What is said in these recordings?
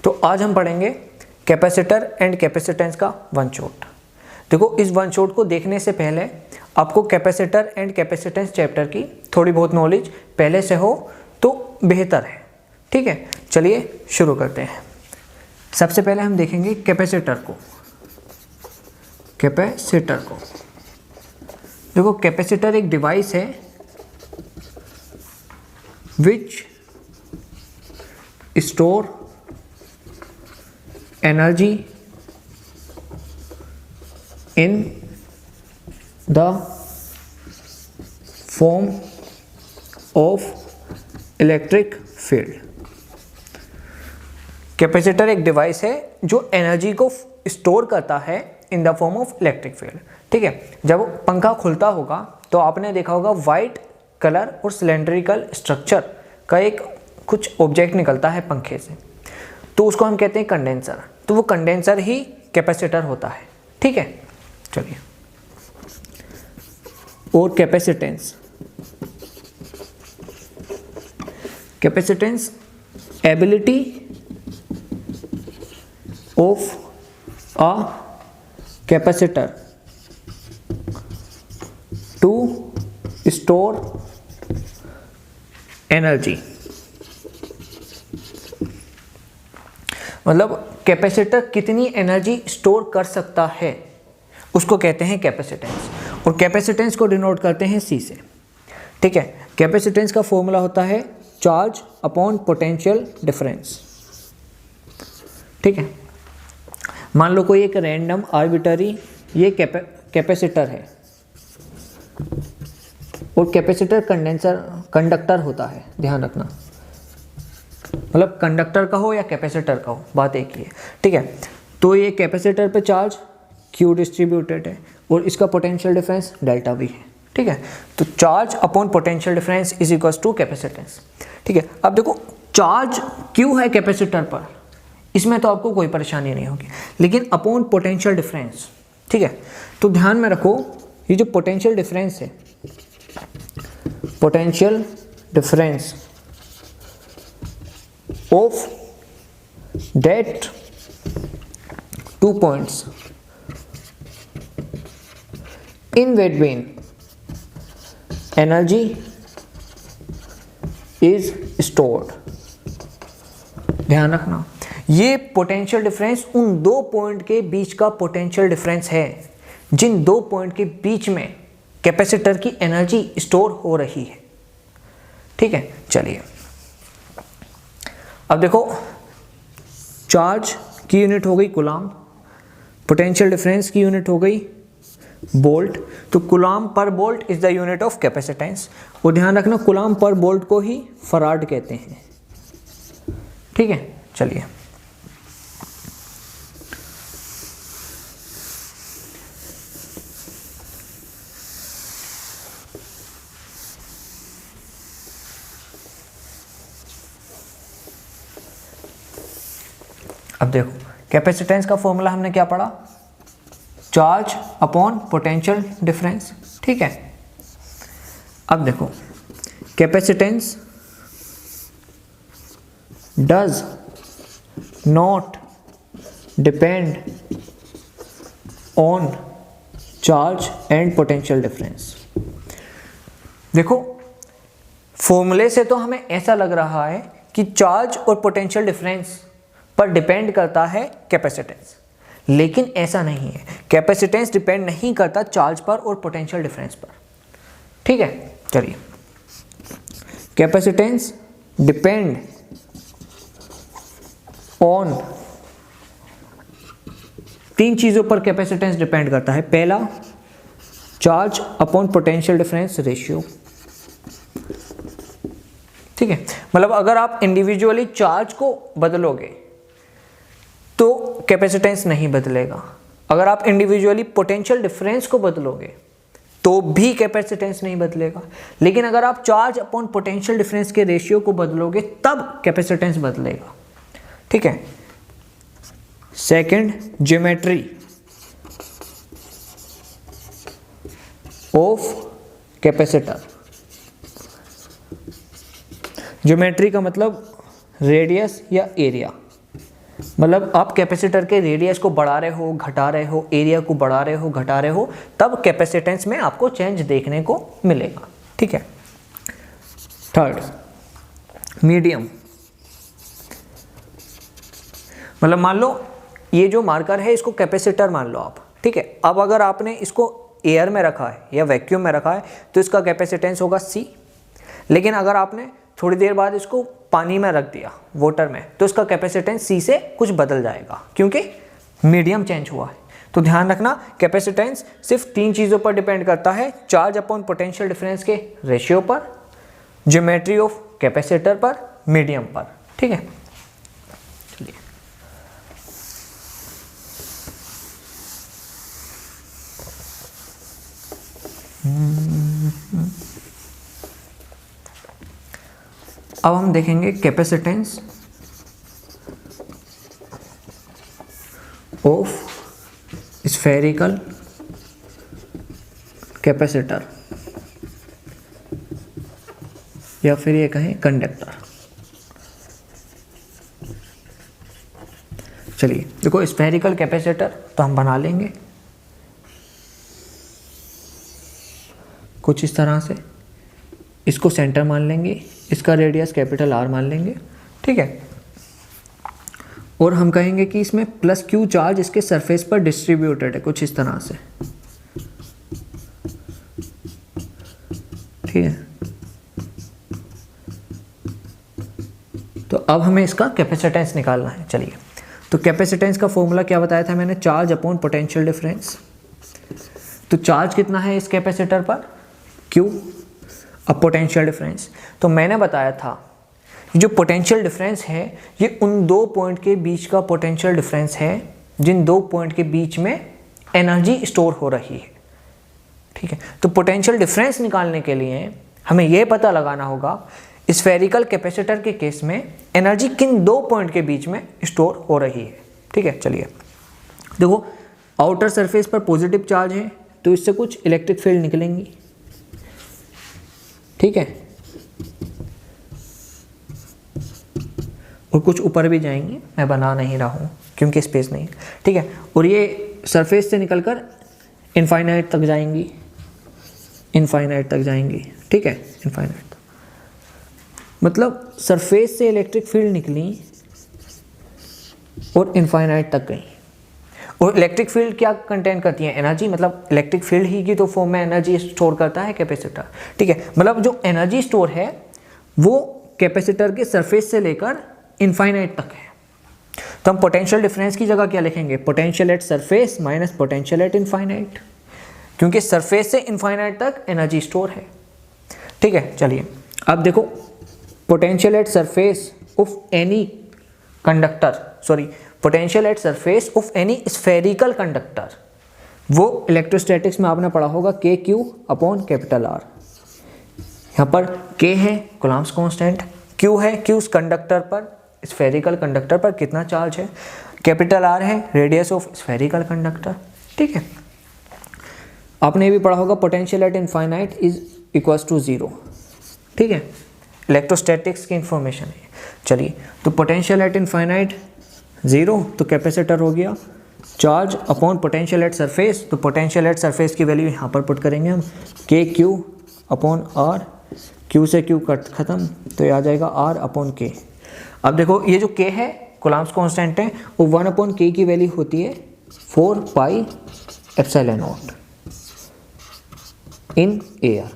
तो आज हम पढ़ेंगे कैपेसिटर एंड कैपेसिटेंस का वन शॉट। देखो, इस वन शॉट को देखने से पहले आपको कैपेसिटर एंड कैपेसिटेंस चैप्टर की थोड़ी बहुत नॉलेज पहले से हो तो बेहतर है। ठीक है, चलिए शुरू करते हैं। सबसे पहले हम देखेंगे कैपेसिटर को। देखो, कैपेसिटर एक डिवाइस है विच store energy in the form of electric field. Capacitor एक डिवाइस है जो एनर्जी को स्टोर करता है in the form of electric field. ठीक है, जब पंखा खुलता होगा तो आपने देखा होगा वाइट कलर और सिलेंड्रिकल स्ट्रक्चर का एक कुछ ऑब्जेक्ट निकलता है पंखे से, तो उसको हम कहते हैं कंडेंसर। तो वो कंडेंसर ही कैपेसिटर होता है। ठीक है, चलिए। और capacitance ability of a capacitor to store energy, मतलब कैपेसिटर कितनी एनर्जी स्टोर कर सकता है उसको कहते हैं कैपेसिटेंस। और कैपेसिटेंस को डिनोट करते हैं C से। ठीक है, कैपेसिटेंस का फॉर्मूला होता है चार्ज अपॉन पोटेंशियल डिफरेंस। ठीक है, मान लो कोई एक रैंडम आर्बिटरी ये कैपेसिटर है और कैपेसिटर कंडक्टर होता है, ध्यान रखना। मतलब कंडक्टर का हो या कैपेसिटर का हो, बात एक ही है। ठीक है, तो ये कैपेसिटर पे चार्ज Q डिस्ट्रीब्यूटेड है और इसका पोटेंशियल डिफरेंस डेल्टा भी है। ठीक है, तो charge upon potential difference is equals to capacitance. ठीक है, अब देखो चार्ज Q है कैपेसिटर पर, इसमें तो आपको कोई परेशानी नहीं होगी, लेकिन अपॉन पोटेंशियल डिफरेंस। ठीक है, तो ध्यान में रखो ये जो पोटेंशियल डिफरेंस है, potential difference of that two points in between energy is stored। ध्यान रखना, ये पोटेंशियल डिफरेंस उन दो पॉइंट के बीच का पोटेंशियल डिफरेंस है जिन दो पॉइंट के बीच में कैपेसिटर की एनर्जी स्टोर हो रही है। ठीक है, चलिए अब देखो, चार्ज की यूनिट हो गई कूलाम, पोटेंशियल डिफरेंस की यूनिट हो गई बोल्ट। तो कूलाम पर bolt is the unit of capacitance. और ध्यान रखना, कूलाम पर बोल्ट को ही फराड कहते हैं। ठीक है, चलिए अब देखो, कैपेसिटेंस का फॉर्मूला हमने क्या पढ़ा, चार्ज अपॉन पोटेंशियल डिफरेंस। ठीक है, अब देखो capacitance does not depend on charge and potential difference. देखो, फॉर्मूले से तो हमें ऐसा लग रहा है कि चार्ज और पोटेंशियल डिफरेंस पर डिपेंड करता है कैपेसिटेंस, लेकिन ऐसा नहीं है। कैपेसिटेंस डिपेंड नहीं करता चार्ज पर और पोटेंशियल डिफरेंस पर। ठीक है, चलिए, कैपेसिटेंस डिपेंड ऑन तीन चीजों पर कैपेसिटेंस डिपेंड करता है। पहला, charge upon potential difference ratio. ठीक है, मतलब अगर आप इंडिविजुअली चार्ज को बदलोगे तो कैपेसिटेंस नहीं बदलेगा, अगर आप इंडिविजुअली पोटेंशियल डिफरेंस को बदलोगे तो भी कैपेसिटेंस नहीं बदलेगा, लेकिन अगर आप चार्ज अपॉन पोटेंशियल डिफरेंस के रेशियो को बदलोगे तब कैपेसिटेंस बदलेगा। ठीक है, second, geometry of capacitor. Geometry का मतलब रेडियस या एरिया। मतलब आप कैपेसिटर के रेडियस को बढ़ा रहे हो, घटा रहे हो, एरिया को बढ़ा रहे हो, घटा रहे हो, तब कैपेसिटेंस में आपको चेंज देखने को मिलेगा। ठीक है। Third, medium. मतलब मान लो ये जो मार्कर है इसको कैपेसिटर मान लो आप। ठीक है। अब अगर आपने इसको एयर में रखा है या वैक्यूम में रखा है तो इसका कैपेसिटेंस होगा C। लेकिन अगर आपने थोड़ी देर बाद इसको पानी में रख दिया, वाटर में, तो इसका कैपेसिटेंस C से कुछ बदल जाएगा क्योंकि मीडियम चेंज हुआ है। तो ध्यान रखना कैपेसिटेंस सिर्फ 3 चीज़ों पर डिपेंड करता है, चार्ज अपॉन पोटेंशियल डिफरेंस के रेशियो पर, ज्योमेट्री ऑफ कैपेसिटर पर, मीडियम पर। ठीक है। चलिए अब हम देखेंगे कैपेसिटेंस ऑफ स्फेरिकल कैपेसिटर या फिर ये कहें कंडक्टर। चलिए देखो स्फेरिकल कैपेसिटर तो हम बना लेंगे कुछ इस तरह से, इसको सेंटर मान लेंगे, इसका रेडियस कैपिटल R मान लेंगे। ठीक है। और हम कहेंगे कि इसमें प्लस Q चार्ज इसके सरफेस पर डिस्ट्रीब्यूटेड है कुछ इस तरह से। ठीक है। तो अब हमें इसका कैपेसिटेंस निकालना है। चलिए तो कैपेसिटेंस का फॉर्मूला क्या बताया था मैंने, चार्ज अपॉन पोटेंशियल डिफरेंस। तो चार्ज कितना है इस कैपेसिटर पर, Q, अब पोटेंशियल डिफरेंस। तो मैंने बताया था जो पोटेंशियल डिफरेंस है ये उन 2 पॉइंट के बीच का पोटेंशियल डिफरेंस है जिन 2 पॉइंट के बीच में एनर्जी स्टोर हो रही है। ठीक है। तो पोटेंशियल डिफरेंस निकालने के लिए हमें यह पता लगाना होगा स्फेरिकल कैपेसिटर के केस में एनर्जी किन 2 पॉइंट के बीच में स्टोर हो रही है। ठीक है। चलिए देखो आउटर सरफेस पर पॉजिटिव चार्ज है तो इससे कुछ इलेक्ट्रिक फील्ड निकलेंगी। ठीक है। और कुछ ऊपर भी जाएंगी, मैं बना नहीं रहा हूँ क्योंकि स्पेस नहीं है। ठीक है। और ये सरफेस से निकलकर इनफाइनाइट तक जाएंगी, इनफाइनाइट तक जाएंगी। ठीक है। इनफाइनाइट मतलब सरफेस से इलेक्ट्रिक फील्ड निकली और इनफाइनाइट तक गई। और इलेक्ट्रिक फील्ड क्या कंटेन करती है, एनर्जी। मतलब इलेक्ट्रिक फील्ड ही की तो फॉर्म में एनर्जी स्टोर करता है कैपेसिटर। ठीक है। मतलब जो एनर्जी स्टोर है वो कैपेसिटर के सरफेस से लेकर इनफाइनाइट तक है। तो हम पोटेंशियल डिफरेंस की जगह क्या लिखेंगे, potential at surface minus potential at infinite, क्योंकि सरफेस से इनफाइनाइट तक एनर्जी स्टोर है। ठीक है। चलिए अब देखो potential at surface of any conductor, sorry potential at surface of any spherical conductor, वो इलेक्ट्रोस्टैटिक्स में आपने पढ़ा होगा KQ अपॉन कैपिटल R। यहाँ पर K है कूलम्ब्स कांस्टेंट, Q है Q उस कंडक्टर पर, स्फेरिकल कंडक्टर पर कितना चार्ज है, कैपिटल R है रेडियस ऑफ स्फेरिकल कंडक्टर। ठीक है। आपने भी पढ़ा होगा potential at infinite is equals to 0। ठीक है। इलेक्ट्रोस्टैटिक्स की इंफॉर्मेशन है। चलिए तो पोटेंशियल एट इनफाइनाइट 0 तो कैपेसिटर हो गया, charge upon potential at surface, तो पोटेंशियल एट सरफेस की वैल्यू यहाँ पर पुट करेंगे हम, KQ अपॉन R, Q से Q कट खत्म तो ये आ जाएगा R अपॉन K। अब देखो ये जो K है कूलम्ब्स कांस्टेंट है, वो 1 अपॉन K की वैल्यू होती है 4 pi epsilon not in air.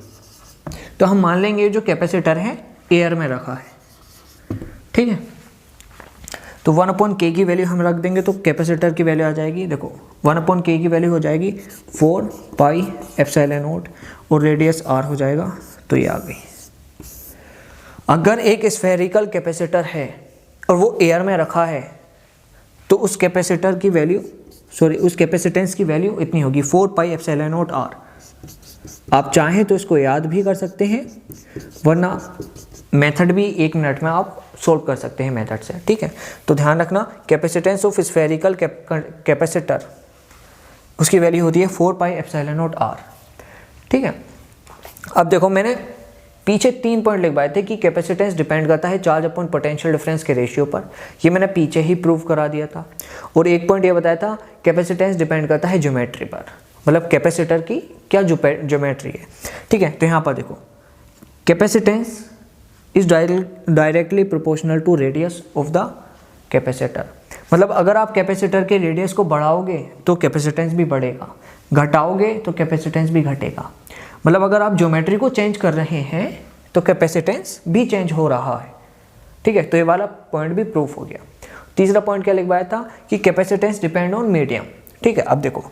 तो हम मान लेंगे जो कैपेसिटर है एयर में रखा है। ठीक है। तो 1 अपॉन K की वैल्यू हम रख देंगे तो कैपेसिटर की वैल्यू आ जाएगी, देखो 1 अपॉन K की वैल्यू हो जाएगी 4 पाई एप्सिलॉन नॉट और रेडियस R हो जाएगा, तो ये आ गई। अगर एक स्फेरिकल कैपेसिटर है और वो एयर में रखा है तो उस कैपेसिटर की वैल्यू, सॉरी उस कैपेसिटेंस की वैल्यू इतनी होगी 4 पाई एप्सिलॉन नॉट R। आप चाहें तो इसको याद भी कर सकते हैं, वरना मेथड भी 1 मिनट में आप सोल्व कर सकते हैं मेथड से। ठीक है। तो ध्यान रखना कैपेसिटेंस ऑफ स्फेरिकल कैपेसिटर उसकी वैल्यू होती है 4 पाई एप्सिलॉन नॉट R। ठीक है। अब देखो मैंने पीछे 3 पॉइंट लिखवाए थे कि कैपेसिटेंस डिपेंड करता है चार्ज अपॉन पोटेंशियल डिफरेंस के रेशियो पर, ये मैंने पीछे ही प्रूव करा दिया था। और एक पॉइंट ये बताया था कैपेसिटेंस डिपेंड करता है ज्योमेट्री पर, मतलब कैपेसिटर की क्या ज्योमेट्री है। ठीक है, तो यहाँ पर देखो capacitance is directly proportional to radius of the capacitor, मतलब अगर आप कैपेसिटर के रेडियस को बढ़ाओगे तो कैपेसिटेंस भी बढ़ेगा, घटाओगे तो कैपेसिटेंस भी घटेगा। मतलब अगर आप ज्योमेट्री को चेंज कर रहे हैं तो कैपेसिटेंस भी चेंज हो रहा है। ठीक है, तो ये वाला पॉइंट भी प्रूफ हो गया। तीसरा पॉइंट क्या लिखवाया था कि कैपेसिटेंस डिपेंड ऑन मीडियम। ठीक है, अब देखो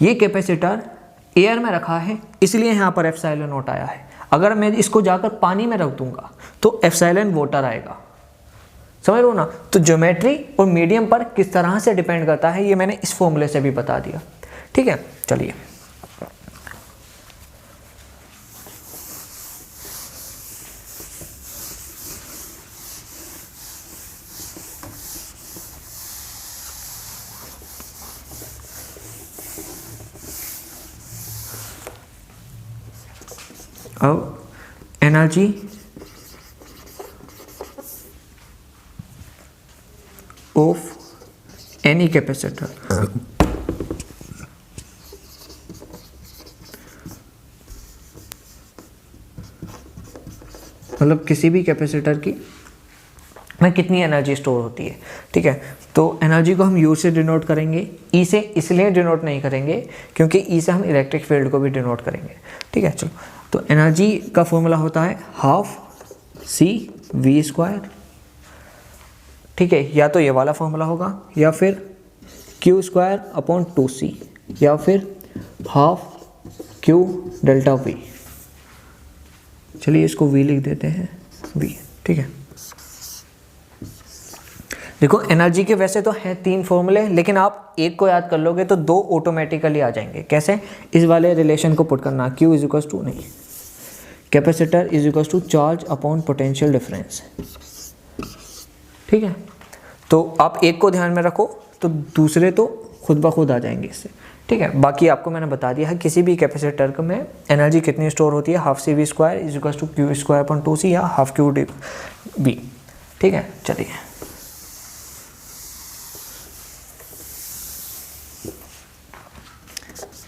ये कैपेसिटर एयर में रखा है इसलिए यहाँ पर एप्सिलॉन नॉट आया है। अगर मैं इसको जाकर पानी में रख दूंगा तो एप्सिलॉन वाटर आएगा, समझ लो ना। तो ज्योमेट्री और मीडियम पर किस तरह से डिपेंड करता है ये मैंने इस फॉर्मूले से भी बता दिया। ठीक है, चलिए अब एनर्जी ऑफ एनी कैपेसिटर, मतलब किसी भी कैपेसिटर की में कितनी एनर्जी स्टोर होती है। ठीक है, तो एनर्जी को हम यू से डिनोट करेंगे, ई से इसलिए डिनोट नहीं करेंगे क्योंकि ई से हम इलेक्ट्रिक फील्ड को भी डिनोट करेंगे। ठीक है, चलो तो एनर्जी का फॉर्मूला होता है हाफ सी वी स्क्वायर। ठीक है, या तो ये वाला फॉर्मूला होगा या फिर क्यू स्क्वायर अपॉन 2c या फिर हाफ क्यू डेल्टा वी। चलिए इसको वी लिख देते हैं, वी। ठीक है, देखो एनर्जी के वैसे तो हैं 3 फॉर्मूले, लेकिन आप एक को याद कर लोगे तो 2 ऑटोमेटिकली आ जाएंगे। कैसे? इस वाले रिलेशन को पुट करना, Q इज इक्वल टू नहीं, capacitor is equal to charge upon potential difference. ठीक है, तो आप एक को ध्यान में रखो तो दूसरे तो खुद ब खुद आ जाएंगे इससे। ठीक है, बाकी आपको मैंने बता दिया है किसी भी कैपेसिटर में एनर्जी कितनी स्टोर होती है, half C V square is equal to Q square upon 2c या हाफ क्यू डी वी। ठीक है, चलिए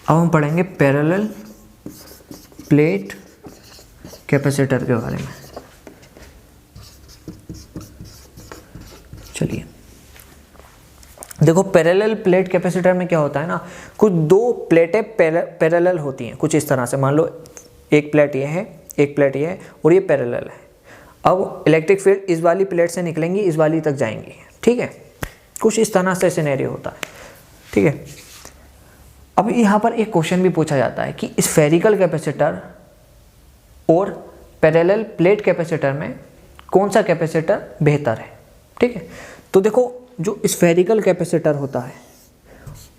अब हम पढ़ेंगे पैरेलल प्लेट कैपेसिटर के बारे में। चलिए देखो पैरेलल प्लेट कैपेसिटर में क्या होता है ना, कुछ 2 प्लेटें पैरेलल होती हैं कुछ इस तरह से। मान लो एक प्लेट ये है, एक प्लेट ये है और ये पैरेलल है। अब इलेक्ट्रिक फील्ड इस वाली प्लेट से निकलेंगी, इस वाली तक जाएंगी। ठीक है, कुछ इस तरह से सिनेरियो होता है। ठीक है, अब यहाँ पर एक क्वेश्चन भी पूछा जाता है कि स्फेरिकल कैपेसिटर और पैरेलल प्लेट कैपेसिटर में कौन सा कैपेसिटर बेहतर है। ठीक है, तो देखो जो स्फेरिकल कैपेसिटर होता है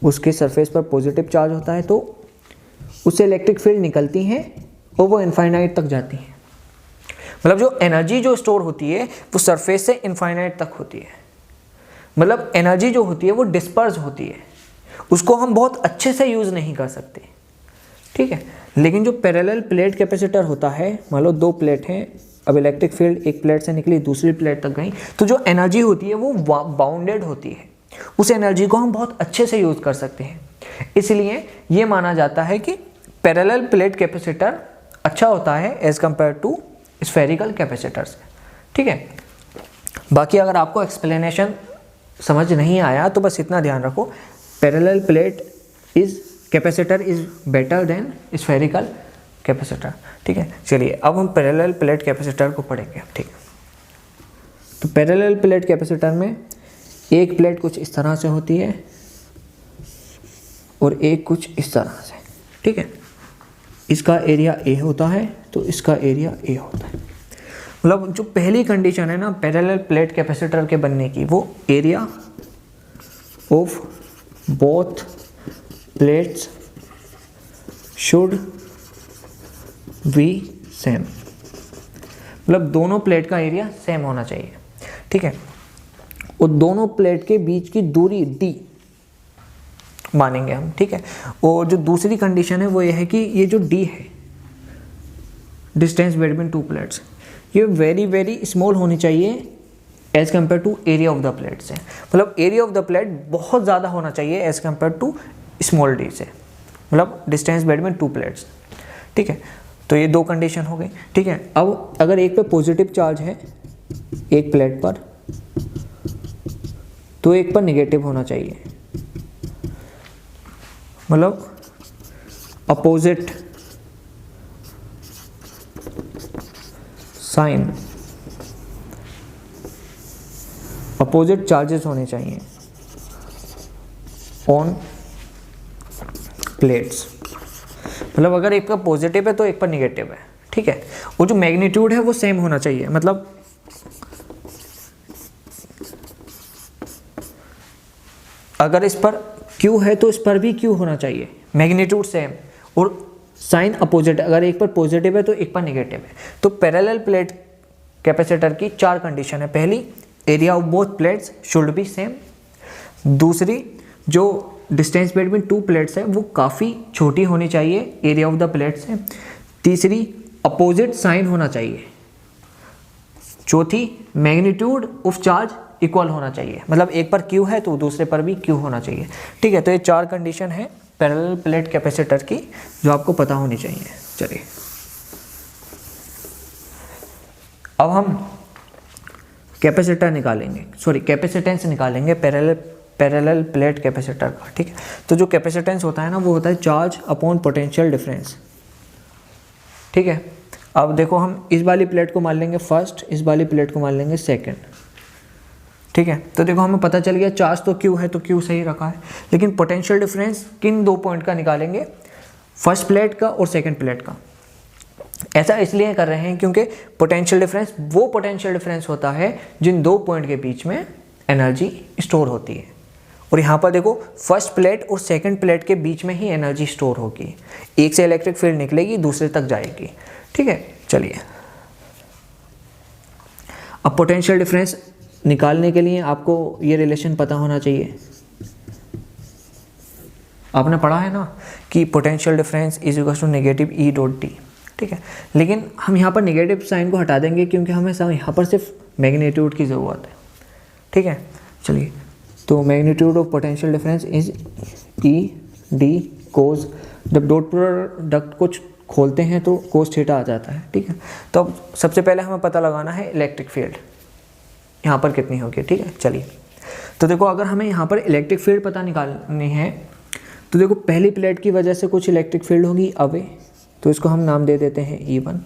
उसके सरफेस पर पॉजिटिव चार्ज होता है, तो उससे इलेक्ट्रिक फील्ड निकलती हैं और वो इनफाइनाइट तक जाती हैं। मतलब जो एनर्जी जो स्टोर होती है वो सरफेस से इनफाइनाइट तक होती है। मतलब एनर्जी जो होती है वो डिस्पर्स होती है, उसको हम बहुत अच्छे से यूज़ नहीं कर सकते। ठीक है, लेकिन जो पैरेलल प्लेट कैपेसिटर होता है, मान लो 2 प्लेट हैं, अब इलेक्ट्रिक फील्ड एक प्लेट से निकली दूसरी प्लेट तक गई, तो जो एनर्जी होती है वो बाउंडेड होती है, उस एनर्जी को हम बहुत अच्छे से यूज़ कर सकते हैं। इसलिए ये माना जाता है कि पैरेलल प्लेट कैपेसिटर अच्छा होता है as compare to spherical capacitor से। ठीक है, बाकी अगर आपको एक्सप्लेनेशन समझ नहीं आया तो बस इतना ध्यान रखो, parallel plate capacitor is better than spherical capacitor. ठीक है, चलिए अब हम पैरेलल प्लेट कैपेसिटर को पढ़ेंगे। ठीक है, तो पैरेलल प्लेट कैपेसिटर में एक प्लेट कुछ इस तरह से होती है और एक कुछ इस तरह से। ठीक है, इसका एरिया ए होता है तो इसका एरिया ए होता है। मतलब जो पहली कंडीशन है ना पैरेलल प्लेट कैपेसिटर के बनने की, वो area of both plates should be same, मतलब दोनों प्लेट का एरिया सेम होना चाहिए। ठीक है, और दोनों प्लेट के बीच की दूरी d मानेंगे हम। ठीक है, और जो दूसरी कंडीशन है वो ये है कि ये जो d है, डिस्टेंस बिटवीन टू प्लेट्स, ये वेरी वेरी स्मॉल होनी चाहिए as compare to area of the plate से। मतलब एरिया ऑफ द प्लेट बहुत ज़्यादा होना चाहिए as compare to small D से, मतलब डिस्टेंस बिटवीन टू प्लेट्स। ठीक है, तो ये दो कंडीशन हो गई। ठीक है, अब अगर एक पे पॉजिटिव चार्ज है एक प्लेट पर, तो एक पर नेगेटिव होना चाहिए, मतलब अपोजिट साइन, अपोजिट चार्जेस होने चाहिए ऑन प्लेट्स। मतलब अगर एक पर पॉजिटिव है तो एक पर नेगेटिव है। ठीक है, वो जो मैग्नीट्यूड है वो सेम होना चाहिए, मतलब अगर इस पर Q है तो इस पर भी Q होना चाहिए, मैग्नीट्यूड सेम, और साइन अपोजिट, अगर एक पर पॉजिटिव है तो एक पर नेगेटिव है। तो पैरेलल प्लेट कैपेसिटर की चार कंडीशन है। पहली, area of both plates should be same. दूसरी, जो डिस्टेंस बिटवीन टू प्लेट्स है वो काफ़ी छोटी होनी चाहिए एरिया ऑफ द प्लेट्स से। तीसरी, अपोजिट साइन होना चाहिए। चौथी, मैग्नीट्यूड ऑफ चार्ज इक्वल होना चाहिए, मतलब एक पर Q है तो दूसरे पर भी Q होना चाहिए। ठीक है, तो ये चार कंडीशन है पैरेलल प्लेट कैपेसिटर की जो आपको पता होनी चाहिए। चलिए अब हम कैपेसिटर निकालेंगे, सॉरी कैपेसिटेंस निकालेंगे पैरेलल प्लेट कैपेसिटर का। ठीक है, तो जो कैपेसिटेंस होता है ना वो होता है चार्ज अपॉन पोटेंशियल डिफरेंस। ठीक है, अब देखो हम इस वाली प्लेट को मान लेंगे फर्स्ट, इस वाली प्लेट को मान लेंगे सेकंड। ठीक है, तो देखो हमें पता चल गया चार्ज तो Q है तो Q सही रखा है, लेकिन पोटेंशियल डिफरेंस किन दो पॉइंट का निकालेंगे, फर्स्ट प्लेट का और सेकंड प्लेट का। ऐसा इसलिए कर रहे हैं क्योंकि पोटेंशियल डिफरेंस वो पोटेंशियल डिफरेंस होता है जिन दो पॉइंट के बीच में एनर्जी स्टोर होती है। और यहाँ पर देखो फर्स्ट प्लेट और सेकंड प्लेट के बीच में ही एनर्जी स्टोर होगी, एक से इलेक्ट्रिक फील्ड निकलेगी दूसरे तक जाएगी। ठीक है, चलिए अब पोटेंशियल डिफरेंस निकालने के लिए आपको ये रिलेशन पता होना चाहिए। आपने पढ़ा है ना कि potential difference is equal to negative E dot T. ठीक है, लेकिन हम यहाँ पर नेगेटिव साइन को हटा देंगे क्योंकि हमें यहाँ पर सिर्फ मैग्नीट्यूड की ज़रूरत है। ठीक है, चलिए तो magnitude of potential difference is E D cos, जब डॉट प्रोडक्ट को खोलते हैं तो कोस थीटा आ जाता है। ठीक है, तो अब सबसे पहले हमें पता लगाना है इलेक्ट्रिक फील्ड यहाँ पर कितनी होगी। ठीक है, चलिए तो देखो अगर हमें यहाँ पर इलेक्ट्रिक फील्ड पता निकालनी है तो देखो पहली प्लेट की वजह से कुछ इलेक्ट्रिक फील्ड होगी अवे, तो इसको हम नाम दे देते हैं E1,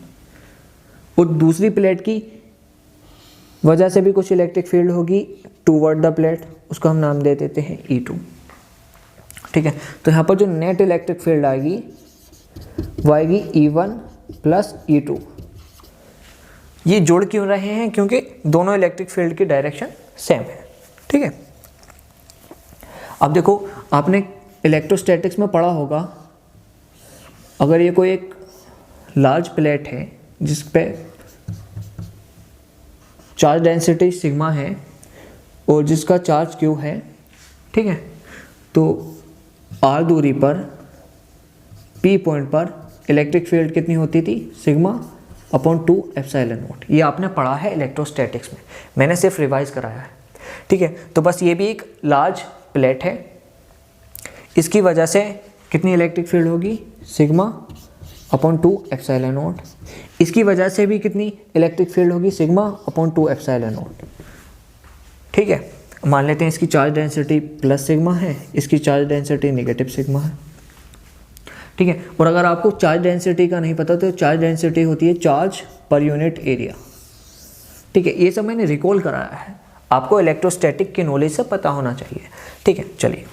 और दूसरी प्लेट की वजह से भी कुछ इलेक्ट्रिक फील्ड होगी टूवर्ड द प्लेट, उसको हम नाम दे देते हैं E2। ठीक है, तो यहाँ पर जो नेट इलेक्ट्रिक फील्ड आएगी वो आएगी E1 प्लस E2। ये जोड़ क्यों रहे हैं, क्योंकि दोनों इलेक्ट्रिक फील्ड की डायरेक्शन सेम है। ठीक है, अब देखो आपने इलेक्ट्रोस्टैटिक्स में पढ़ा होगा, अगर ये कोई एक लार्ज प्लेट है जिस पे चार्ज डेंसिटी सिग्मा है और जिसका चार्ज Q है। ठीक है, तो R दूरी पर P पॉइंट पर इलेक्ट्रिक फील्ड कितनी होती थी, सिग्मा अपॉन 2 एप्सिलॉन नॉट। ये आपने पढ़ा है इलेक्ट्रोस्टैटिक्स में, मैंने सिर्फ रिवाइज कराया है। ठीक है, तो बस ये भी एक लार्ज प्लेट है, इसकी वजह से कितनी इलेक्ट्रिक फील्ड होगी, सिग्मा अपॉन 2 एप्सिलॉन नॉट। इसकी वजह से भी कितनी इलेक्ट्रिक फील्ड होगी, सिग्मा अपॉन 2 एप्सिलॉन नॉट। ठीक है, मान लेते हैं इसकी चार्ज डेंसिटी प्लस सिग्मा है, इसकी चार्ज डेंसिटी नेगेटिव सिग्मा है। ठीक है, और अगर आपको चार्ज डेंसिटी का नहीं पता तो चार्ज डेंसिटी होती है चार्ज पर यूनिट एरिया। ठीक है, ये सब मैंने रिकॉल कराया है, आपको इलेक्ट्रोस्टैटिक के नॉलेज से पता होना चाहिए। ठीक है, चलिए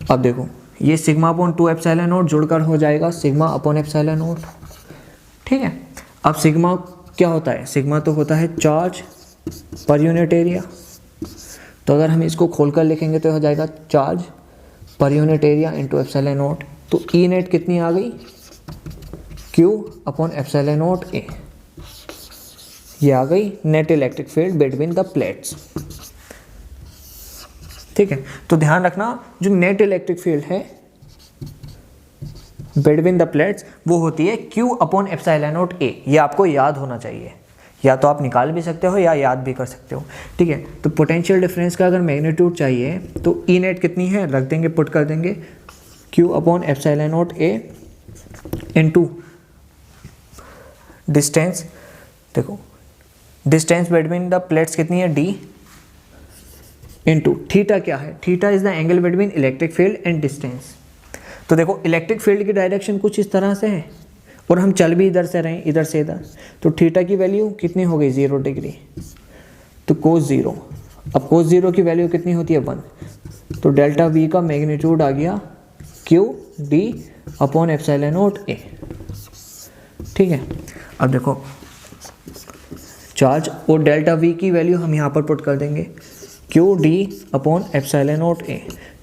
अब देखो ये सिग्मा अपॉन 2 एप्सिलॉन नॉट जुड़कर हो जाएगा सिग्मा अपॉन एप्सिलॉन नॉट। ठीक है, अब सिग्मा क्या होता है, सिग्मा तो होता है चार्ज पर यूनिट एरिया, तो अगर हम इसको खोलकर लिखेंगे तो हो जाएगा charge per unit area into epsilon not. तो ई नेट कितनी आ गई, Q अपॉन एप्सिलॉन नॉट ए, ये आ गई net electric field between the plates. ठीक है, तो ध्यान रखना जो नेट इलेक्ट्रिक फील्ड है बिटवीन द प्लेट्स वो होती है Q upon epsilon not A। ये आपको याद होना चाहिए, या तो आप निकाल भी सकते हो या याद भी कर सकते हो, ठीक है। तो पोटेंशियल डिफरेंस का अगर मैग्नीट्यूड चाहिए तो E नेट कितनी है, रख देंगे, पुट कर देंगे Q upon epsilon not A into distance. देखो डिस्टेंस बिटवीन द प्लेट्स कितनी है, D इनटू थीटा क्या है, theta is the angle between electric field and distance. तो देखो इलेक्ट्रिक फील्ड की डायरेक्शन कुछ इस तरह से है और हम चल भी इधर से रहे हैं, इधर से इधर, तो थीटा की वैल्यू कितनी हो गई, 0 डिग्री। तो कोस 0, अब कोस 0 की वैल्यू कितनी होती है, 1। तो डेल्टा वी का मैग्नीट्यूड आ गया Q D upon epsilon not A, ठीक है। अब देखो चार्ज और डेल्टा वी की वैल्यू हम यहाँ पर पुट कर देंगे Q D upon epsilon not A।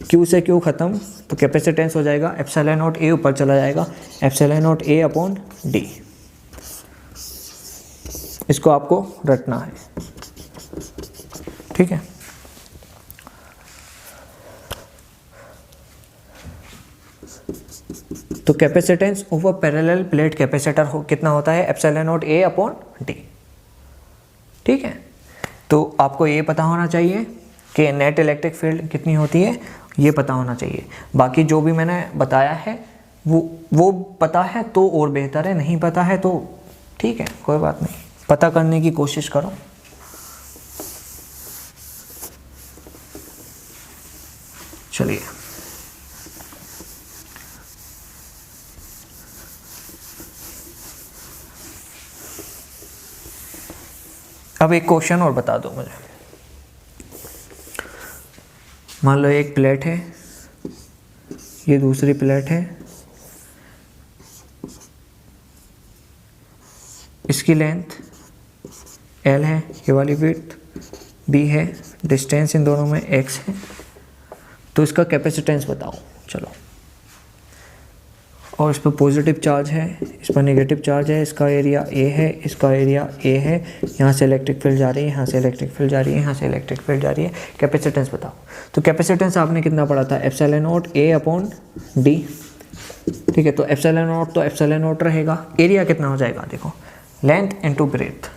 Q से Q खत्म तो कैपेसिटेंस हो जाएगा एप्सिलॉन नॉट A ऊपर चला जाएगा, epsilon not A upon D। इसको आपको रटना है, ठीक है। तो capacitance of a parallel plate capacitor कितना होता है, epsilon not A upon D, ठीक है। तो आपको ये पता होना चाहिए कि नेट इलेक्ट्रिक फील्ड कितनी होती है, ये पता होना चाहिए। बाकी जो भी मैंने बताया है वो पता है तो और बेहतर है, नहीं पता है तो ठीक है, कोई बात नहीं, पता करने की कोशिश करो। चलिए अब एक क्वेश्चन और बता दो मुझे। मान लो एक प्लेट है, ये दूसरी प्लेट है, इसकी लेंथ L है, ये वाली विड्थ B है, डिस्टेंस इन दोनों में X है। तो इसका कैपेसिटेंस बताओ, चलो। और इस पर पॉजिटिव चार्ज है, इस पर नेगेटिव चार्ज है, इसका एरिया A है, इसका एरिया A है, यहाँ से इलेक्ट्रिक फील्ड जा रही है, यहाँ से इलेक्ट्रिक फील्ड जा रही है, यहाँ से इलेक्ट्रिक फील्ड जा रही है। कैपेसिटेंस बताओ। तो कैपेसिटेंस आपने कितना पढ़ा था, epsilon not A upon D, ठीक है। तो एप्सिलॉन नॉट तो एप्सिलॉन नॉट रहेगा, एरिया कितना हो जाएगा, देखो length into breadth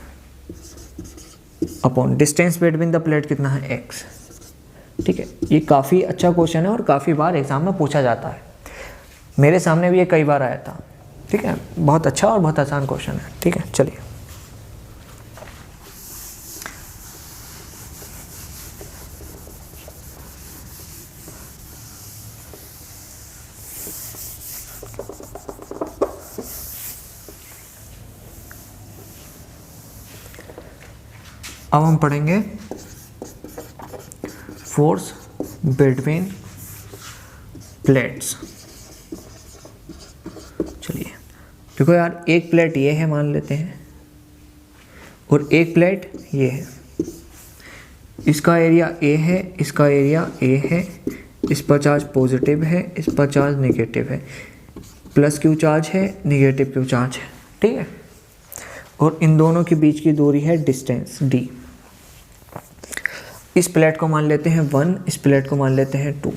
upon distance between the plate कितना है, X, ठीक है। ये काफ़ी अच्छा क्वेश्चन है और काफ़ी बार एग्जाम में पूछा जाता है, मेरे सामने भी ये कई बार आया था, ठीक है। बहुत अच्छा और बहुत आसान क्वेश्चन है, ठीक है। चलिए अब हम पढ़ेंगे फोर्स बिटवीन प्लेट्स। चलिए देखो यार, एक प्लेट ये है मान लेते हैं और एक प्लेट ये है, इसका एरिया A है, इसका एरिया A है, इस पर चार्ज पॉजिटिव है, इस पर चार्ज नेगेटिव है, प्लस Q चार्ज है, नेगेटिव Q चार्ज है, ठीक है। और इन दोनों के बीच की दूरी है डिस्टेंस D। इस प्लेट को मान लेते हैं 1, इस प्लेट को मान लेते हैं 2।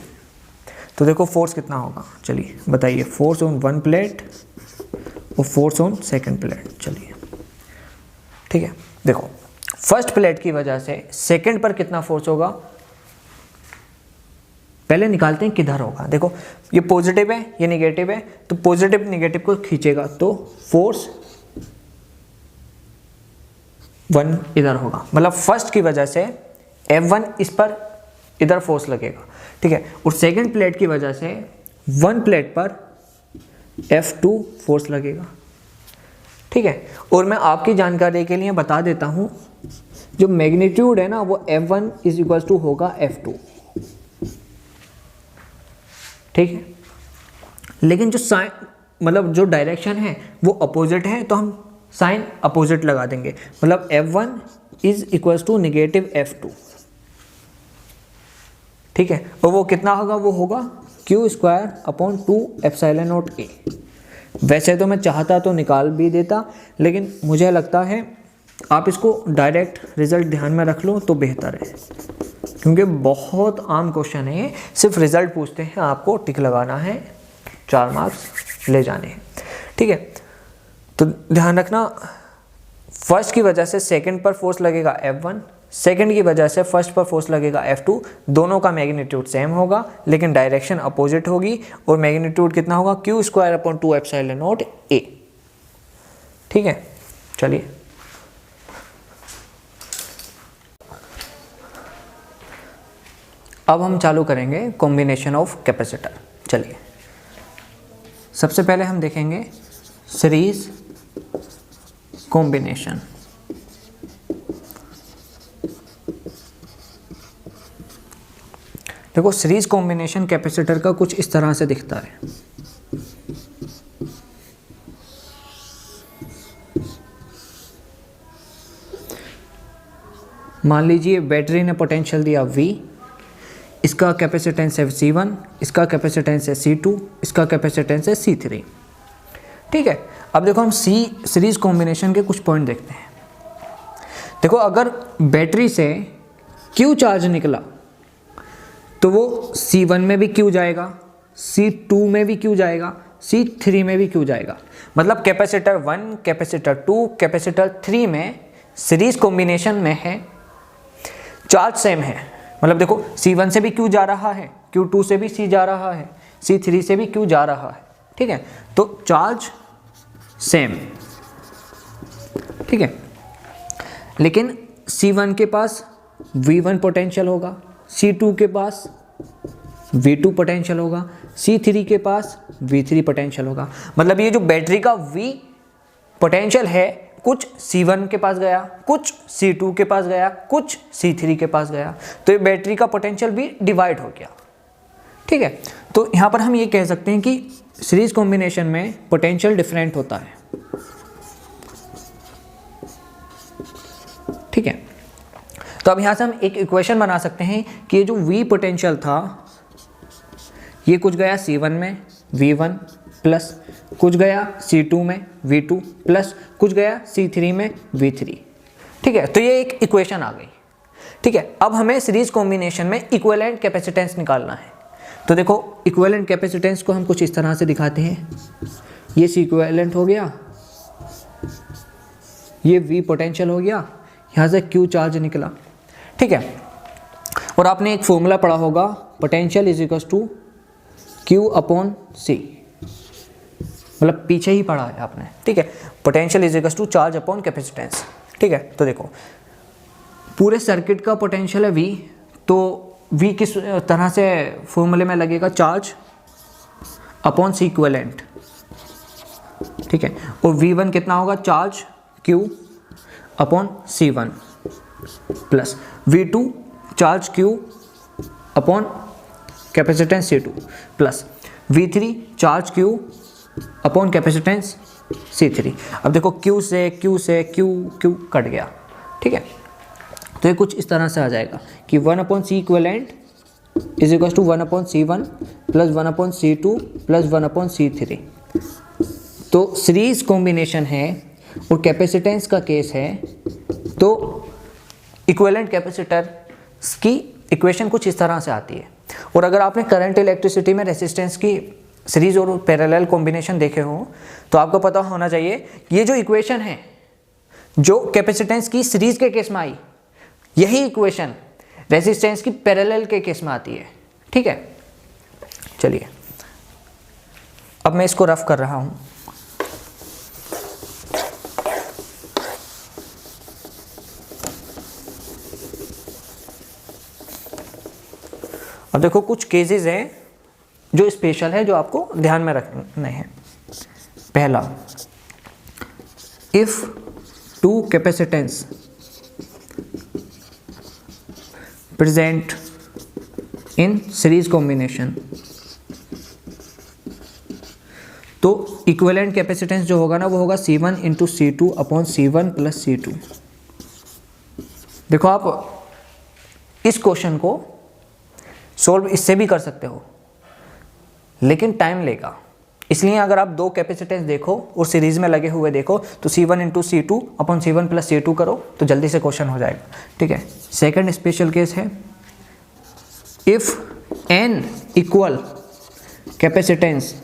तो देखो फोर्स कितना होगा, चलिए बताइए। फोर्स ऑन वन प्लेट और फोर्स ऑन सेकंड प्लेट, चलिए ठीक है। देखो फर्स्ट प्लेट की वजह से सेकंड पर कितना फोर्स होगा, पहले निकालते हैं किधर होगा। देखो ये पॉजिटिव है, ये नेगेटिव है, तो पॉजिटिव नेगेटिव को खींचेगा तो फोर्स 1 इधर होगा, मतलब फर्स्ट की वजह से F1 इस पर इधर फोर्स लगेगा, ठीक है। और सेकंड प्लेट की वजह से 1 प्लेट पर F2 फोर्स लगेगा, ठीक है। और मैं आपकी जानकारी के लिए बता देता हूं, जो मैग्नीट्यूड है ना वो F1 इज इक्वल टू होगा F2, ठीक है। लेकिन जो साइन मतलब जो डायरेक्शन है वो अपोजिट है, तो हम साइन अपोजिट लगा देंगे, मतलब F1 is equal to negative F2, ठीक है। और वो कितना होगा, वो होगा Q² upon 2 epsilon not A। वैसे तो मैं चाहता तो निकाल भी देता, लेकिन मुझे लगता है आप इसको डायरेक्ट रिजल्ट ध्यान में रख लो तो बेहतर है, क्योंकि बहुत आम क्वेश्चन है ये, सिर्फ रिजल्ट पूछते हैं, आपको टिक लगाना है, 4 मार्क्स। ले जाने हैं। ठीक है, तो ध्यान रखना फर्स्ट की वजह से सेकंड पर फोर्स लगेगा F1, सेकंड की वजह से फर्स्ट पर फोर्स लगेगा F2। दोनों का मैग्नीट्यूड सेम होगा लेकिन डायरेक्शन अपोजिट होगी और मैग्नीट्यूड कितना होगा Q²/2ε0A। ठीक है, चलिए अब हम चालू करेंगे कॉम्बिनेशन ऑफ कैपेसिटर। चलिए सबसे पहले हम देखेंगे सीरीज कॉम्बिनेशन। देखो सीरीज कॉम्बिनेशन कैपेसिटर का कुछ इस तरह से दिखता है। मान लीजिए बैटरी ने पोटेंशियल दिया V, इसका कैपेसिटेंस है C1, इसका कैपेसिटेंस है C2, इसका कैपेसिटेंस है C3। ठीक है, अब देखो हम सीरीज कॉम्बिनेशन के कुछ पॉइंट देखते हैं। देखो अगर बैटरी से Q चार्ज निकला तो वो C1 में भी Q जाएगा, C2 में भी Q जाएगा, C3 में भी Q जाएगा। मतलब कैपेसिटर 1, कैपेसिटर 2, कैपेसिटर 3 में सीरीज कॉम्बिनेशन में है, चार्ज सेम है। मतलब देखो C1 से भी Q जा रहा है, Q2 से भी C जा रहा है, C3 से भी Q जा रहा है। ठीक है, तो चार्ज सेम। ठीक है, लेकिन C1 के पास V1 पोटेंशियल होगा, C2 के पास V2 पोटेंशियल होगा, C3 के पास V3 पोटेंशियल होगा। मतलब ये जो बैटरी का V पोटेंशियल है कुछ C1 के पास गया, कुछ C2 के पास गया, कुछ C3 के पास गया, तो ये बैटरी का पोटेंशियल भी डिवाइड हो गया। ठीक है, तो यहाँ पर हम ये कह सकते हैं कि सीरीज कॉम्बिनेशन में पोटेंशियल डिफरेंट होता है। ठीक है, तो अब यहाँ से हम एक इक्वेशन बना सकते हैं कि ये जो V पोटेंशियल था ये कुछ गया C1 में V1 प्लस कुछ गया C2 में V2 प्लस कुछ गया C3 में V3। ठीक है, तो ये एक इक्वेशन आ गई। ठीक है, अब हमें सीरीज कॉम्बिनेशन में इक्विवेलेंट कैपेसिटेंस निकालना है। तो देखो इक्विवेलेंट कैपेसिटेंस को हम कुछ इस तरह से दिखाते हैं। ये C इक्विवेलेंट हो गया, ये V पोटेंशियल हो गया, यहाँ से Q चार्ज निकला। ठीक है, और आपने एक फॉर्मूला पढ़ा होगा, potential is equal to Q/C, मतलब पीछे ही पढ़ा है आपने। ठीक है, potential is equal to charge upon capacitance. ठीक है, तो देखो पूरे सर्किट का पोटेंशियल है V, तो V किस तरह से फॉर्मूले में लगेगा, चार्ज अपॉन C इक्विवेलेंट। ठीक है, और V1 कितना होगा, charge Q upon C1 plus V2 charge Q upon capacitance C2 plus V3 charge Q upon capacitance C3। अब देखो Q से Q कट गया। ठीक है, तो ये कुछ इस तरह से आ जाएगा कि 1/C equivalent is equal to 1/C1 plus 1/C2 plus 1/C3। तो सीरीज कॉम्बिनेशन है और कैपेसिटेंस का केस है, तो इक्विवेलेंट कैपेसिटर की इक्वेशन कुछ इस तरह से आती है। और अगर आपने करंट इलेक्ट्रिसिटी में रेसिस्टेंस की सीरीज और पैरेलल कॉम्बिनेशन देखे हो तो आपको पता होना चाहिए ये जो इक्वेशन है जो कैपेसिटेंस की सीरीज के केस में आई, यही इक्वेशन रेसिस्टेंस की पैरेलल के केस में आती है। ठीक है, चलिए अब मैं इसको रफ कर रहा हूं। अब देखो कुछ केसेस हैं जो स्पेशल है, जो आपको ध्यान में रखने हैं। पहला, if two capacitance present in series combination, तो इक्विवेलेंट कैपेसिटेंस जो होगा ना वो होगा C1 into C2 upon C1 plus C2। देखो आप इस क्वेश्चन को सोल्व इससे भी कर सकते हो, लेकिन टाइम लेगा। इसलिए अगर आप दो कैपेसिटेंस देखो और सीरीज में लगे हुए देखो तो C1 into C2 upon C1 plus C2 करो तो जल्दी से क्वेश्चन हो जाएगा। ठीक है, सेकंड स्पेशल केस है, if n equal capacitance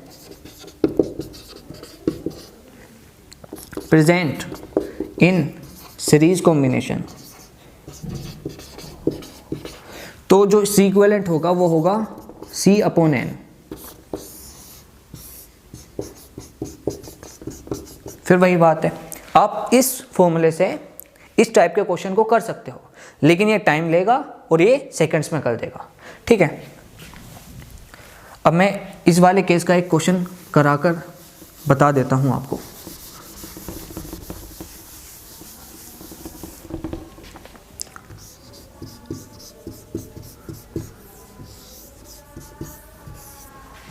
present in series combination, तो जो C इक्विवेलेंट होगा वो होगा C/n। फिर वही बात है, आप इस फॉर्मूले से इस टाइप के क्वेश्चन को कर सकते हो, लेकिन ये टाइम लेगा और ये सेकंड्स में कर देगा। ठीक है, अब मैं इस वाले केस का एक क्वेश्चन कराकर बता देता हूं आपको।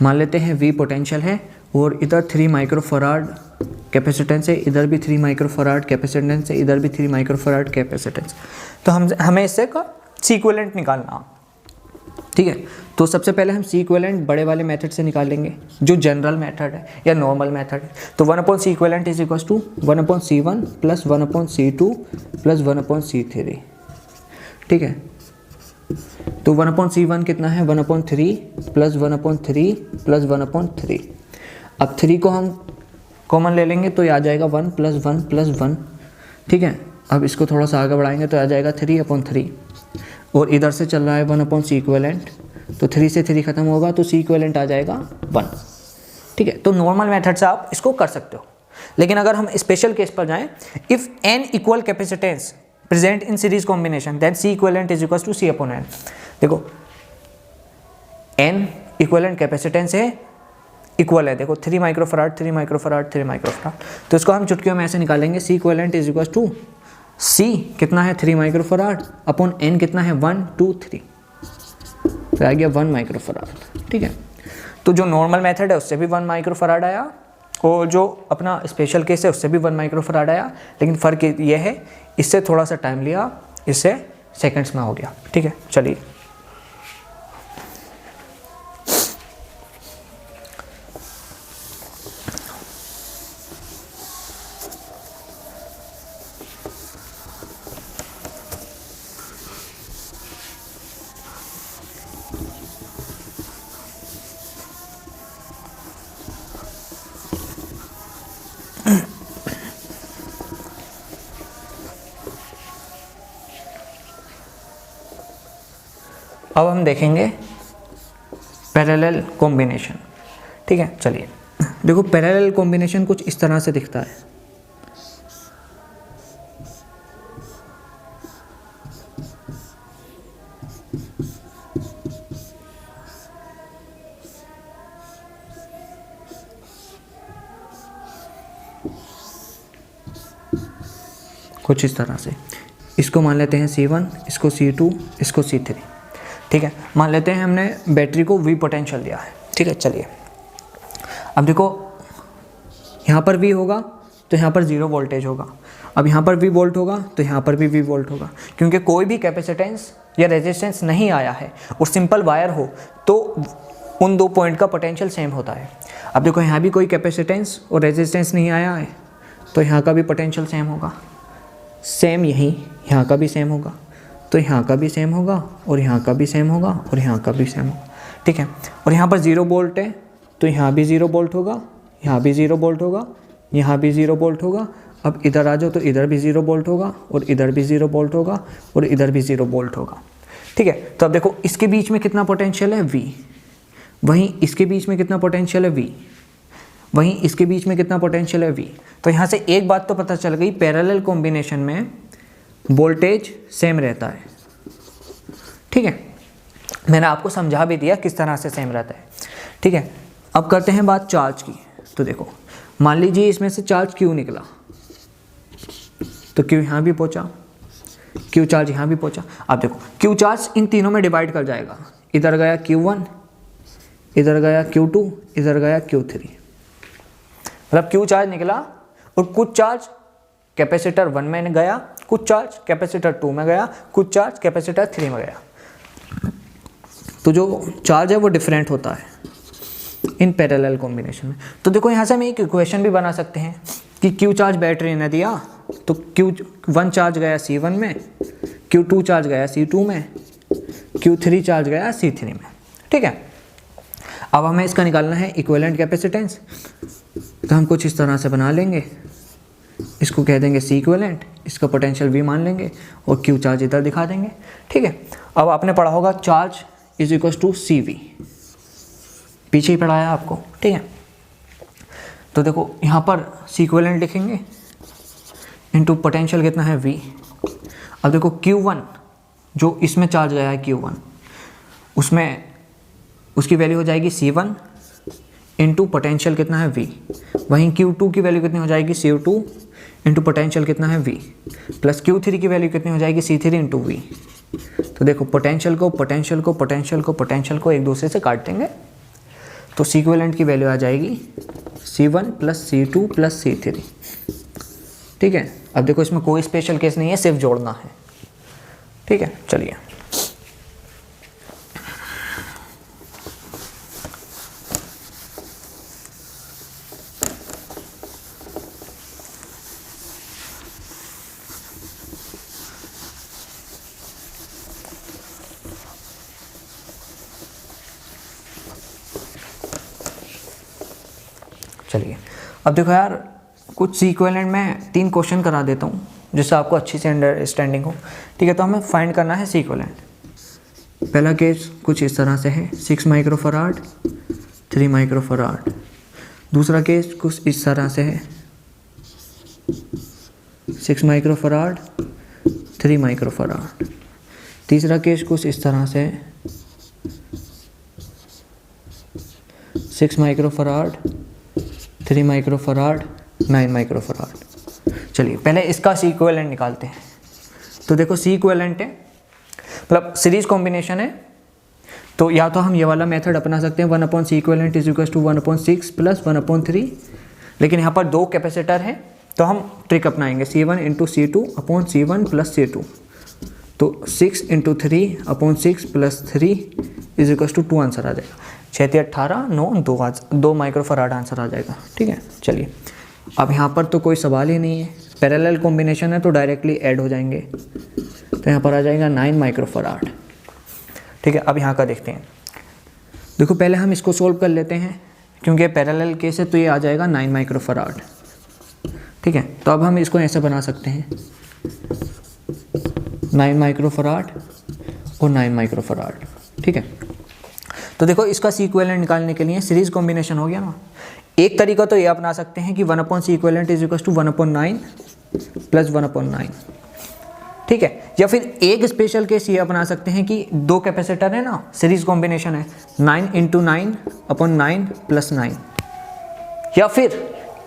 मान लेते हैं V पोटेंशियल है और इधर 3 माइक्रोफराड कैपेसिटेंस है, इधर भी 3 माइक्रोफराड कैपेसिटेंस है, इधर भी 3 माइक्रोफराड कैपेसिटेंस। तो हमें इससे का C इक्विवेलेंट निकालना। ठीक है, तो सबसे पहले हम C इक्विवेलेंट बड़े वाले मेथड से निकालेंगे, जो जनरल मेथड है या नॉर्मल मेथड है। तो 1/C equivalent is equal to 1/C1 plus 1/C2 plus 1/C3। ठीक है, तो 1/C1 कितना है 1/3 प्लस 1/3 प्लस 1/3। अब 3 को हम कॉमन ले लेंगे तो ये आ जाएगा 1 प्लस 1 प्लस 1। ठीक है, अब इसको थोड़ा सा आगे बढ़ाएंगे तो आ जाएगा 3/3 और इधर से चल रहा है 1/C इक्विवेलेंट, तो 3 से 3 खत्म होगा तो C इक्विवेलेंट आ जाएगा 1। ठीक है, तो नॉर्मल मेथड से आप इसको कर सकते हो, लेकिन अगर हम स्पेशल केस पर जाएं, if n equal capacitance present in series combination then C equivalent is equal to C/n। देखो n इक्विवेलेंट कैपेसिटेंस है, इक्वल है, देखो 3 माइक्रोफराड 3 माइक्रोफराड 3 माइक्रोफराड, तो इसको हम चुटकियों में ऐसे निकालेंगे। C equivalent is equal to C कितना है 3 माइक्रोफराड अपॉन n कितना है 1 2 3, तो आ गया 1 माइक्रोफराड। ठीक है, तो जो नॉर्मल मेथड है उससे भी 1 माइक्रोफराड आया और जो अपना स्पेशल केस है उससे भी 1 माइक्रोफराड आया, लेकिन फ़र्क ये है इससे थोड़ा सा टाइम लिया, इससे सेकंड्स में हो गया। ठीक है, चलिए अब हम देखेंगे पैरेलल कॉम्बिनेशन। ठीक है, चलिए देखो पैरेलल कॉम्बिनेशन कुछ इस तरह से दिखता है। कुछ इस तरह से, इसको मान लेते हैं C1, इसको C2, इसको C3। ठीक है, मान लेते हैं हमने बैटरी को V पोटेंशियल दिया है। ठीक है, चलिए अब देखो यहाँ पर V होगा तो यहाँ पर 0 वोल्टेज होगा, अब यहाँ पर V वोल्ट होगा तो यहाँ पर भी V वोल्ट होगा, क्योंकि कोई भी कैपेसिटेंस या रेजिस्टेंस नहीं आया है और सिंपल वायर हो तो उन 2 पॉइंट का पोटेंशियल सेम होता है। अब देखो यहाँ भी कोई कैपेसिटेंस और रेजिस्टेंस नहीं आया है तो यहाँ का भी पोटेंशियल सेम होगा, सेम यहीं यहाँ का भी सेम होगा, तो यहाँ का भी सेम होगा और यहाँ का भी सेम होगा और यहाँ का भी सेम होगा। ठीक है, और यहाँ पर 0 वोल्ट है तो यहाँ भी 0 वोल्ट होगा, यहाँ भी 0 वोल्ट होगा, यहाँ भी 0 वोल्ट होगा। अब इधर आ जाओ तो इधर भी 0 वोल्ट होगा और इधर भी 0 वोल्ट होगा और इधर भी 0 वोल्ट होगा। ठीक है, तो अब देखो इसके बीच में कितना पोटेंशियल है V, वहीं इसके बीच में कितना पोटेंशियल है V, वहीं इसके बीच में कितना पोटेंशियल है V। तो यहाँ से एक बात तो पता चल गई, पैरेलल कॉम्बिनेशन में वोल्टेज सेम रहता है। ठीक है, मैंने आपको समझा भी दिया किस तरह से सेम रहता है। ठीक है, अब करते हैं बात चार्ज की। तो देखो मान लीजिए इसमें से चार्ज Q निकला, तो Q यहाँ भी पहुँचा, Q चार्ज यहाँ भी पहुँचा। अब देखो Q चार्ज इन तीनों में डिवाइड कर जाएगा, इधर गया Q1, इधर गया Q2, इधर गया Q3। मतलब Q चार्ज निकला और कुछ चार्ज कैपेसिटर 1 में गया, कुछ चार्ज कैपेसिटर 2 में गया, कुछ चार्ज कैपेसिटर 3 में गया। तो जो चार्ज है वो डिफरेंट होता है इन पैरेलल कॉम्बिनेशन में। तो देखो यहाँ से हम एक इक्वेशन भी बना सकते हैं कि Q चार्ज बैटरी ने दिया तो Q1 चार्ज गया C1 में, Q2 चार्ज गया C2 में, Q3 चार्ज गया C3 में। ठीक है, अब हमें इसका निकालना है इक्विवेलेंट कैपेसिटेंस। तो हम कुछ इस तरह से बना लेंगे इसको कह देंगे सी इक्विवेलेंट, इसका पोटेंशियल V मान लेंगे और Q चार्ज इधर दिखा देंगे। ठीक है, अब आपने पढ़ा होगा charge is equal to CV, पीछे ही पढ़ाया आपको। ठीक है, तो देखो यहाँ पर सी इक्विवेलेंट लिखेंगे इनटू पोटेंशियल कितना है V। अब देखो Q1 जो इसमें चार्ज गया है Q1, उसमें उसकी वैल्यू हो जाएगी C1 इंटू पोटेंशियल कितना है V। वहीं Q2 की वैल्यू कितनी हो जाएगी C2 इंटू पोटेंशियल कितना है V, प्लस Q3 की वैल्यू कितनी हो जाएगी C3 इंटू V। तो देखो पोटेंशियल को एक दूसरे से काट देंगे, तो सी इक्विवेलेंट की वैल्यू आ जाएगी C1 plus C2 plus C3। ठीक है, अब देखो इसमें कोई स्पेशल केस नहीं है, सिर्फ जोड़ना है। ठीक है, चलिए अब देखो यार, कुछ सी इक्विवेलेंट में 3 क्वेश्चन करा देता हूँ जिससे आपको अच्छी से अंडरस्टैंडिंग हो। ठीक है, तो हमें फाइंड करना है सी इक्विवेलेंट। पहला केस कुछ इस तरह से है, 6 माइक्रोफराड 3 माइक्रोफराड। दूसरा केस कुछ इस तरह से है, 6 माइक्रोफराड 3 माइक्रोफराड। तीसरा केस कुछ इस तरह से है, 6 माइक्रोफराड 3 माइक्रोफराड 9 माइक्रोफराड। चलिए पहले इसका सी इक्विवेलेंट निकालते हैं। तो देखो सी इक्विवेलेंट है मतलब सीरीज कॉम्बिनेशन है, तो या तो हम ये वाला मेथड अपना सकते हैं 1/C equivalent is equal to 1/6 plus 1/3। लेकिन यहाँ पर 2 कैपेसिटर हैं तो हम ट्रिक अपनाएंगे C1 into C2 upon C1 plus C2। तो 6 into 3/6 plus 3 is equal to 2 answer आ जाएगा। 6 × 18 9 2 माइक्रोफराड आंसर आ जाएगा। ठीक है, चलिए अब यहाँ पर तो कोई सवाल ही नहीं है, पैरेलल कॉम्बिनेशन है तो डायरेक्टली ऐड हो जाएंगे। तो यहाँ पर आ जाएगा 9 माइक्रोफराड। ठीक है, अब यहाँ का देखते हैं। देखो पहले हम इसको सोल्व कर लेते हैं, क्योंकि पैरेलल केस है तो ये आ जाएगा 9 माइक्रोफराड। ठीक है, तो अब हम इसको ऐसे बना सकते हैं 9 माइक्रोफराड और 9 माइक्रोफराड। ठीक है, तो देखो इसका सी इक्विवेलेंट निकालने के लिए सीरीज कॉम्बिनेशन हो गया ना। एक तरीका तो ये अपना सकते हैं कि 1/C equivalent is equal to 1/9 plus 1/9। ठीक है, या फिर एक स्पेशल केस ये अपना सकते हैं कि 2 कैपेसिटर है ना, सीरीज कॉम्बिनेशन है 9 इंटू 9/9 प्लस 9। या फिर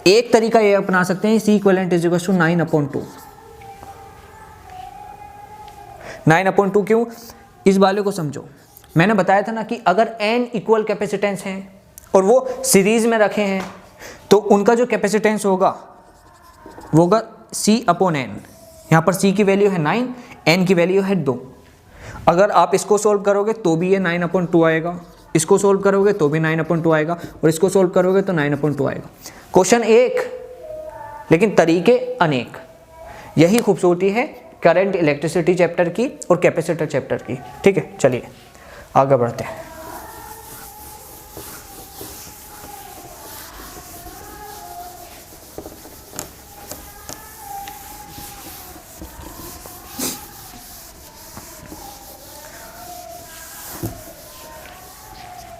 एक तरीका ये अपना सकते हैं C equivalent is equal to 9/2। 9/2 क्यों, इस वाले को समझो। मैंने बताया था ना कि अगर n इक्वल कैपेसिटेंस हैं और वो सीरीज में रखे हैं तो उनका जो कैपेसिटेंस होगा वो होगा C/n। यहाँ पर C की वैल्यू है 9, n की वैल्यू है 2। अगर आप इसको सोल्व करोगे तो भी ये 9/2 आएगा, इसको सोल्व करोगे तो भी 9/2 आएगा, और इसको सोल्व करोगे तो 9/2 आएगा। क्वेश्चन एक लेकिन तरीके अनेक। यही खूबसूरती है करंट इलेक्ट्रिसिटी चैप्टर की और कैपेसिटर चैप्टर की। ठीक है, चलिए आगे बढ़ते हैं।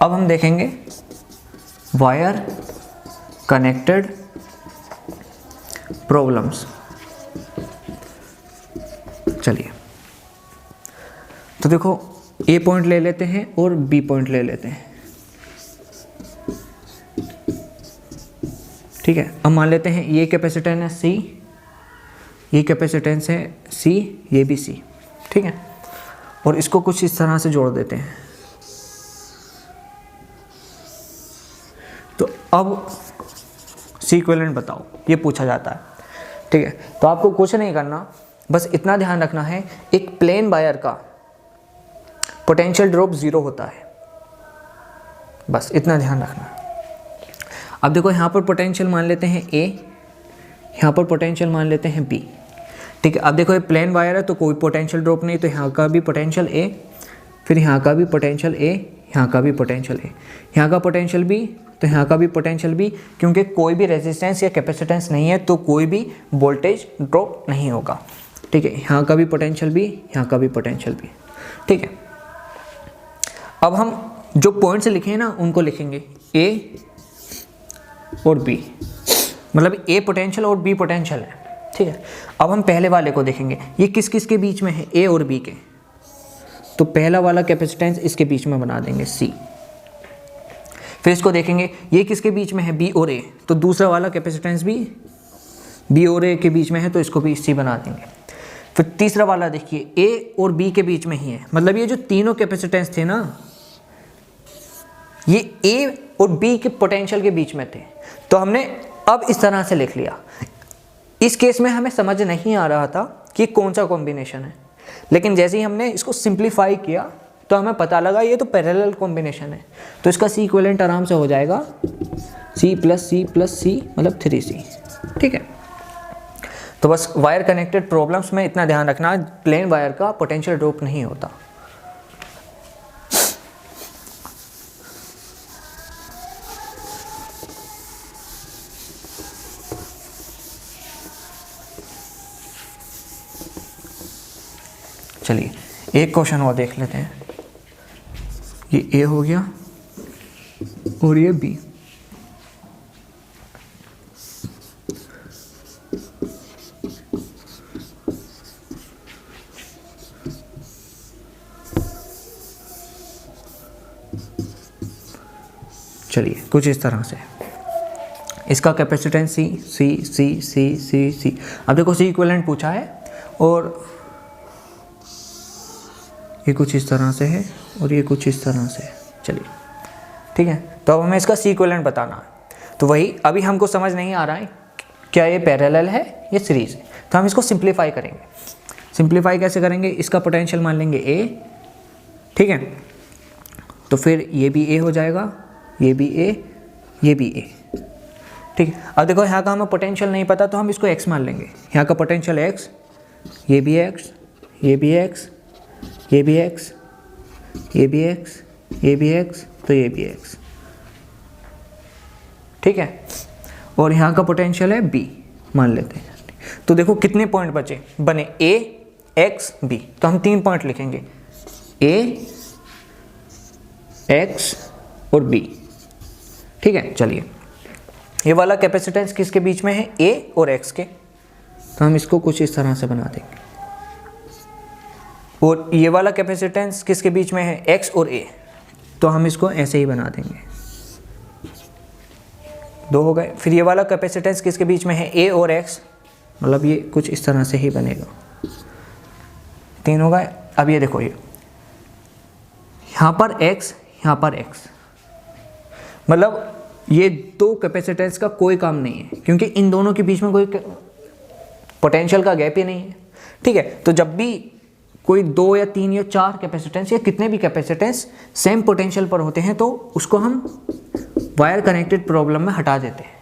अब हम देखेंगे वायर कनेक्टेड प्रॉब्लम्स। चलिए तो देखो ए पॉइंट ले लेते हैं और बी पॉइंट ले लेते हैं। ठीक है, अब मान लेते हैं ये कैपेसिटेंस है सी, ये कैपेसिटेंस है सी, ये भी सी। ठीक है, और इसको कुछ इस तरह से जोड़ देते हैं। तो अब सी इक्विवेलेंट बताओ, ये पूछा जाता है। ठीक है, तो आपको कुछ नहीं करना, बस इतना ध्यान रखना है एक प्लेन वायर का पोटेंशियल ड्रॉप 0 होता है, बस इतना ध्यान रखना। अब देखो यहाँ पर पोटेंशियल मान लेते हैं A, यहाँ पर पोटेंशियल मान लेते हैं B। ठीक है, अब देखो ये प्लेन वायर है तो कोई पोटेंशियल ड्रॉप नहीं, तो यहाँ का भी पोटेंशियल A, फिर यहाँ का भी पोटेंशियल A, यहाँ का भी पोटेंशियल A, यहाँ का पोटेंशियल B, तो यहाँ का भी पोटेंशियल भी, क्योंकि कोई भी रेजिस्टेंस या कैपेसिटेंस नहीं है तो कोई भी वोल्टेज ड्रॉप नहीं होगा। ठीक है, यहाँ का भी पोटेंशियल भी, यहाँ का भी पोटेंशियल भी। ठीक है, अब हम जो पॉइंट्स लिखे हैं ना उनको लिखेंगे ए और बी, मतलब ए पोटेंशियल और बी पोटेंशियल है। ठीक है, अब हम पहले वाले को देखेंगे, ये किस किस के बीच में है, ए और बी के। तो पहला वाला कैपेसिटेंस इसके बीच में बना देंगे सी। फिर इसको देखेंगे ये किसके बीच में है, बी और ए, तो दूसरा वाला कैपेसिटेंस भी बी और ए के बीच में है, तो इसको भी सी बना देंगे। फिर तीसरा वाला देखिए ए और बी के बीच में ही है, मतलब ये जो तीनों कैपेसिटेंस थे ना ये ए और बी के पोटेंशियल के बीच में थे, तो हमने अब इस तरह से लिख लिया। इस केस में हमें समझ नहीं आ रहा था कि कौन सा कॉम्बिनेशन है, लेकिन जैसे ही हमने इसको सिंप्लीफाई किया तो हमें पता लगा ये तो पैरेलल कॉम्बिनेशन है, तो इसका सी इक्विवेलेंट आराम से हो जाएगा सी प्लस सी मतलब 3C। ठीक है, तो बस वायर कनेक्टेड प्रॉब्लम्स में इतना ध्यान रखना, प्लेन वायर का पोटेंशियल ड्रॉप नहीं होता। चलिए एक क्वेश्चन और देख लेते हैं। ये ए हो गया और ये बी। चलिए कुछ इस तरह से, इसका कैपेसिटेंस सी सी सी सी सी सी। अब देखो सी इक्विवेलेंट पूछा है और ये कुछ इस तरह से है और ये कुछ इस तरह से है। चलिए ठीक है, तो अब हमें इसका सी इक्विवेलेंट बताना है। तो वही अभी हमको समझ नहीं आ रहा है क्या ये पैरेलल है या सीरीज है, तो हम इसको सिंप्लीफाई करेंगे। सिंप्लीफाई कैसे करेंगे, इसका पोटेंशियल मान लेंगे ए। ठीक है, तो फिर ये भी ए हो जाएगा, ये भी ए, ये भी ए। ठीक है, अब देखो यहाँ का हमें पोटेंशियल नहीं पता तो हम इसको एक्स मान लेंगे। यहाँ का पोटेंशियल एक्स, ये भी एक्स, ये भी एक्स, ये भी एक्स, ये भी एक्स, ये भी एक्स, तो ये भी एक्स। ठीक है, और यहाँ का पोटेंशियल है बी मान लेते हैं। तो देखो कितने पॉइंट बचे बने, ए एक्स बी, तो हम 3 पॉइंट लिखेंगे ए एक्स और बी। ठीक है, चलिए ये वाला कैपेसिटेंस किसके बीच में है, ए और एक्स के, तो हम इसको कुछ इस तरह से बना देंगे। और ये वाला कैपेसिटेंस किसके बीच में है, एक्स और ए, तो हम इसको ऐसे ही बना देंगे। 2 हो गए। फिर ये वाला कैपेसिटेंस किसके बीच में है, ए और एक्स, मतलब ये कुछ इस तरह से ही बनेगा। 3 हो गए। अब ये देखो, ये यहाँ पर एक्स, यहाँ पर एक्स, मतलब ये 2 कैपेसिटेंस का कोई काम नहीं है, क्योंकि इन दोनों के बीच में कोई पोटेंशियल का गैप ही नहीं है। ठीक है, तो जब भी कोई 2 या 3 या 4 कैपेसिटेंस या कितने भी कैपेसिटेंस सेम पोटेंशियल पर होते हैं तो उसको हम वायर कनेक्टेड प्रॉब्लम में हटा देते हैं।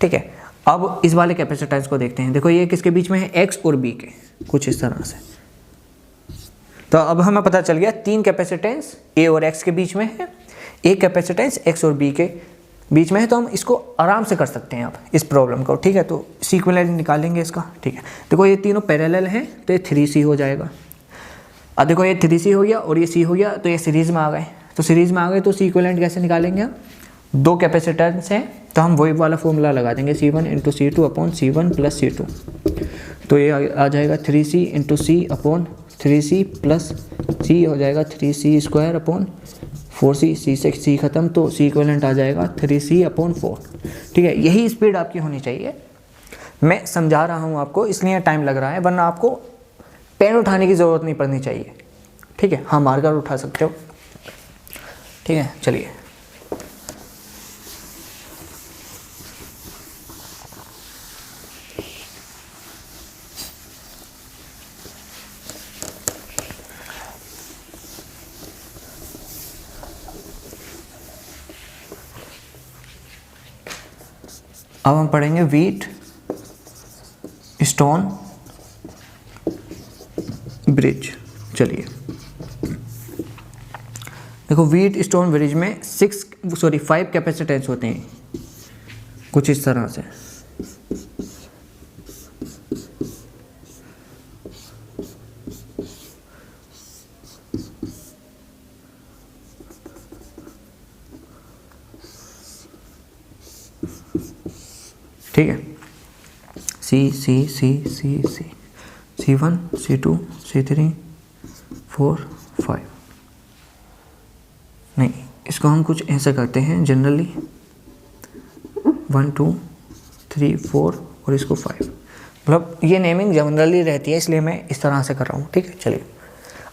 ठीक है, अब इस वाले कैपेसिटेंस को देखते हैं। देखो ये किसके बीच में है, एक्स और बी के, कुछ इस तरह से। तो अब हमें पता चल गया 3 कैपेसिटेंस ए और एक्स के बीच में है, एक कैपेसिटेंस एक्स और बी के बीच में है, तो हम इसको आराम से कर सकते हैं अब इस प्रॉब्लम को। ठीक है, तो सी इक्विवेलेंट निकालेंगे इसका। ठीक है, देखो ये तीनों पैरेलल हैं तो ये 3C हो जाएगा। अब देखो ये 3C हो गया और ये C हो गया, तो ये सीरीज़ में आ गए। तो सीरीज़ में आ गए तो सी इक्विवेलेंट कैसे निकालेंगे हम, 2 कैपेसिटेंस हैं तो हम वही वाला फॉर्मूला लगा देंगे, C1 × C2 upon C1 + C2। तो ये आ जाएगा 3C × C upon 3C plus C हो जाएगा 3C² अपॉन 4C, C से C खत्म, तो सी इक्विवेलेंट आ जाएगा 3C/4। ठीक है, यही स्पीड आपकी होनी चाहिए। मैं समझा रहा हूँ आपको इसलिए टाइम लग रहा है, वरना आपको पेन उठाने की ज़रूरत नहीं पड़नी चाहिए। ठीक है, हाँ मार्कर उठा सकते हो। ठीक है, चलिए अब हम पढ़ेंगे व्हीट स्टोन ब्रिज। चलिए देखो व्हीट स्टोन ब्रिज में 5 कैपेसिटेंस होते हैं कुछ इस तरह से। ठीक है, सी सी सी सी सी C1 C2 C3 4 5। नहीं, इसको हम कुछ ऐसे करते हैं जनरली 1 2 3 4 और इसको 5, मतलब ये नेमिंग जनरली रहती है इसलिए मैं इस तरह से कर रहा हूँ। ठीक है, चलिए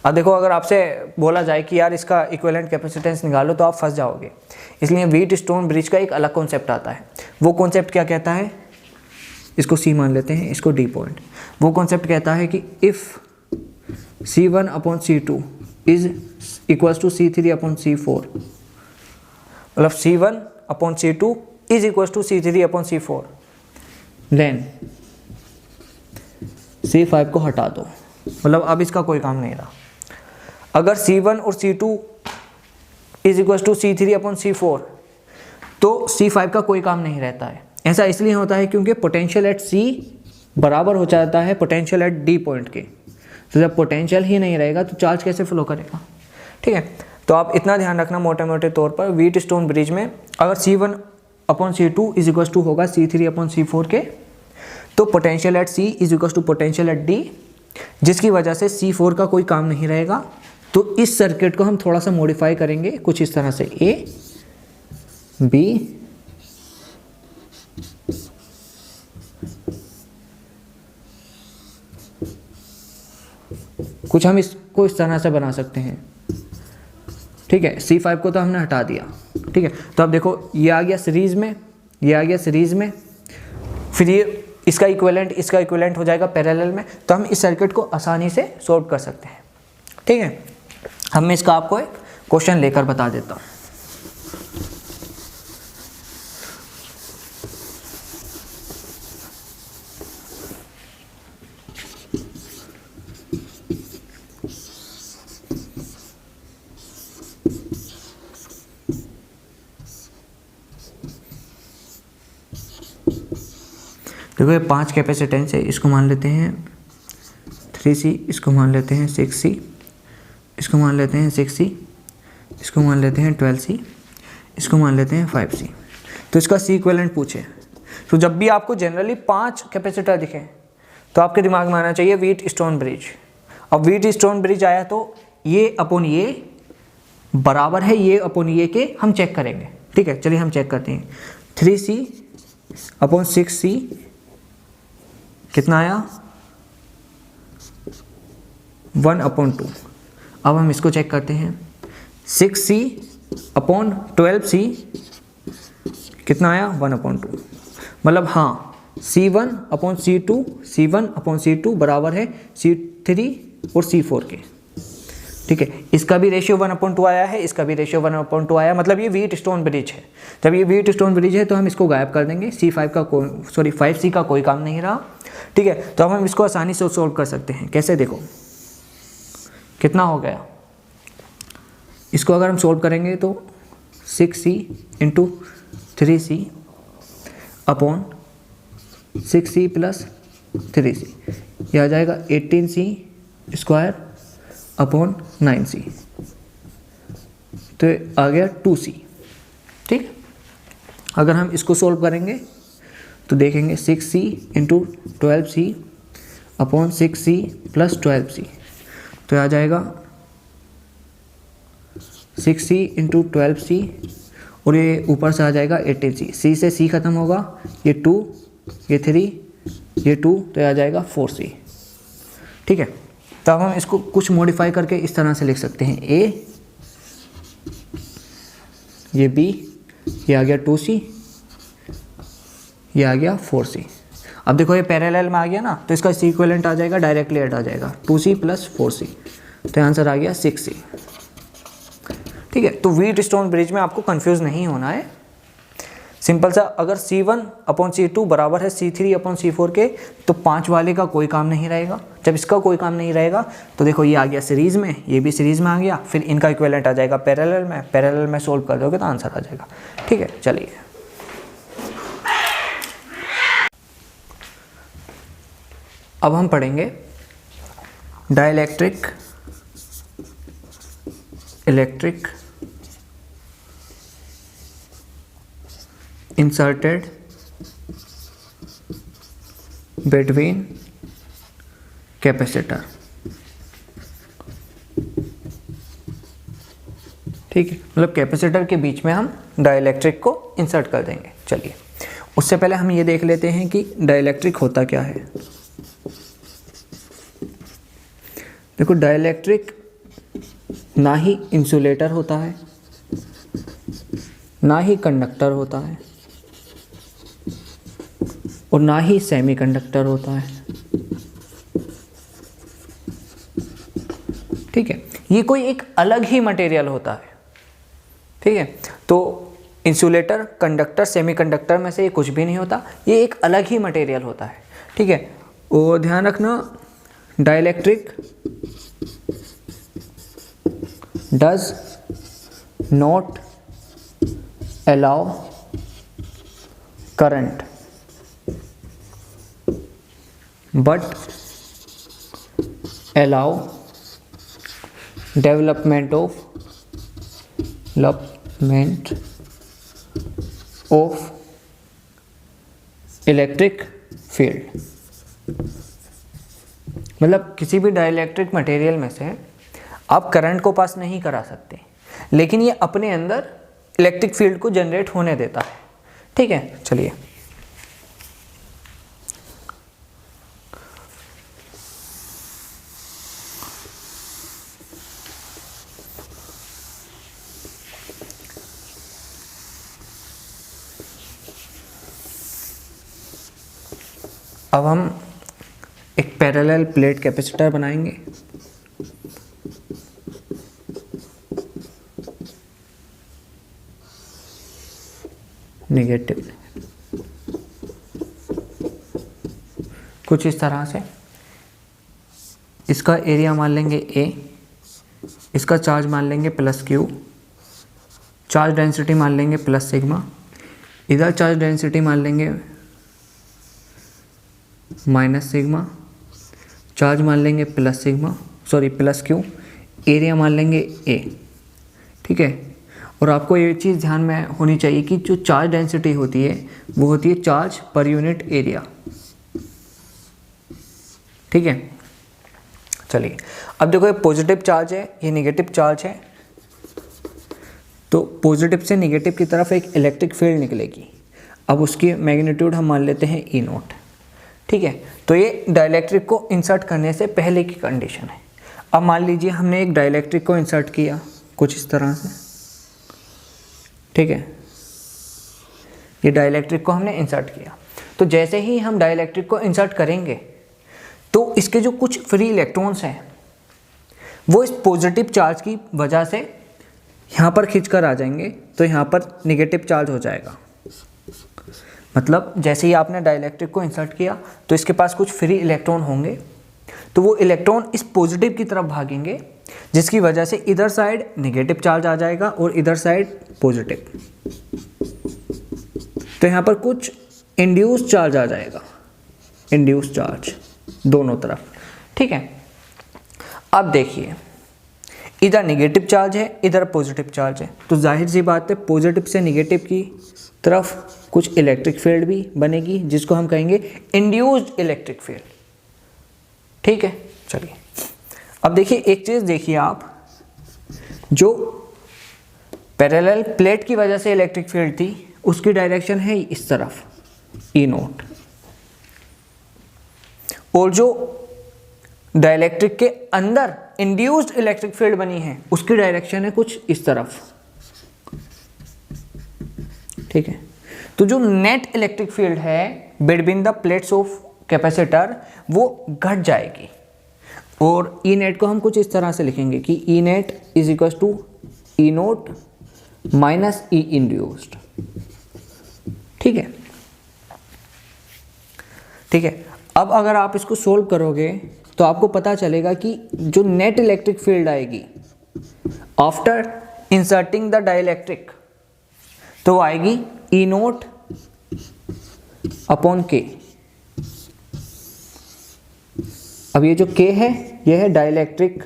अब देखो, अगर आपसे बोला जाए कि यार इसका इक्विवेलेंट कैपेसिटेंस निकालो तो आप फंस जाओगे, इसलिए व्हीट स्टोन ब्रिज का एक अलग कॉन्सेप्ट आता है। वो कॉन्सेप्ट क्या कहता है, इसको C मान लेते हैं, इसको D पॉइंट। वो कॉन्सेप्ट कहता है कि if C1 upon C2 is equals to C3 upon C4, मतलब C1 upon C2 is equals to C3 upon C4, then C5 को हटा दो, मतलब अब इसका कोई काम नहीं रहा। अगर C1 और C2 is equals to C3 upon C4 तो C5 का कोई काम नहीं रहता है। ऐसा इसलिए होता है क्योंकि पोटेंशियल एट C बराबर हो जाता है पोटेंशियल एट D पॉइंट के। तो जब पोटेंशियल ही नहीं रहेगा तो चार्ज कैसे फ्लो करेगा। ठीक है, तो आप इतना ध्यान रखना मोटे मोटे तौर पर, व्हीट स्टोन ब्रिज में अगर C1 upon C2 is equals to होगा C3 अपॉन C4 के, तो potential at C is equals to potential at D, जिसकी वजह से C4 का कोई काम नहीं रहेगा। तो इस सर्किट को हम थोड़ा सा मॉडिफाई करेंगे कुछ इस तरह से, A B कुछ हम इसको इस तरह से बना सकते हैं। ठीक है, C5 को तो हमने हटा दिया। ठीक है, तो अब देखो ये आ गया सीरीज में, ये आ गया सीरीज में, फिर ये इसका इक्विवेलेंट हो जाएगा पैरेलल में, तो हम इस सर्किट को आसानी से सॉल्व कर सकते हैं। ठीक है, अब मैं इसका आपको एक क्वेश्चन लेकर बता देता हूँ। देखो ये 5 कैपेसिटेंस है, इसको मान लेते हैं 3C, इसको मान लेते हैं 6C, इसको मान लेते हैं 6C, इसको मान लेते हैं 12C, इसको मान लेते हैं 5C। तो इसका C इक्विवेलेंट पूछे, तो जब भी आपको जनरली 5 कैपेसिटर दिखें तो आपके दिमाग में आना चाहिए व्हीट स्टोन ब्रिज। अब व्हीट स्टोन ब्रिज आया तो ये अपॉन ये बराबर है ये अपॉन ये के हम चेक करेंगे। ठीक है, चलिए हम चेक करते हैं। 3C अपॉन 6C कितना आया, 1/2। अब हम इसको चेक करते हैं। 6C अपॉन 12C कितना आया, 1/2। मतलब हाँ, C1 अपॉन C2 बराबर है C3 और C4 के। ठीक है, इसका भी रेशियो 1/2 आया है, इसका भी रेशियो 1/2 आया, मतलब ये व्हीट स्टोन ब्रिज है। जब ये व्हीट स्टोन ब्रिज है तो हम इसको गायब कर देंगे, 5C का कोई काम नहीं रहा। ठीक है, तो अब हम इसको आसानी से सॉल्व कर सकते हैं। कैसे, देखो कितना हो गया, इसको अगर हम सॉल्व करेंगे तो 6C into 3C upon 6C plus 3C, यह आ जाएगा 18C स्क्वायर अपॉन 9C, तो आ गया 2C। ठीक, अगर हम इसको सॉल्व करेंगे तो देखेंगे 6C into 12C upon 6C plus 12C, तो आ जाएगा 6C इंटू 12C और ये ऊपर से आ जाएगा 18C। C से C खत्म होगा, ये 2, ये 3, ये 2, तो आ जाएगा 4C। ठीक है, तो अब हम इसको कुछ मॉडिफाई करके इस तरह से लिख सकते हैं, A, ये B, ये आ गया 2C, ये आ गया 4C। अब देखो ये पैरेलल में आ गया ना, तो इसका C इक्विवेलेंट आ जाएगा, डायरेक्टली ऐड आ जाएगा 2C प्लस 4C, तो आंसर आ गया 6C। ठीक है, तो व्हीट स्टोन ब्रिज में आपको कंफ्यूज नहीं होना है। सिंपल सा, अगर C1/C2 बराबर है C3/C4 के, तो 5 वाले का कोई काम नहीं रहेगा। जब इसका कोई काम नहीं रहेगा तो देखो ये आ गया सीरीज़ में, ये भी सीरीज़ में आ गया, फिर इनका इक्विवेलेंट आ जाएगा पैरेलल में सोल्व कर दोगे तो आंसर आ जाएगा। ठीक है, चलिए अब हम पढ़ेंगे dielectric, electric inserted between capacitor. ठीक है, मतलब कैपेसिटर के बीच में हम डाइलेक्ट्रिक को इंसर्ट कर देंगे। चलिए उससे पहले हम ये देख लेते हैं कि डाइलेक्ट्रिक होता क्या है। देखो डाइलेक्ट्रिक ना ही इंसुलेटर होता है, ना ही कंडक्टर होता है, और ना ही सेमीकंडक्टर होता है। ठीक है, ये कोई एक अलग ही मटेरियल होता है। ठीक है, तो इंसुलेटर, कंडक्टर, सेमीकंडक्टर में से ये कुछ भी नहीं होता, ये एक अलग ही मटेरियल होता है। ठीक है, और ध्यान रखना dielectric does not allow current but allow development of electric field. मतलब किसी भी डाइलेक्ट्रिक मटेरियल में से आप करंट को पास नहीं करा सकते, लेकिन ये अपने अंदर इलेक्ट्रिक फील्ड को जनरेट होने देता है। ठीक है, चलिए अब हम एक पैरेलल प्लेट कैपेसिटर बनाएंगे। नेगेटिव कुछ इस तरह से, इसका एरिया मान लेंगे A, इसका चार्ज मान लेंगे +Q, चार्ज डेंसिटी मान लेंगे +σ, इधर चार्ज डेंसिटी मान लेंगे -σ, चार्ज मान लेंगे +Q, एरिया मान लेंगे A। ठीक है, और आपको ये चीज़ ध्यान में होनी चाहिए कि जो चार्ज डेंसिटी होती है वो होती है चार्ज पर यूनिट एरिया। ठीक है, चलिए अब देखो ये पॉजिटिव चार्ज है, ये नेगेटिव चार्ज है, तो पॉजिटिव से नेगेटिव की तरफ एक इलेक्ट्रिक फील्ड निकलेगी। अब उसकी मैग्नीट्यूड हम मान लेते हैं E0। ठीक है, तो ये डाइलेक्ट्रिक को इंसर्ट करने से पहले की कंडीशन है। अब मान लीजिए हमने एक डाइलेक्ट्रिक को इंसर्ट किया कुछ इस तरह से। ठीक है, ये डाइलेक्ट्रिक को हमने इंसर्ट किया, तो जैसे ही हम डाइलेक्ट्रिक को इंसर्ट करेंगे तो इसके जो कुछ फ्री इलेक्ट्रॉन्स हैं वो इस पॉजिटिव चार्ज की वजह से यहाँ पर खींचकर आ जाएंगे, तो यहाँ पर नेगेटिव चार्ज हो जाएगा। मतलब जैसे ही आपने डाइलेक्ट्रिक को इंसर्ट किया तो इसके पास कुछ फ्री इलेक्ट्रॉन होंगे, तो वो इलेक्ट्रॉन इस पॉजिटिव की तरफ भागेंगे, जिसकी वजह से इधर साइड नेगेटिव चार्ज आ जाएगा और इधर साइड पॉजिटिव। तो यहाँ पर कुछ इंड्यूस चार्ज आ जाएगा, इंड्यूस चार्ज दोनों तरफ। ठीक है, अब देखिए इधर नेगेटिव चार्ज है, इधर पॉजिटिव चार्ज है, तो जाहिर सी बात है पॉजिटिव से नेगेटिव की तरफ कुछ इलेक्ट्रिक फील्ड भी बनेगी, जिसको हम कहेंगे इंड्यूस्ड इलेक्ट्रिक फील्ड। ठीक है, चलिए अब देखिए एक चीज़ देखिए आप, जो पैरेलल प्लेट की वजह से इलेक्ट्रिक फील्ड थी उसकी डायरेक्शन है इस तरफ E0, और जो डाइलेक्ट्रिक के अंदर इंड्यूस्ड इलेक्ट्रिक फील्ड बनी है उसकी डायरेक्शन है कुछ इस तरफ। ठीक है, तो जो नेट इलेक्ट्रिक फील्ड है between the plates of capacitor वो घट जाएगी, और ई नेट को हम कुछ इस तरह से लिखेंगे कि E net is equal to E0 minus E induced. ठीक है, ठीक है। अब अगर आप इसको सोल्व करोगे तो आपको पता चलेगा कि जो नेट इलेक्ट्रिक फील्ड आएगी आफ्टर इंसर्टिंग द डाइलेक्ट्रिक, तो आएगी ई नोट अपॉन के। अब ये जो के है ये है डाइलेक्ट्रिक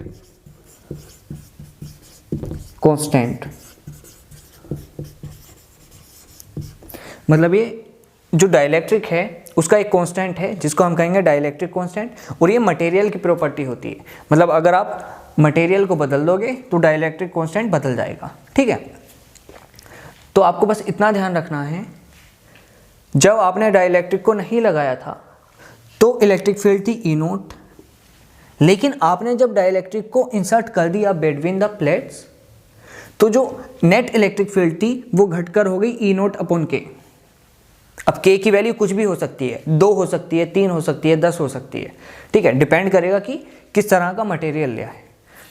कांस्टेंट, मतलब ये जो डाइलेक्ट्रिक है उसका एक कांस्टेंट है जिसको हम कहेंगे डाइलेक्ट्रिक कांस्टेंट, और ये मटेरियल की प्रॉपर्टी होती है। मतलब अगर आप मटेरियल को बदल दोगे तो डाइलेक्ट्रिक कांस्टेंट बदल जाएगा, ठीक है। तो आपको बस इतना ध्यान रखना है, जब आपने डाइलेक्ट्रिक को नहीं लगाया था तो इलेक्ट्रिक फील्ड थी ई नोट, लेकिन आपने जब डाइलेक्ट्रिक को इंसर्ट कर दिया बिटवीन द प्लेट्स तो जो नेट इलेक्ट्रिक फील्ड थी वो घटकर हो गई ई नोट अपॉन के। अब के की वैल्यू कुछ भी हो सकती है, 2 हो सकती है, 3 हो सकती है, 10 हो सकती है, ठीक है, डिपेंड करेगा कि किस तरह का मटेरियल लिया है,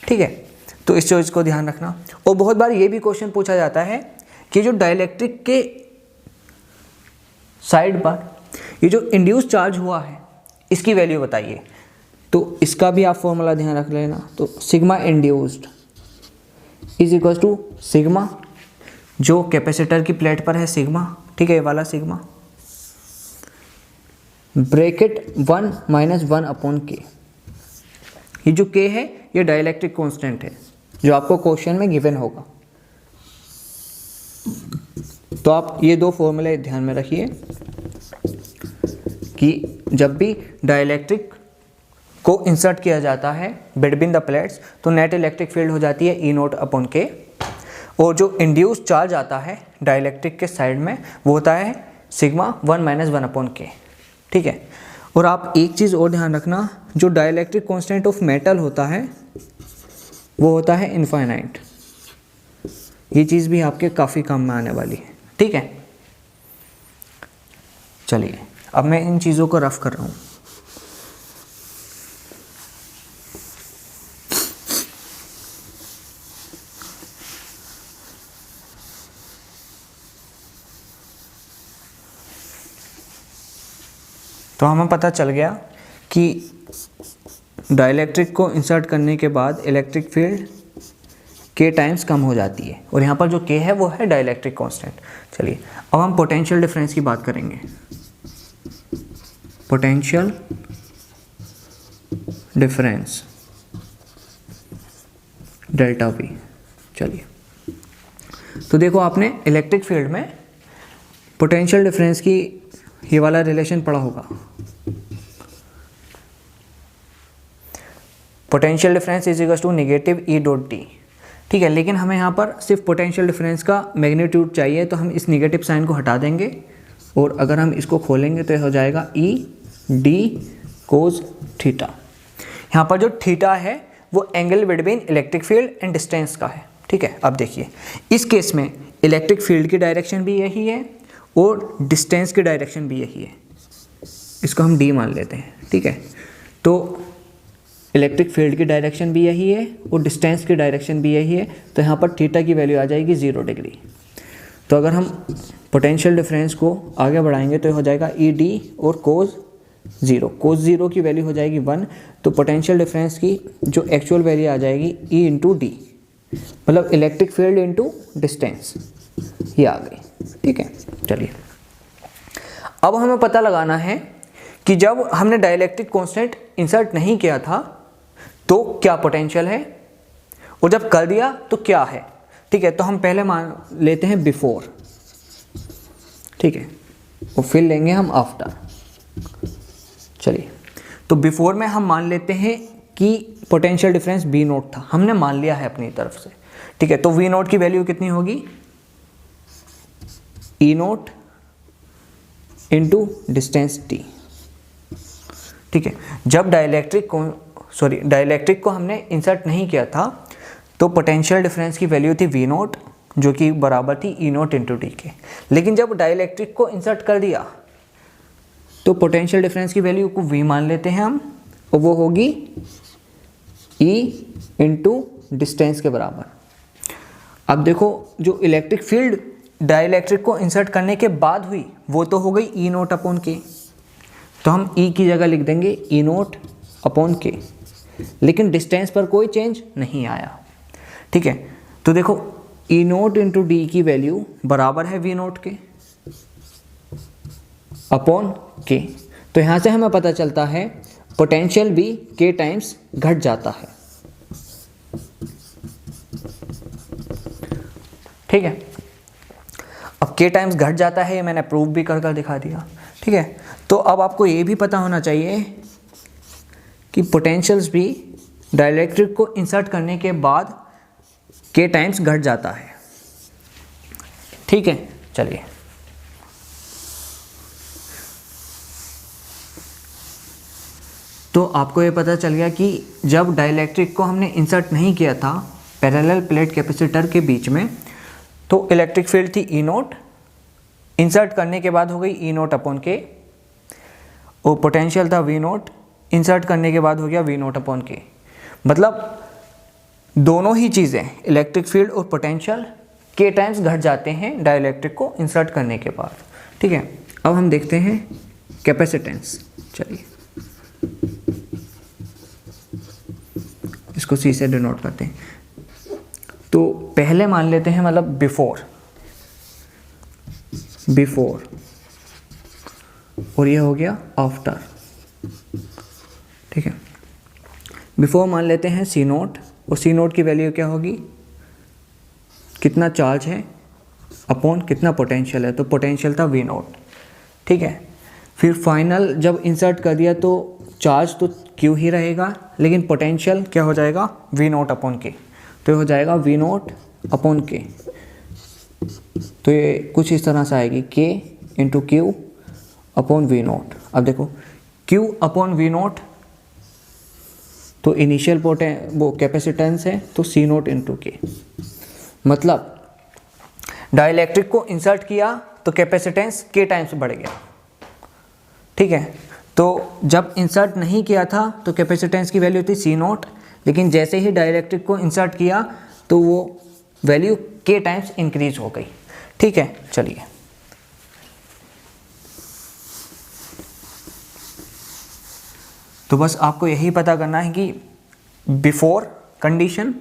ठीक है। तो इस चीज़ को ध्यान रखना। और बहुत बार ये भी क्वेश्चन पूछा जाता है कि जो डाइलेक्ट्रिक के साइड पर ये जो इंड्यूस चार्ज हुआ है इसकी वैल्यू बताइए। तो इसका भी आप फॉर्मूला ध्यान रख लेना। तो sigma induced is equal to sigma, जो कैपेसिटर की प्लेट पर है सिग्मा, ठीक है, ये वाला सिग्मा, ब्रैकेट 1 - 1 अपॉन के। ये जो के है ये डाइलेक्ट्रिक कांस्टेंट है जो आपको क्वेश्चन में गिवन होगा। तो आप ये 2 फॉर्मूले ध्यान में रखिए कि जब भी डाइलेक्ट्रिक को इंसर्ट किया जाता है बिटवीन द प्लेट्स तो नेट इलेक्ट्रिक फील्ड हो जाती है ई नोट अपॉन के, और जो इंड्यूस चार्ज आता है डाइलेक्ट्रिक के साइड में वो होता है सिग्मा 1 - 1 अपॉन के, ठीक है। और आप एक चीज़ और ध्यान रखना, जो डाइलेक्ट्रिक कांस्टेंट ऑफ मेटल होता है वो होता है इनफाइनाइट। ये चीज़ भी आपके काफ़ी काम में आने वाली है, ठीक है। चलिए अब मैं इन चीज़ों को रफ कर रहा हूँ। तो हमें पता चल गया कि डाइलेक्ट्रिक को इंसर्ट करने के बाद इलेक्ट्रिक फील्ड के टाइम्स कम हो जाती है, और यहाँ पर जो के है वो है डाइलेक्ट्रिक कांस्टेंट। चलिए अब हम पोटेंशियल डिफरेंस की बात करेंगे। Potential difference delta V. चलिए तो देखो आपने इलेक्ट्रिक फील्ड में पोटेंशियल डिफरेंस की ये वाला रिलेशन पढ़ा होगा। Potential difference is equal to negative E dot D, ठीक है। लेकिन हमें यहाँ पर सिर्फ पोटेंशियल डिफरेंस का मैग्नीट्यूड चाहिए, तो हम इस नेगेटिव साइन को हटा देंगे, और अगर हम इसको खोलेंगे तो हो जाएगा ई डी कोस थीटा। यहाँ पर जो थीटा है वो angle between electric field and distance का है, ठीक है। अब देखिए इस केस में इलेक्ट्रिक फील्ड की डायरेक्शन भी यही है और डिस्टेंस की डायरेक्शन भी यही है, इसको हम डी मान लेते हैं, ठीक है। तो इलेक्ट्रिक फील्ड की डायरेक्शन भी यही है और डिस्टेंस की डायरेक्शन भी यही है, तो यहाँ पर थीटा की वैल्यू आ जाएगी 0 डिग्री। तो अगर हम पोटेंशियल डिफरेंस को आगे बढ़ाएंगे तो हो जाएगा ई डी और कोस 0, कोस 0 की वैल्यू हो जाएगी 1, तो पोटेंशियल डिफरेंस की जो एक्चुअल वैल्यू आ जाएगी ई इंटू डी, मतलब इलेक्ट्रिक फील्ड इंटू डिस्टेंस, ये आ गई, ठीक है। चलिए अब हमें पता लगाना है कि जब हमने डाइलेक्ट्रिक कांस्टेंट इंसर्ट नहीं किया था तो क्या पोटेंशियल है, और जब कर दिया तो क्या है, ठीक है। तो हम पहले मान लेते हैं बिफोर, ठीक है, और फिर लेंगे हम आफ्टर। चलिए तो बिफोर में हम मान लेते हैं कि पोटेंशियल डिफरेंस बी नोट था, हमने मान लिया है अपनी तरफ से, ठीक है। तो वी नोट की वैल्यू कितनी होगी, ई नोट इंटू डिस्टेंस टी, ठीक है। जब डाइलेक्ट्रिक को हमने इंसर्ट नहीं किया था तो पोटेंशियल डिफरेंस की वैल्यू थी वी नोट, जो कि बराबर थी ई नोट इंटू टी के। लेकिन जब डाइलेक्ट्रिक को इंसर्ट कर दिया तो पोटेंशियल डिफरेंस की वैल्यू को वी मान लेते हैं हम, और वो होगी ई इंटू डिस्टेंस के बराबर। अब देखो जो इलेक्ट्रिक फील्ड डाइलेक्ट्रिक को इंसर्ट करने के बाद हुई वो तो हो गई ई नोट अपॉन के, तो हम ई की जगह लिख देंगे ई नोट अपॉन के, लेकिन डिस्टेंस पर कोई चेंज नहीं आया। ठीक है, तो देखो ई नोट इंटू डी की वैल्यू बराबर है वी नोट के अपॉन के, तो यहाँ से हमें पता चलता है पोटेंशियल भी के टाइम्स घट जाता है। ठीक है, अब के टाइम्स घट जाता है, ये मैंने प्रूव भी कर कर दिखा दिया। ठीक है, तो अब आपको ये भी पता होना चाहिए कि पोटेंशियल्स भी डाइलेक्ट्रिक को इंसर्ट करने के बाद के टाइम्स घट जाता है। ठीक है, चलिए तो आपको ये पता चल गया कि जब डाइलेक्ट्रिक को हमने इंसर्ट नहीं किया था पैरेलल प्लेट कैपेसिटर के बीच में, तो इलेक्ट्रिक फील्ड थी ई नोट, इंसर्ट करने के बाद हो गई ई नोट अपॉन के, और पोटेंशियल था वी नोट, इंसर्ट करने के बाद हो गया वी नोट अपॉन के। मतलब दोनों ही चीज़ें इलेक्ट्रिक फील्ड और पोटेंशियल के टाइम्स घट जाते हैं डाइलेक्ट्रिक को इंसर्ट करने के बाद। ठीक है, अब हम देखते हैं कैपेसिटेंस। चलिए इसको सी से डिनोट करते हैं। तो पहले मान लेते हैं मतलब बिफोर और ये हो गया आफ्टर। ठीक है, बिफोर मान लेते हैं सी नोट, और सी नोट की वैल्यू क्या होगी, कितना चार्ज है अपॉन कितना पोटेंशियल है, तो पोटेंशियल था वी नोट। ठीक है, फिर फाइनल जब इंसर्ट कर दिया तो चार्ज तो क्यू ही रहेगा, लेकिन पोटेंशियल क्या हो जाएगा वी नोट अपॉन के, तो ये हो जाएगा वी नोट अपॉन के। तो ये कुछ इस तरह से आएगी K into Q upon V naught. अब देखो क्यू अपॉन वी नोट तो इनिशियल वो कैपेसिटेंस है, तो सी नोट इंटू के, मतलब डाइलेक्ट्रिक को इंसर्ट किया तो कैपेसिटेंस के टाइम्स बढ़ गया। ठीक है, तो जब इंसर्ट नहीं किया था तो कैपेसिटेंस की वैल्यू थी सी नोट, लेकिन जैसे ही डाइलेक्ट्रिक को इंसर्ट किया तो वो वैल्यू के टाइम्स इंक्रीज हो गई। ठीक है, चलिए तो बस आपको यही पता करना है कि बिफोर कंडीशन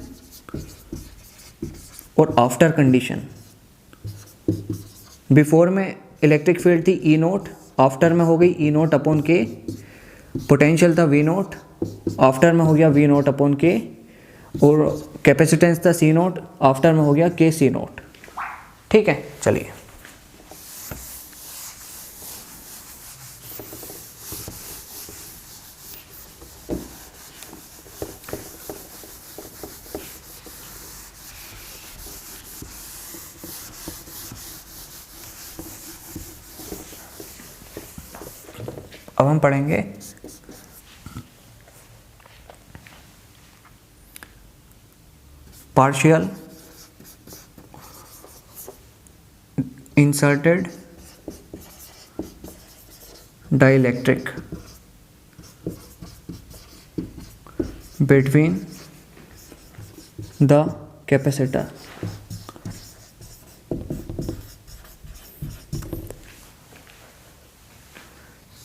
और आफ्टर कंडीशन। बिफोर में इलेक्ट्रिक फील्ड थी ई नोट, आफ्टर में हो गई ई नोट अपॉन के, पोटेंशियल था वी नोट, आफ्टर में हो गया वी नोट अपॉन के, और कैपेसिटेंस था सी नोट, आफ्टर में हो गया के सी नोट। ठीक है, चलिए अब हम पढ़ेंगे partial inserted dielectric between the capacitor.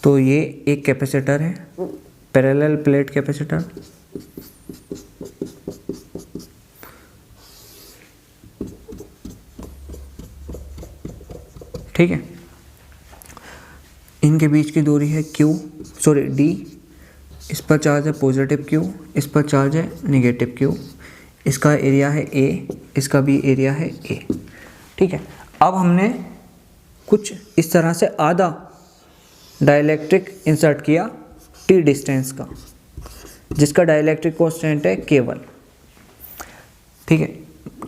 तो ये एक कैपेसिटर है, पैरेलल प्लेट कैपेसिटर, ठीक है। इनके बीच की दूरी है d, इस पर चार्ज है पॉजिटिव q, इस पर चार्ज है नेगेटिव q, इसका एरिया है a, इसका भी एरिया है a। ठीक है, अब हमने कुछ इस तरह से आधा डाइलेक्ट्रिक इंसर्ट किया t डिस्टेंस का, जिसका डाइलेक्ट्रिक कांस्टेंट है k1। ठीक है,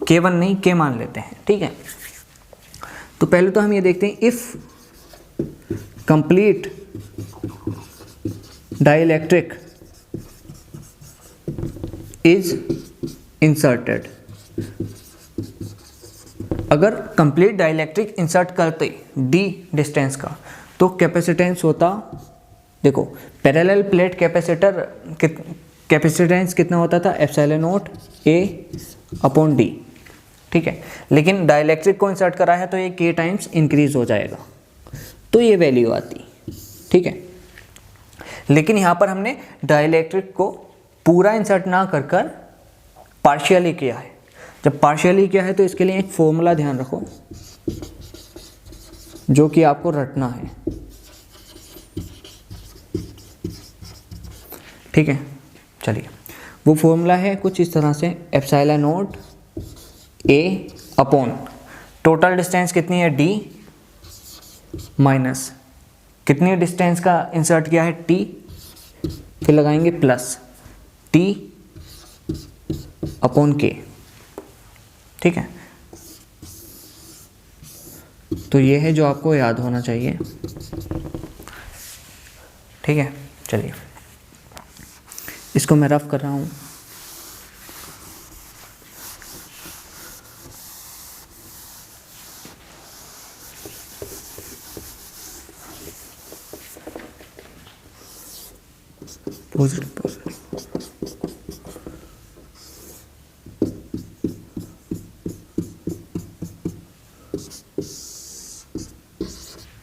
k1 नहीं k मान लेते हैं। ठीक है, तो पहले तो हम ये देखते हैं if complete dielectric is inserted. अगर कंप्लीट डाइलेक्ट्रिक इंसर्ट करते d डिस्टेंस का तो कैपेसिटेंस होता, देखो पैरेलल प्लेट कैपेसिटर कैपेसिटेंस कितना होता था, epsilon not a upon d। ठीक है, लेकिन डाइलेक्ट्रिक को इंसर्ट करा है तो ये k टाइम्स इंक्रीज हो जाएगा, तो ये वैल्यू आती, ठीक है। लेकिन यहाँ पर हमने डाइलेक्ट्रिक को पूरा इंसर्ट ना कर कर पार्शियली किया है। जब पार्शियली किया है तो इसके लिए एक फॉर्मूला ध्यान रखो जो कि आपको रटना है, ठीक है। चलिए, वो फॉर्मूला है कुछ इस तरह से, epsilon not a upon total distance कितनी है d माइनस कितनी डिस्टेंस का इंसर्ट किया है t, फिर लगाएंगे प्लस t अपॉन k, ठीक है। तो ये है जो आपको याद होना चाहिए, ठीक है। चलिए, इसको मैं रफ कर रहा हूँ।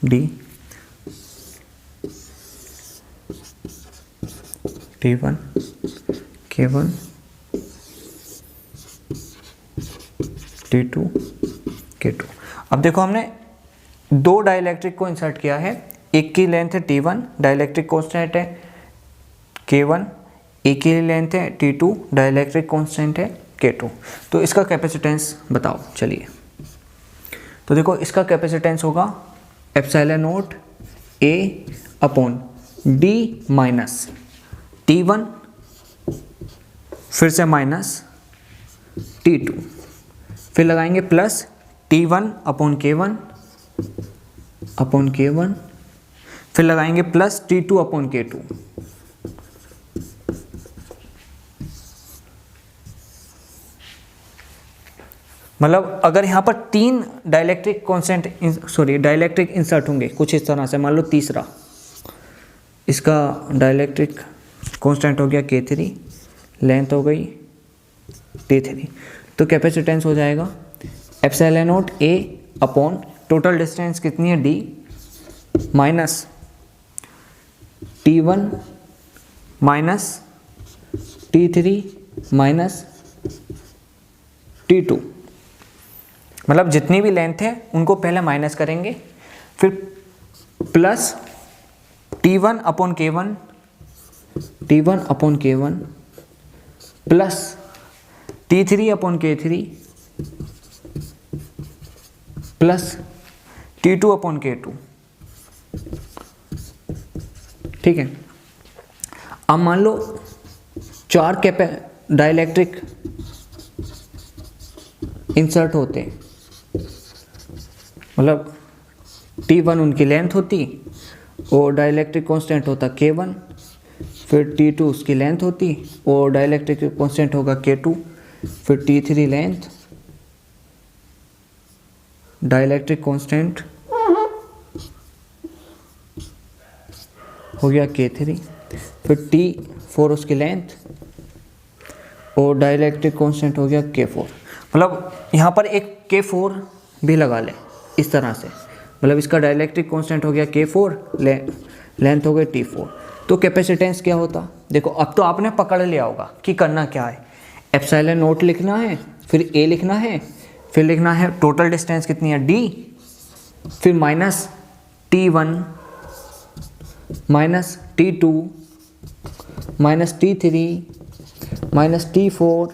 D T1 K1 T2 K2। अब देखो हमने दो डाइलेक्ट्रिक को इंसर्ट किया है, एक की लेंथ है T1, डाइलेक्ट्रिक कांस्टेंट है K1, एक की लेंथ है T2, डाइलेक्ट्रिक कांस्टेंट है K2। तो इसका कैपेसिटेंस बताओ। चलिए, तो देखो इसका कैपेसिटेंस होगा epsilon not A upon D minus T1 फिर से माइनस T2, फिर लगाएंगे plus T1 upon K1 upon K1, फिर लगाएंगे प्लस T2 अपॉन K2। मतलब अगर यहाँ पर तीन डाइलेक्ट्रिक इंसर्ट होंगे कुछ इस तरह से, मान लो तीसरा, इसका डाइलेक्ट्रिक कांस्टेंट हो गया K3, लेंथ हो गई T3, तो कैपेसिटेंस हो जाएगा epsilon not A upon total distance कितनी है D minus T1 minus T3 minus T2। मतलब जितनी भी लेंथ है उनको पहले माइनस करेंगे, फिर plus T1 upon K1 plus T3 upon K3 plus T2 upon K2, ठीक है। अब मान लो चार डाइलेक्ट्रिक इंसर्ट होते हैं, मतलब T1 उनकी लेंथ होती और डाइलेक्ट्रिक कांस्टेंट होता K1, फिर T2 उसकी लेंथ होती और डाइलेक्ट्रिक कांस्टेंट होगा K2, फिर T3 लेंथ, डाइलेक्ट्रिक कांस्टेंट हो गया K3, फिर T4 उसकी लेंथ और डाइलेक्ट्रिक कांस्टेंट हो गया K4। मतलब यहाँ पर एक K4 भी लगा लें इस तरह से, मतलब इसका डाइलेक्ट्रिक कांस्टेंट हो गया K4, लेंथ हो गई T4। तो कैपेसिटेंस क्या होता, देखो अब तो आपने पकड़ लिया होगा कि करना क्या है। एप्सिलॉन नॉट लिखना है, फिर A लिखना है, फिर लिखना है टोटल डिस्टेंस कितनी है D, फिर minus T1 minus T2 minus T3 minus T4,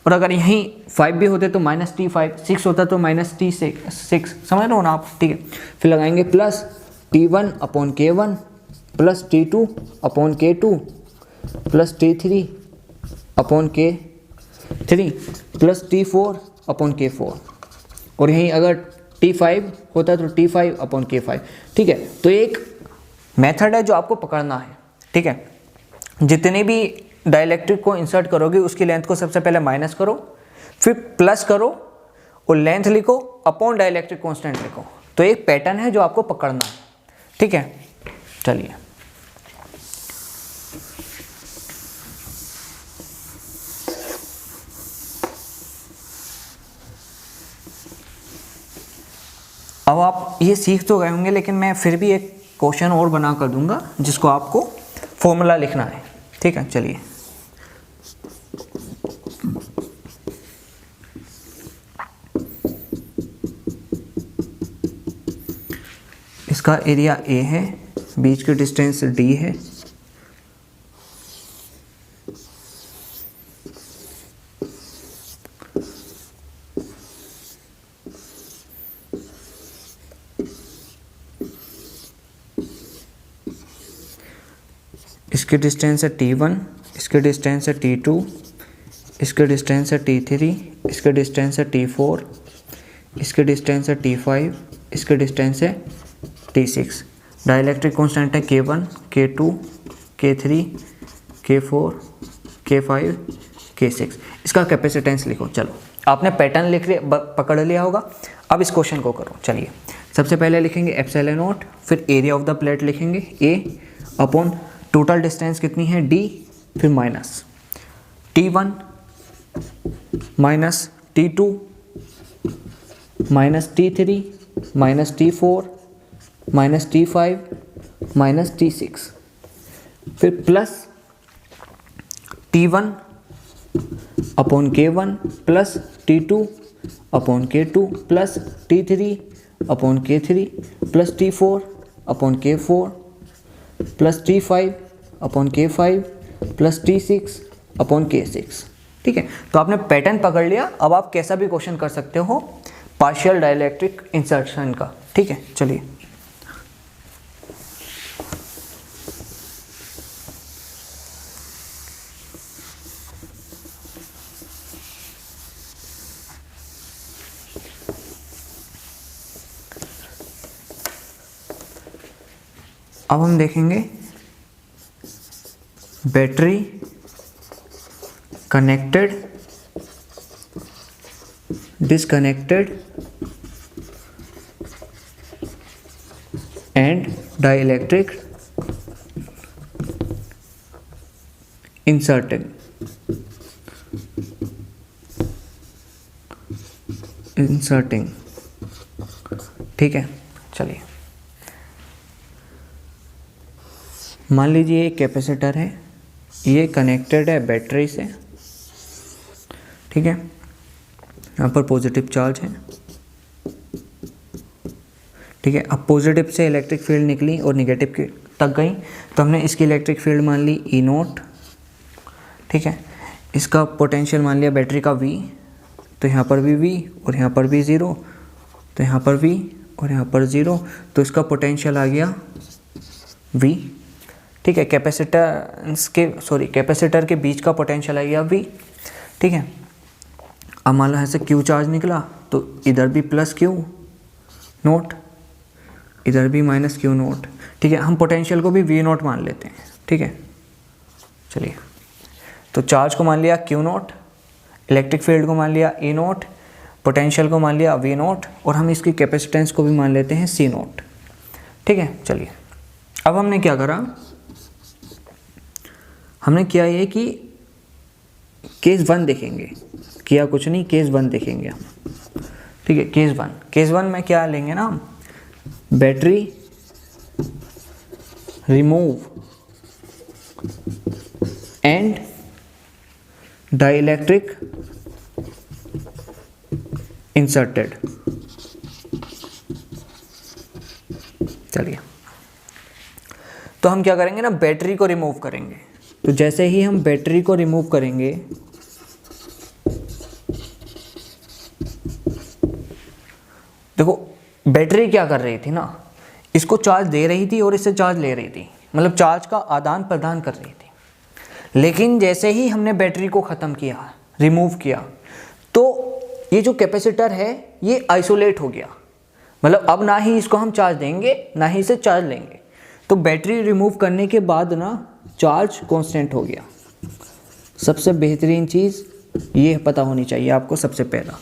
और अगर यहीं 5 भी होते तो माइनस T5, 6 होता तो माइनस T6, समझ लो ना आप, ठीक है। फिर लगाएंगे plus T1 upon K1 plus T2 upon K2 plus T3 upon K3 plus T4 upon K4, और यहीं अगर T5 होता तो T5 अपॉन K5, ठीक है। तो एक मेथड है जो आपको पकड़ना है, ठीक है। जितने भी डाइलेक्ट्रिक को इंसर्ट करोगे उसकी लेंथ को सबसे पहले माइनस करो, फिर प्लस करो और लेंथ लिखो अपॉन डाइलेक्ट्रिक कांस्टेंट लिखो। तो एक पैटर्न है जो आपको पकड़ना है, ठीक है। चलिए, अब आप ये सीख तो गए होंगे, लेकिन मैं फिर भी एक क्वेश्चन और बना कर दूंगा जिसको आपको फॉर्मूला लिखना है, ठीक है। चलिए, इसका एरिया A है, बीच की डिस्टेंस D है, इसकी डिस्टेंस है T1, इसकी डिस्टेंस है T2, इसकी डिस्टेंस है T3, इसकी डिस्टेंस है T4, इसकी डिस्टेंस है T5, इसकी डिस्टेंस है T6। डाइलेक्ट्रिक कांस्टेंट है K1, K2, K3, K4, K5, K6। इसका कैपेसिटेंस लिखो। चलो, आपने पैटर्न लिख लिया, पकड़ लिया होगा। अब इस क्वेश्चन को करो। चलिए, सबसे पहले लिखेंगे एप्सिलॉन नॉट, फिर एरिया ऑफ द प्लेट लिखेंगे A अपॉन टोटल डिस्टेंस कितनी है D, फिर minus T1 minus T2 minus T3 minus T4 minus T5 minus T6, फिर plus T1 upon K1 plus T2 upon K2 plus T3 upon K3 plus T4 upon K4 plus T5 upon K5 plus T6 upon K6। ठीक है, तो आपने pattern पकड़ लिया। अब आप कैसा भी क्वेश्चन कर सकते हो पार्शियल डाइलेक्ट्रिक इंसर्शन का। ठीक है, चलिए, अब हम देखेंगे battery connected, disconnected and dielectric inserting. ठीक है, चलिए, मान लीजिए एक कैपेसिटर है, ये कनेक्टेड है बैटरी से। ठीक है, यहाँ पर पॉजिटिव चार्ज है। ठीक है, अब पॉजिटिव से इलेक्ट्रिक फील्ड निकली और निगेटिव की तक गई, तो हमने इसकी इलेक्ट्रिक फील्ड मान ली ई नोट। ठीक है, इसका पोटेंशियल मान लिया बैटरी का V, तो यहाँ पर भी V और यहाँ पर भी 0, तो यहाँ पर V और यहाँ पर 0, तो इसका पोटेंशियल आ गया V। ठीक है, कैपेसिटर के बीच का पोटेंशियल आ गया V। ठीक है, अब मान लो यहाँ से Q चार्ज निकला, तो इधर भी प्लस Q नोट, इधर भी माइनस Q नोट। ठीक है, हम पोटेंशियल को भी V नोट मान लेते हैं। ठीक है, चलिए, तो चार्ज को मान लिया Q नोट, इलेक्ट्रिक फील्ड को मान लिया E नोट, पोटेंशियल को मान लिया V नोट, और हम इसकी कैपेसिटेंस को भी मान लेते हैं C नोट। ठीक है, चलिए, अब हमने क्या करा, हमने किया ये कि केस 1 देखेंगे, किया कुछ नहीं, केस 1 देखेंगे हम। ठीक है, केस 1 में क्या लेंगे ना, battery remove and dielectric inserted. चलिए, तो हम क्या करेंगे ना, बैटरी को रिमूव करेंगे। तो जैसे ही हम बैटरी को रिमूव करेंगे, देखो बैटरी क्या कर रही थी ना, इसको चार्ज दे रही थी और इससे चार्ज ले रही थी, मतलब चार्ज का आदान प्रदान कर रही थी। लेकिन जैसे ही हमने बैटरी को ख़त्म किया, रिमूव किया, तो ये जो कैपेसिटर है ये आइसोलेट हो गया, मतलब अब ना ही इसको हम चार्ज देंगे ना ही इसे चार्ज लेंगे। तो बैटरी रिमूव करने के बाद ना चार्ज कांस्टेंट हो गया। सबसे बेहतरीन चीज़ ये पता होनी चाहिए आपको सबसे पहला,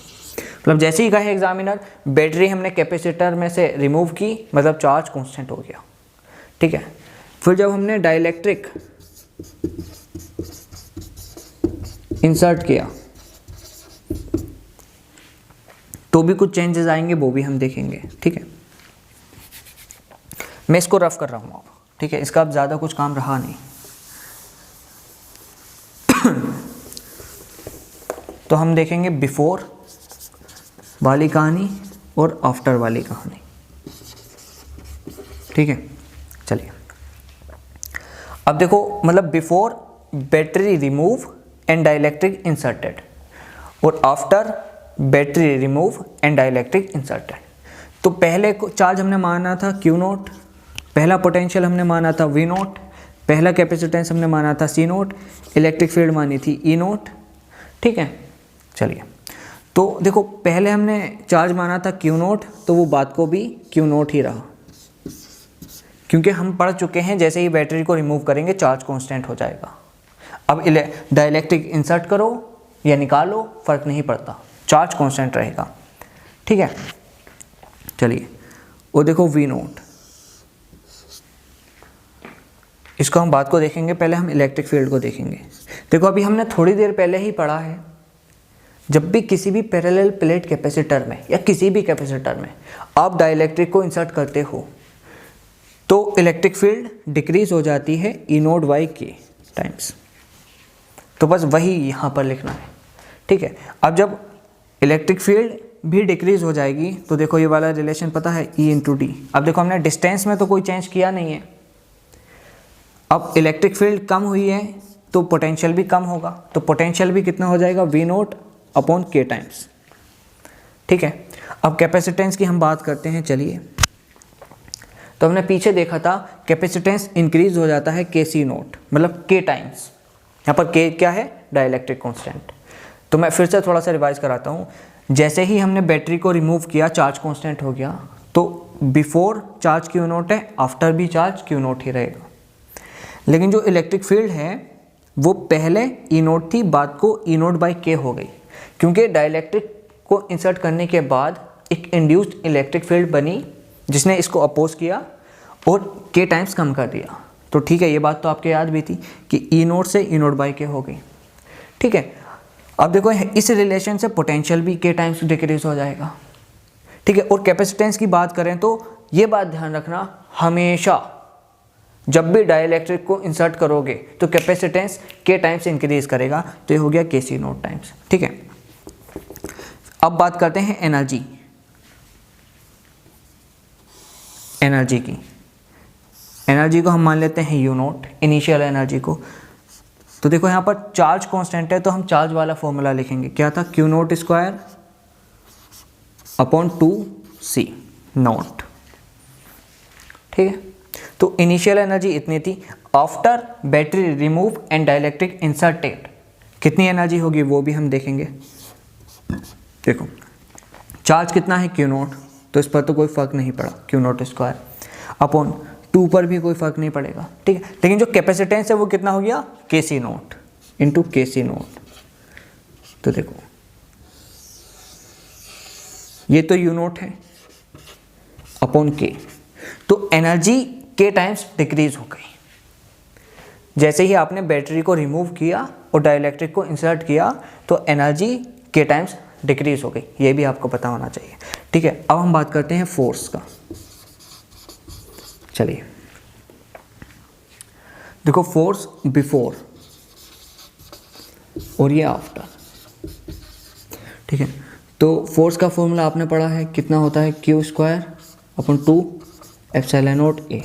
मतलब जैसे ही कहे एग्जामिनर बैटरी हमने कैपेसिटर में से रिमूव की, मतलब चार्ज कांस्टेंट हो गया। ठीक है, फिर जब हमने डाइलेक्ट्रिक इंसर्ट किया तो भी कुछ चेंजेस आएंगे, वो भी हम देखेंगे। ठीक है, मैं इसको रफ कर रहा हूँ अब, ठीक है, इसका अब ज़्यादा कुछ काम रहा नहीं। तो हम देखेंगे बिफोर वाली कहानी और आफ्टर वाली कहानी, ठीक है। चलिए अब देखो, मतलब before battery remove and dielectric inserted और after battery remove and dielectric inserted. तो पहले को चार्ज हमने माना था Q नोट, पहला पोटेंशियल हमने माना था V नोट, पहला कैपेसिटेंस हमने माना था C नोट, इलेक्ट्रिक फील्ड मानी थी E नोट, ठीक है। चलिए तो देखो, पहले हमने चार्ज माना था Q नोट, तो वो बात को भी Q नोट ही रहा, क्योंकि हम पढ़ चुके हैं जैसे ही बैटरी को रिमूव करेंगे चार्ज कांस्टेंट हो जाएगा। अब डाइलेक्ट्रिक इंसर्ट करो या निकालो, फर्क नहीं पड़ता, चार्ज कांस्टेंट रहेगा, ठीक है। चलिए वो देखो V नोट, इसको हम बात को देखेंगे, पहले हम इलेक्ट्रिक फील्ड को देखेंगे। देखो अभी हमने थोड़ी देर पहले ही पढ़ा है, जब भी किसी भी पैरेलल प्लेट कैपेसिटर में या किसी भी कैपेसिटर में आप डाइलेक्ट्रिक को इंसर्ट करते हो तो इलेक्ट्रिक फील्ड डिक्रीज हो जाती है E note by K times. तो बस वही यहाँ पर लिखना है, ठीक है। अब जब इलेक्ट्रिक फील्ड भी डिक्रीज हो जाएगी तो देखो ये वाला रिलेशन पता है, E इंटू डी। अब देखो हमने डिस्टेंस में तो कोई चेंज किया नहीं है, अब इलेक्ट्रिक फील्ड कम हुई है तो पोटेंशियल भी कम होगा, तो पोटेंशियल भी कितना हो जाएगा, V naught upon K times, ठीक है। अब कैपेसिटेंस की हम बात करते हैं। चलिए तो हमने पीछे देखा था कैपेसिटेंस इंक्रीज हो जाता है KC नोट, मतलब K टाइम्स। यहाँ पर K क्या है, डाइलेक्ट्रिक कांस्टेंट। तो मैं फिर से थोड़ा सा रिवाइज कराता हूँ। जैसे ही हमने बैटरी को रिमूव किया चार्ज कांस्टेंट हो गया, तो बिफोर चार्ज Q नोट है, आफ्टर भी चार्ज Q नोट ही रहेगा। लेकिन जो इलेक्ट्रिक फील्ड है वो पहले E नोट थी, बाद को E नोट बाई K हो गई, क्योंकि डाइलेक्ट्रिक को इंसर्ट करने के बाद एक इंड्यूस्ड इलेक्ट्रिक फील्ड बनी जिसने इसको अपोज किया और K टाइम्स कम कर दिया। तो ठीक है, ये बात तो आपके याद भी थी कि E नोट से E नोट बाई K हो गई, ठीक है। अब देखो इस रिलेशन से पोटेंशियल भी K टाइम्स डिक्रीज हो जाएगा, ठीक है। और कैपेसिटेंस की बात करें तो ये बात ध्यान रखना, हमेशा जब भी डाइलेक्ट्रिक को इंसर्ट करोगे तो कैपेसिटेंस K टाइम्स इंक्रीज करेगा, तो ये हो गया KC नोट टाइम्स, ठीक है। अब बात करते हैं एनर्जी की। एनर्जी को हम मान लेते हैं U नोट, इनिशियल एनर्जी को। तो देखो यहाँ पर चार्ज कांस्टेंट है तो हम चार्ज वाला फॉर्मूला लिखेंगे, क्या था, Q note square upon 2C note, ठीक है। तो इनिशियल एनर्जी इतनी थी। After battery remove and dielectric inserted कितनी एनर्जी होगी वो भी हम देखेंगे। देखो चार्ज कितना है Q नोट, तो इस पर तो कोई फर्क नहीं पड़ा, Q नोट स्क्वायर अपॉन 2 पर भी कोई फर्क नहीं पड़ेगा, ठीक है। लेकिन जो कैपेसिटेंस है वो कितना हो गया, KC note into KC note. तो देखो ये तो U नोट है अपॉन K, तो एनर्जी K टाइम्स डिक्रीज हो गई। जैसे ही आपने बैटरी को रिमूव किया और डाइलेक्ट्रिक को इंसर्ट किया तो एनर्जी K टाइम्स डिक्रीज हो गई, ये भी आपको पता होना चाहिए, ठीक है। अब हम बात करते हैं फोर्स का। चलिए देखो, फोर्स बिफोर और ये आफ्टर, ठीक है। तो फोर्स का फॉर्मूला आपने पढ़ा है, कितना होता है, Q square upon 2 epsilon not A।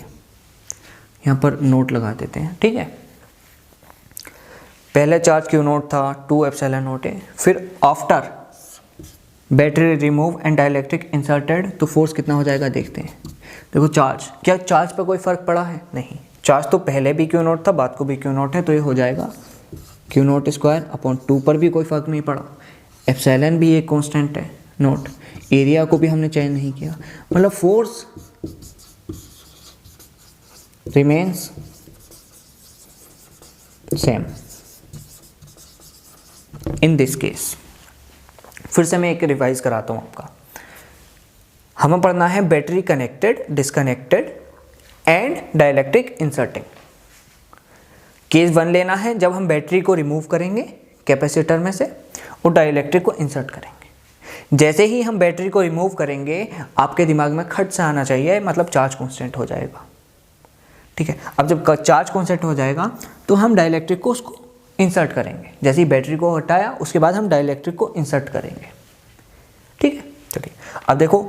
यहाँ पर नोट लगा देते हैं, ठीक है। पहले चार्ज Q नोट था 2 एप्सिलॉन नॉट A, फिर after battery remove and dielectric inserted तो फोर्स कितना हो जाएगा देखते हैं। देखो चार्ज, क्या चार्ज पर कोई फर्क पड़ा है, नहीं। चार्ज तो पहले भी Q नोट था, बाद को भी Q नोट है, तो ये हो जाएगा Q नोट स्क्वायर अपॉन 2 पर भी कोई फर्क नहीं पड़ा, एप्सिलॉन भी एक कांस्टेंट है नोट, एरिया को भी हमने चेंज नहीं किया, मतलब force remains same in this case. फिर से मैं एक रिवाइज कराता हूँ आपका। हमें पढ़ना है battery connected, disconnected and dielectric inserting. Case 1 लेना है जब हम बैटरी को रिमूव करेंगे कैपेसिटर में से और डाइलेक्ट्रिक को इंसर्ट करेंगे। जैसे ही हम बैटरी को रिमूव करेंगे आपके दिमाग में खट से आना चाहिए, मतलब चार्ज कांस्टेंट हो जाएगा, ठीक है। अब जब चार्ज कॉन्सेंट हो जाएगा तो हम डाइलेक्ट्रिक को उसको इंसर्ट करेंगे। जैसे ही बैटरी को हटाया उसके बाद हम डाइलेक्ट्रिक को इंसर्ट करेंगे, ठीक है। चलिए अब देखो,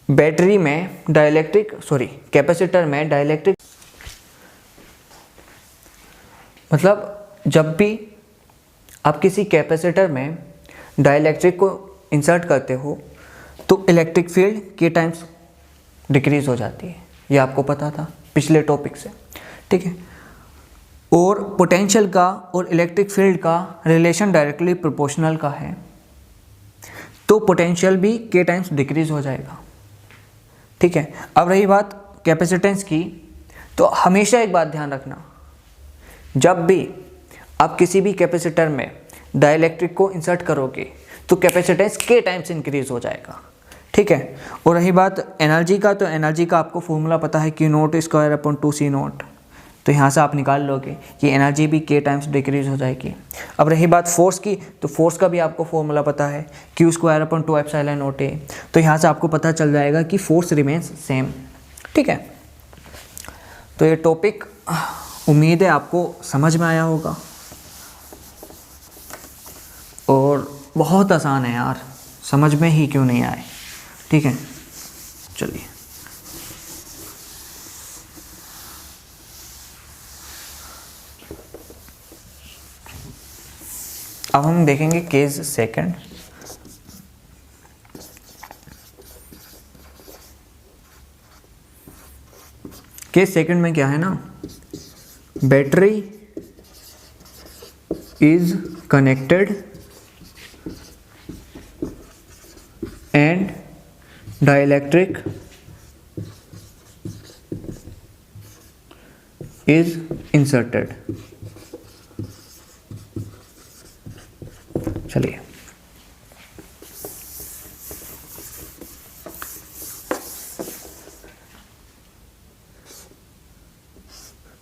बैटरी में कैपेसिटर में डाइलेक्ट्रिक, मतलब जब भी आप किसी कैपेसिटर में डाइलेक्ट्रिक को इंसर्ट करते हो तो इलेक्ट्रिक फील्ड के टाइम्स डिक्रीज हो जाती है, ये आपको पता था पिछले टॉपिक से, ठीक है। और पोटेंशियल का और इलेक्ट्रिक फील्ड का रिलेशन डायरेक्टली प्रोपोर्शनल का है, तो पोटेंशियल भी के टाइम्स डिक्रीज हो जाएगा, ठीक है। अब रही बात कैपेसिटेंस की, तो हमेशा एक बात ध्यान रखना, जब भी आप किसी भी कैपेसिटर में डाइलेक्ट्रिक को इंसर्ट करोगे तो कैपेसिटेंस के टाइम्स इंक्रीज हो जाएगा, ठीक है। और रही बात एनर्जी का, तो एनर्जी का आपको फॉर्मूला पता है, Q note square upon 2C0, तो यहाँ से आप निकाल लोगे कि एनर्जी भी के टाइम्स डिक्रीज हो जाएगी। अब रही बात फोर्स की, तो फोर्स का भी आपको फॉर्मूला पता है, Q स्क्वायर अपॉन 2ε0A, तो यहाँ से आपको पता चल जाएगा कि फोर्स रिमेन्स सेम, ठीक है। तो ये टॉपिक उम्मीद है आपको समझ में आया होगा, और बहुत आसान है यार, समझ में ही क्यों नहीं आए, ठीक है। चलिए अब हम देखेंगे केस सेकंड। केस सेकंड में क्या है ना, battery is connected and dielectric is inserted. चलिए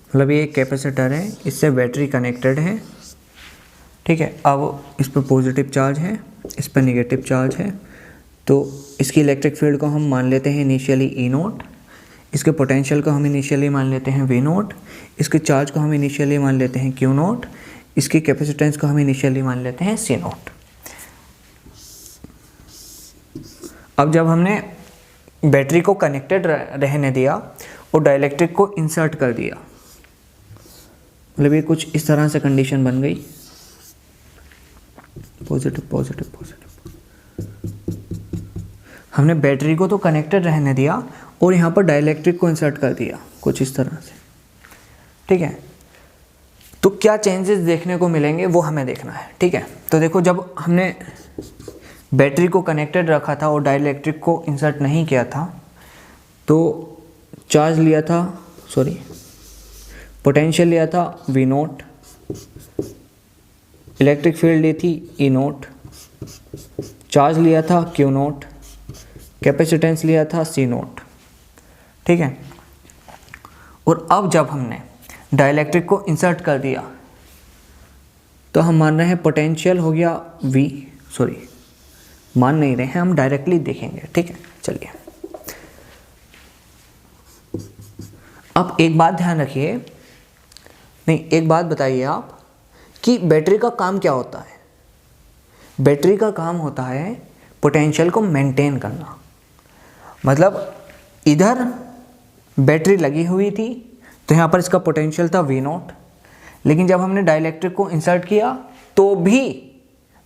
मतलब ये एक कैपेसिटर है, इससे बैटरी कनेक्टेड है, ठीक है। अब इस पर पॉजिटिव चार्ज है, इस पर नेगेटिव चार्ज है, तो इसकी इलेक्ट्रिक फील्ड को हम मान लेते हैं इनिशियली E0, इसके पोटेंशियल को हम इनिशियली मान लेते हैं V0, इसके चार्ज को हम इनिशियली मान लेते हैं Q0, इसकी कैपेसिटेंस को हम इनिशियली मान लेते हैं C0। अब जब हमने बैटरी को कनेक्टेड रहने दिया और डाइलेक्ट्रिक को इंसर्ट कर दिया, मतलब ये कुछ इस तरह से कंडीशन बन गई, पॉजिटिव पॉजिटिव पॉजिटिव, हमने बैटरी को तो कनेक्टेड रहने दिया और यहाँ पर डाइलेक्ट्रिक को इंसर्ट कर दिया कुछ इस तरह से, ठीक है। तो क्या चेंजेस देखने को मिलेंगे वो हमें देखना है, ठीक है। तो देखो, जब हमने बैटरी को कनेक्टेड रखा था और डाइलेक्ट्रिक को इंसर्ट नहीं किया था, तो चार्ज लिया था, पोटेंशियल लिया था V0, इलेक्ट्रिक फील्ड ली थी E0, चार्ज लिया था Q0, कैपेसिटेंस लिया था C0, ठीक है। और अब जब हमने डाइलेक्ट्रिक को इंसर्ट कर दिया तो हम मान रहे हैं पोटेंशियल हो गया मान नहीं रहे हैं, हम डायरेक्टली देखेंगे, ठीक है। चलिए अब एक बात ध्यान रखिए, नहीं एक बात बताइए आप कि बैटरी का काम क्या होता है। बैटरी का काम होता है पोटेंशियल को मेंटेन करना, मतलब इधर बैटरी लगी हुई थी तो यहाँ पर इसका पोटेंशियल था V0, लेकिन जब हमने डाइलेक्ट्रिक को इंसर्ट किया तो भी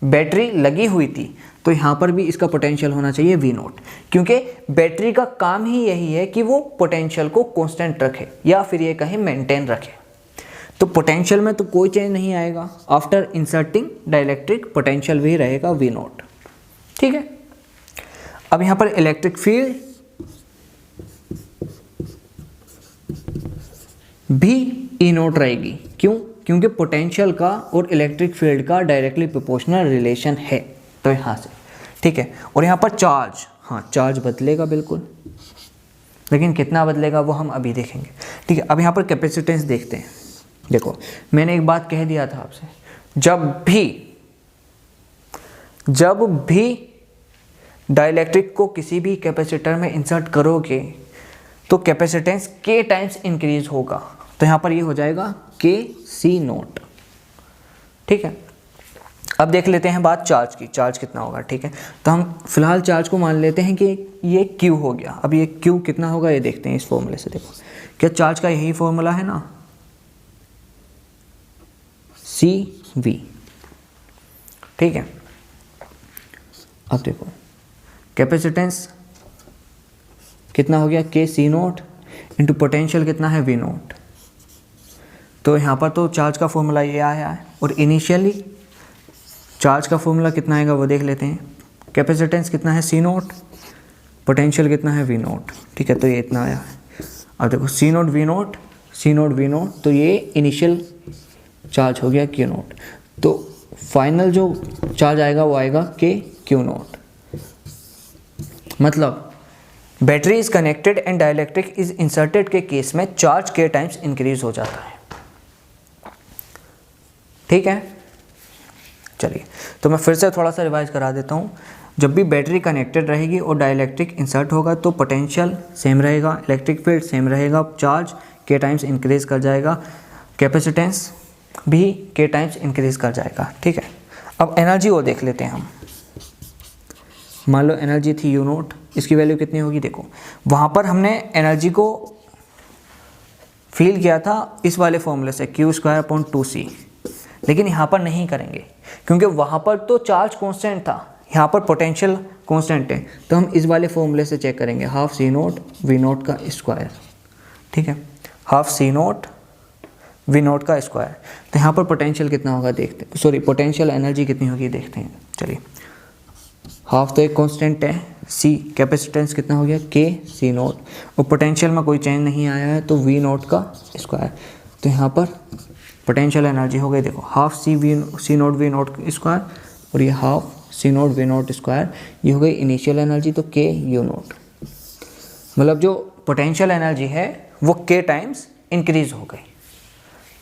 बैटरी लगी हुई थी, तो यहाँ पर भी इसका पोटेंशियल होना चाहिए V0, क्योंकि बैटरी का काम ही यही है कि वो पोटेंशियल को कांस्टेंट रखे या फिर ये कहें मेंटेन रखे। तो पोटेंशियल में तो कोई चेंज नहीं आएगा, आफ्टर इंसर्टिंग डाइलेक्ट्रिक पोटेंशियल भी रहेगा V0, ठीक है। अब यहाँ पर इलेक्ट्रिक फील्ड भी E0 रहेगी, क्यों? क्योंकि पोटेंशियल का और इलेक्ट्रिक फील्ड का डायरेक्टली प्रोपोर्शनल रिलेशन है, तो यहाँ से, ठीक है। और यहाँ पर चार्ज, हाँ चार्ज बदलेगा बिल्कुल, लेकिन कितना बदलेगा वो हम अभी देखेंगे, ठीक है। अब यहाँ पर कैपेसिटेंस देखते हैं। देखो मैंने एक बात कह दिया था आपसे, जब भी डाइलेक्ट्रिक को किसी भी कैपेसिटर में इंसर्ट करोगे तो कैपेसिटेंस के टाइम्स इंक्रीज होगा, तो यहाँ पर ये हो जाएगा के सी नोट। ठीक है, अब देख लेते हैं बात चार्ज की, चार्ज कितना होगा। ठीक है, तो हम फिलहाल चार्ज को मान लेते हैं कि ये Q हो गया। अब ये Q कितना होगा ये देखते हैं इस फॉर्मूले से। देखो क्या चार्ज का यही फॉर्मूला है ना, CV। ठीक है, अब देखो कैपेसिटेंस कितना हो गया के सी नोट इंटू पोटेंशियल कितना है V नोट। तो यहाँ पर तो चार्ज का फॉर्मूला ये आया है, और इनिशियली चार्ज का फॉर्मूला कितना आएगा वो देख लेते हैं। कैपेसिटेंस कितना है C नोट, पोटेंशियल कितना है V नोट। ठीक है, तो ये इतना आया है। अब देखो C naught V note, C naught V note, तो ये इनिशियल चार्ज हो गया Q नोट। तो फाइनल जो चार्ज आएगा वो आएगा के Q नोट। मतलब battery is connected and dielectric is inserted के केस में चार्ज के टाइम्स इंक्रीज हो जाता है। ठीक है, चलिए तो मैं फिर से थोड़ा सा रिवाइज करा देता हूँ। जब भी बैटरी कनेक्टेड रहेगी और डाइलेक्ट्रिक इंसर्ट होगा तो पोटेंशियल सेम रहेगा, इलेक्ट्रिक फील्ड सेम रहेगा, चार्ज के टाइम्स इंक्रीज कर जाएगा, कैपेसिटेंस भी के टाइम्स इंक्रीज कर जाएगा। ठीक है, अब एनर्जी वो देख लेते हैं हम। मान लो एनर्जी थी U नोट, इसकी वैल्यू कितनी होगी। देखो वहाँ पर हमने एनर्जी को फील किया था इस वाले फॉर्मूले से Q²/2C, लेकिन यहाँ पर नहीं करेंगे क्योंकि वहाँ पर तो चार्ज कांस्टेंट था, यहाँ पर पोटेंशियल कांस्टेंट है। तो हम इस वाले फॉर्मूले से चेक करेंगे, half C naught V note का स्क्वायर। ठीक है, half C naught V note का स्क्वायर। तो यहाँ पर पोटेंशियल कितना होगा देखते हैं, सॉरी पोटेंशियल एनर्जी कितनी होगी देखते हैं। चलिए हाफ तो एक कांस्टेंट है, C कैपेसिटेंस कितना हो गया के सी नोट, और पोटेंशियल में कोई चेंज नहीं आया है तो V नोट का स्क्वायर। तो यहाँ पर पोटेंशियल एनर्जी हो गई, देखो half C naught V naught square, और ये half C naught V naught square, ये हो गई इनिशियल एनर्जी, तो के U नोट। मतलब जो पोटेंशियल एनर्जी है वो के टाइम्स इंक्रीज हो गई।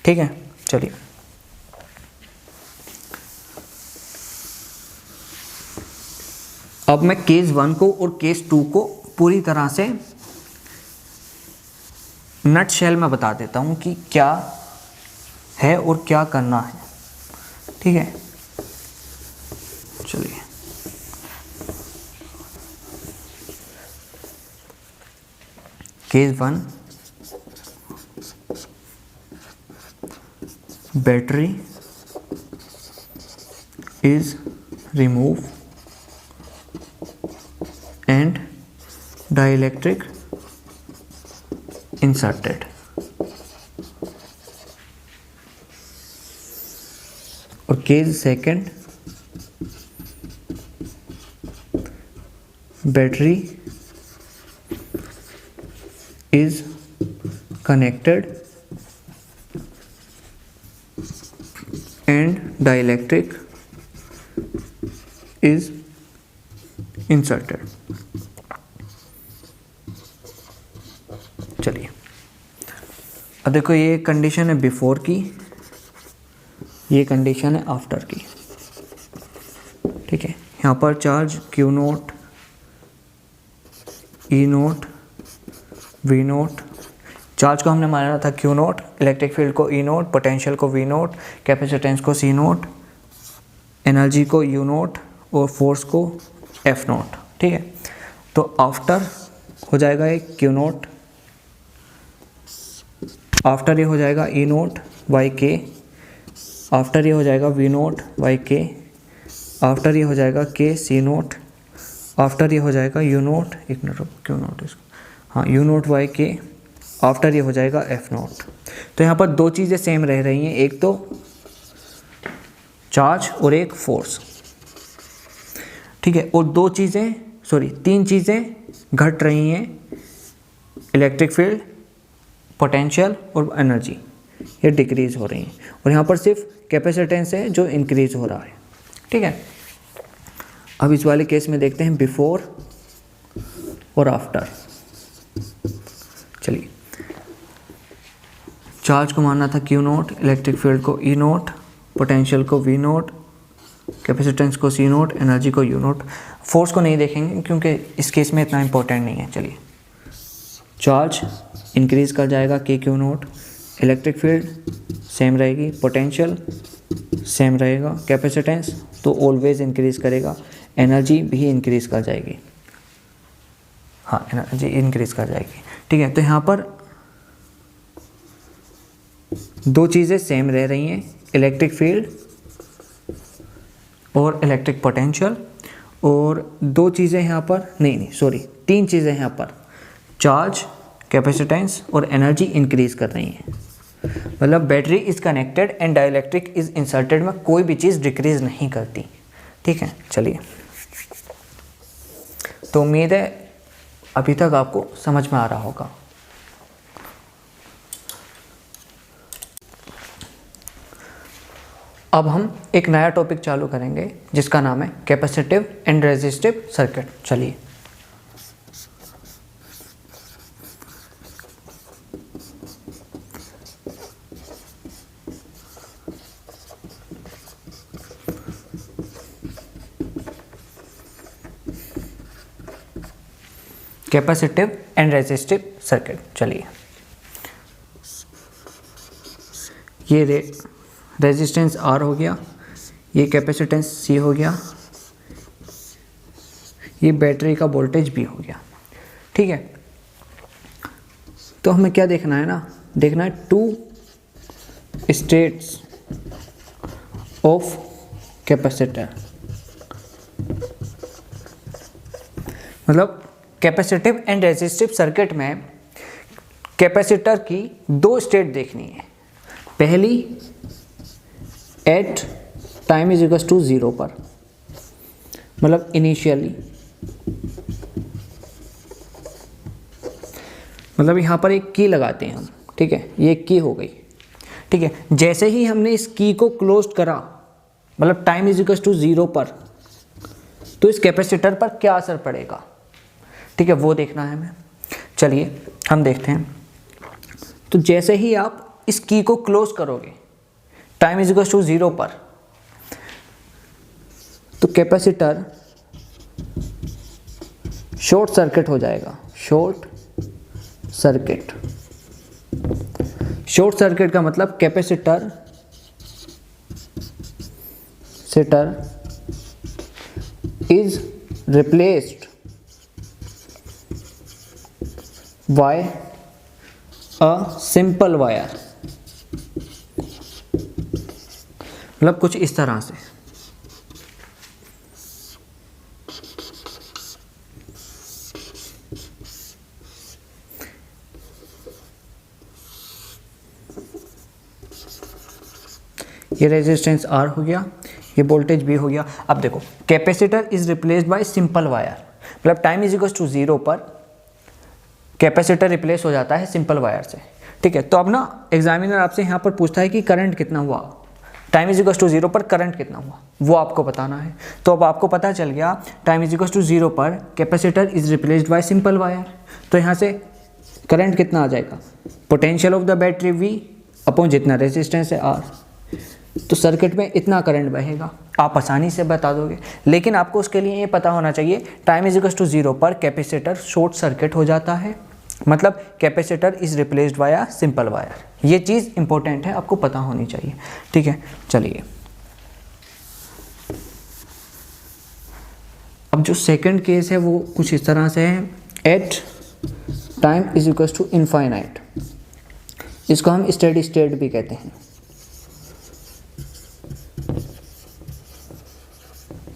ठीक है, चलिए अब मैं केस 1 को और केस 2 को पूरी तरह से नट शेल में बता देता हूँ कि क्या है और क्या करना है। ठीक है, चलिए case 1, battery is remove and dielectric inserted। और case 2, battery is connected and dielectric is inserted। चलिए अब देखो ये कंडीशन है बिफोर की, ये कंडीशन है आफ्टर की। ठीक है, यहाँ पर charge Q note, E note, V note, charge को हमने माना था Q नोट, इलेक्ट्रिक फील्ड को E नोट, पोटेंशियल को V नोट, कैपेसिटेंस को C नोट, एनर्जी को U नोट और फोर्स को F नोट। ठीक है, तो आफ्टर हो जाएगा एक Q नोट, आफ्टर ये हो जाएगा E नोट बाई के, आफ्टर ये हो जाएगा V नोट बाई के, आफ्टर ये हो जाएगा के C नोट, आफ्टर ये हो जाएगा U नोट, एक मिनट Q नोट इसको, हाँ U नोट बाई के, आफ्टर ये हो जाएगा F नोट। तो यहाँ पर दो चीज़ें सेम रह रही हैं, एक तो चार्ज और एक फोर्स। ठीक है, और तीन चीज़ें घट रही हैं, इलेक्ट्रिक फील्ड, पोटेंशियल और एनर्जी, ये डिक्रीज हो रही हैं, और यहाँ पर सिर्फ कैपेसिटेंस है जो इंक्रीज हो रहा है। ठीक है, अब इस वाले केस में देखते हैं बिफोर और आफ्टर। चलिए चार्ज को मानना था Q नोट, इलेक्ट्रिक फील्ड को E नोट, पोटेंशियल को V नोट, कैपेसिटेंस को C नोट, एनर्जी को U नोट। फोर्स को नहीं देखेंगे क्योंकि इस केस में इतना इंपॉर्टेंट नहीं है। चलिए चार्ज इंक्रीज कर जाएगा के Q not, electric field same रहेगी, पोटेंशियल सेम रहेगा, कैपेसिटेंस तो ऑलवेज इंक्रीज करेगा, एनर्जी भी इंक्रीज कर जाएगी, हाँ एनर्जी इंक्रीज कर जाएगी। ठीक है, तो यहाँ पर दो चीज़ें सेम रह रही हैं, इलेक्ट्रिक फील्ड और इलेक्ट्रिक पोटेंशियल, और दो चीज़ें यहाँ पर तीन चीज़ें यहाँ पर, चार्ज, कैपेसिटेंस और एनर्जी इंक्रीज कर रही हैं। मतलब battery is connected and dielectric is inserted में कोई भी चीज़ डिक्रीज नहीं करती। ठीक है, चलिए, तो उम्मीद है अभी तक आपको समझ में आ रहा होगा। अब हम एक नया टॉपिक चालू करेंगे जिसका नाम है कैपेसिटिव एंड रेजिस्टिव सर्किट। चलिए, कैपेसिटिव एंड रेजिस्टिव सर्किट। चलिए, ये रेजिस्टेंस R हो गया, ये कैपेसिटेंस C हो गया, ये बैटरी का वोल्टेज B हो गया। ठीक है, तो हमें क्या देखना है ना, देखना है टू स्टेट्स ऑफ कैपेसिटर। मतलब कैपेसिटिव एंड रेजिस्टिव सर्किट में कैपेसिटर की दो स्टेट देखनी है। पहली at time is equal to 0 पर, मतलब इनिशियली, मतलब यहाँ पर एक की लगाते हैं हम। ठीक है, ये की हो गई। ठीक है, जैसे ही हमने इस की को क्लोज करा, मतलब टाइम इज इक्वल टू 0 पर, तो इस कैपेसिटर पर क्या असर पड़ेगा, ठीक है, वो देखना है हमें। चलिए हम देखते हैं। तो जैसे ही आप इस की को क्लोज करोगे टाइम इज इक्वल टू 0 पर, तो कैपेसिटर शॉर्ट सर्किट हो जाएगा। शॉर्ट सर्किट का मतलब capacitor is replaced by a simple wire. मतलब कुछ इस तरह से। ये रेजिस्टेंस R हो गया, ये वोल्टेज B हो गया। अब देखो, capacitor is replaced bye simple wire, मतलब टाइम इज इक्वल टू 0 पर कैपेसिटर रिप्लेस हो जाता है सिंपल वायर से। ठीक है, तो अब ना एग्जामिनर आपसे यहाँ पर पूछता है कि करंट कितना हुआ, टाइम इज इक्वल टू 0 पर करंट कितना हुआ, वो आपको बताना है। तो अब आपको पता चल गया टाइम इज इक्वल टू 0 पर capacitor is replaced bye simple wire. तो यहाँ से करंट कितना आ जाएगा, potential of the battery V upon जितना रेजिस्टेंस है R। तो सर्किट में इतना करंट बहेगा, आप आसानी से बता दोगे। लेकिन आपको उसके लिए ये पता होना चाहिए टाइम इज इक्वल टू 0 पर कैपेसिटर शॉर्ट सर्किट हो जाता है, मतलब capacitor is replaced bye simple wire. ये चीज़ इंपॉर्टेंट है, आपको पता होनी चाहिए। ठीक है, चलिए अब जो सेकंड केस है वो कुछ इस तरह से है। At time is equal to infinite, इसको हम स्टेडी स्टेट भी कहते हैं।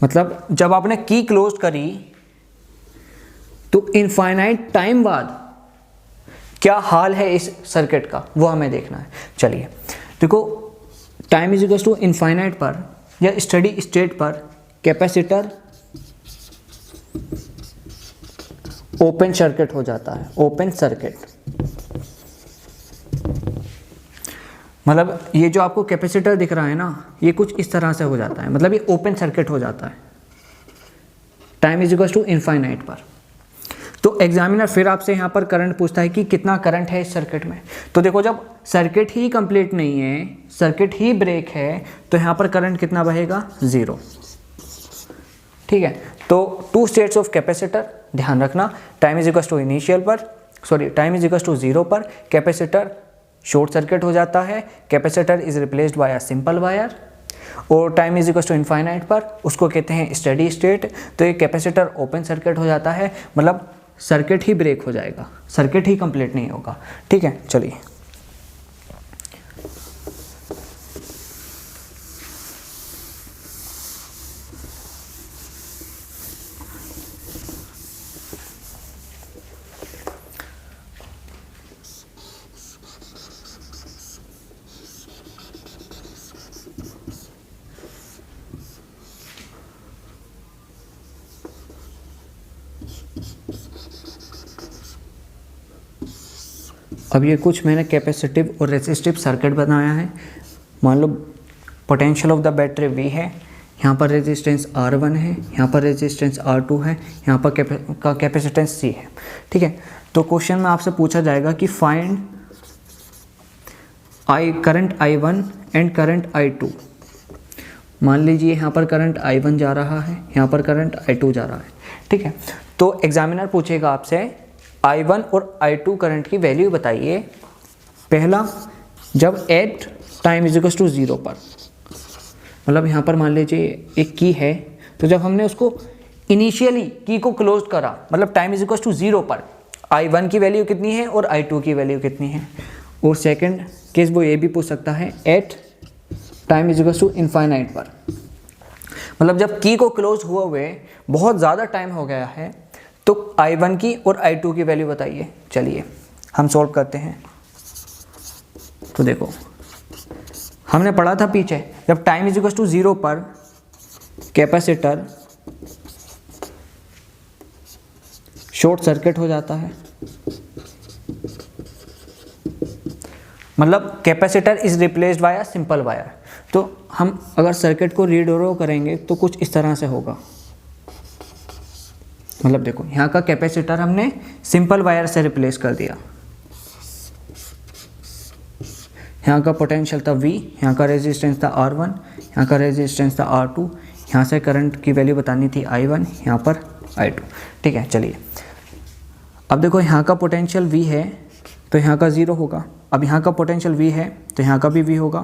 मतलब जब आपने की क्लोज करी तो इनफाइनाइट टाइम बाद क्या हाल है इस सर्किट का, वो हमें देखना है। चलिए देखो, time is equal to infinite पर या स्टेडी स्टेट पर कैपेसिटर ओपन सर्किट हो जाता है। ओपन सर्किट मतलब ये जो आपको कैपेसिटर दिख रहा है ना, ये कुछ इस तरह से हो जाता है, मतलब ये ओपन सर्किट हो जाता है time is equal to infinite पर। तो एग्जामिनर फिर आपसे यहाँ पर करंट पूछता है कि कितना करंट है इस सर्किट में। तो देखो, जब सर्किट ही कंप्लीट नहीं है, सर्किट ही ब्रेक है, तो यहाँ पर करंट कितना बहेगा, 0। ठीक है, तो टू स्टेट्स ऑफ कैपेसिटर ध्यान रखना, time is equal to initial पर sorry time is equals to 0 पर कैपेसिटर शॉर्ट सर्किट हो जाता है, capacitor is replaced by a simple wire. और time is equals to infinite पर उसको कहते हैं स्टेडी स्टेट। तो ये कैपेसिटर ओपन सर्किट हो जाता है, मतलब सर्किट ही ब्रेक हो जाएगा, सर्किट ही कंप्लीट नहीं होगा। ठीक है, चलिए अब ये कुछ मैंने कैपेसिटिव और रेसिस्टिव सर्किट बनाया है। मान low potential of the battery V है, यहाँ पर रेजिस्टेंस R1 है, यहाँ पर रेजिस्टेंस R2 है, यहाँ पर कैपेसिटेंस C है। ठीक है, तो क्वेश्चन में आपसे पूछा जाएगा कि find current I1 and current I2। मान लीजिए यहाँ पर करंट I1 जा रहा है, यहाँ पर करंट I2 जा रहा है। ठीक है, तो एग्जामिनर पूछेगा आपसे I1 और I2 करंट की वैल्यू बताइए। पहला, जब at time is equals to 0 पर, मतलब यहाँ पर मान लीजिए एक की है, तो जब हमने उसको इनिशियली की को क्लोज करा, मतलब टाइम इज इक्वल्स टू 0 पर I1 की वैल्यू कितनी है और I2 की वैल्यू कितनी है। और सेकंड केस वो ये भी पूछ सकता है at time is equals to infinite पर, मतलब जब की को क्लोज हुआ हुए बहुत ज़्यादा टाइम हो गया है, तो I1 की और I2 की वैल्यू बताइए। चलिए हम सॉल्व करते हैं। तो देखो हमने पढ़ा था पीछे, जब टाइम इज इक्वल्स टू 0 पर कैपेसिटर शॉर्ट सर्किट हो जाता है, मतलब capacitor is replaced by a simple wire. तो हम अगर सर्किट को रीड्रॉ करेंगे तो कुछ इस तरह से होगा। मतलब देखो यहाँ का कैपेसिटर हमने सिंपल वायर से रिप्लेस कर दिया, यहाँ का पोटेंशियल था V, यहाँ का रेजिस्टेंस था R1, यहाँ का रेजिस्टेंस था R2, यहाँ से करंट की वैल्यू बतानी थी I1, यहाँ पर I2। ठीक है, चलिए अब देखो यहाँ का पोटेंशियल V है तो यहाँ का 0 होगा। अब यहाँ का पोटेंशियल V है तो यहाँ का भी V होगा,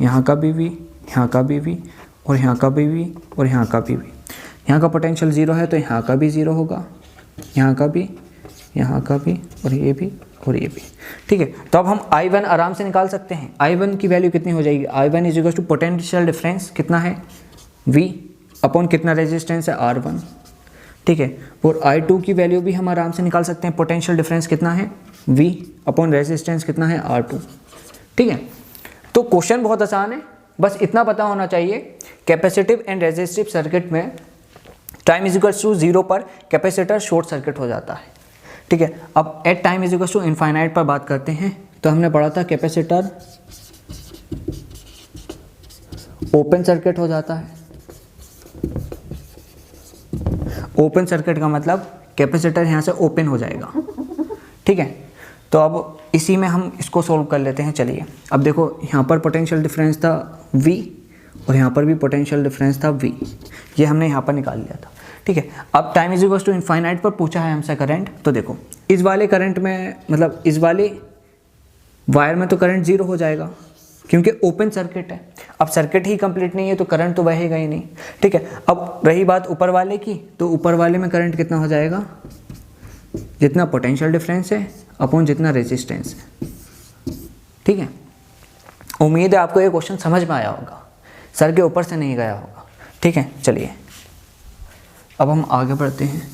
यहाँ का भी V, यहाँ का भी V, और यहाँ का भी V, और यहाँ का भी V। यहाँ का पोटेंशियल 0 है तो यहाँ का भी 0 होगा, यहाँ का भी, यहाँ का भी, और ये भी, और ये भी। ठीक है, तो अब हम I1 आराम से निकाल सकते हैं। I1 की वैल्यू कितनी हो जाएगी, I1 is equal to potential difference कितना है V अपॉन कितना रेजिस्टेंस है R1। ठीक है, और I2 की वैल्यू भी हम आराम से निकाल सकते हैं। पोटेंशियल डिफरेंस कितना है V अपॉन रेजिस्टेंस कितना है R2। ठीक है, तो क्वेश्चन बहुत आसान है, बस इतना पता होना चाहिए। कैपेसिटिव एंड रेजिस्टिव सर्किट में टाइम इज इक्वल्स टू 0 पर कैपेसिटर शॉर्ट सर्किट हो जाता है। ठीक है, अब at time is equals to infinite पर बात करते हैं। तो हमने पढ़ा था कैपेसिटर ओपन सर्किट हो जाता है। ओपन सर्किट का मतलब कैपेसिटर यहाँ से ओपन हो जाएगा। ठीक है, तो अब इसी में हम इसको सोल्व कर लेते हैं। चलिए अब देखो यहाँ पर पोटेंशियल डिफरेंस था V और यहाँ पर भी पोटेंशियल डिफरेंस था V, ये हमने यहाँ पर निकाल लिया था। ठीक है, अब time is equals to infinite पर पूछा है हमसे करंट। तो देखो इस वाले करंट में, मतलब इस वाले वायर में तो करंट 0 हो जाएगा क्योंकि ओपन सर्किट है। अब सर्किट ही कंप्लीट नहीं है तो करंट तो बहेगा ही नहीं। ठीक है, अब रही बात ऊपर वाले की, तो ऊपर वाले में करंट कितना हो जाएगा, जितना पोटेंशियल डिफरेंस है अपॉन जितना रेजिस्टेंस है। ठीक है, उम्मीद है आपको ये क्वेश्चन समझ में आया होगा, सर के ऊपर से नहीं गया होगा। ठीक है, चलिए अब हम आगे बढ़ते हैं।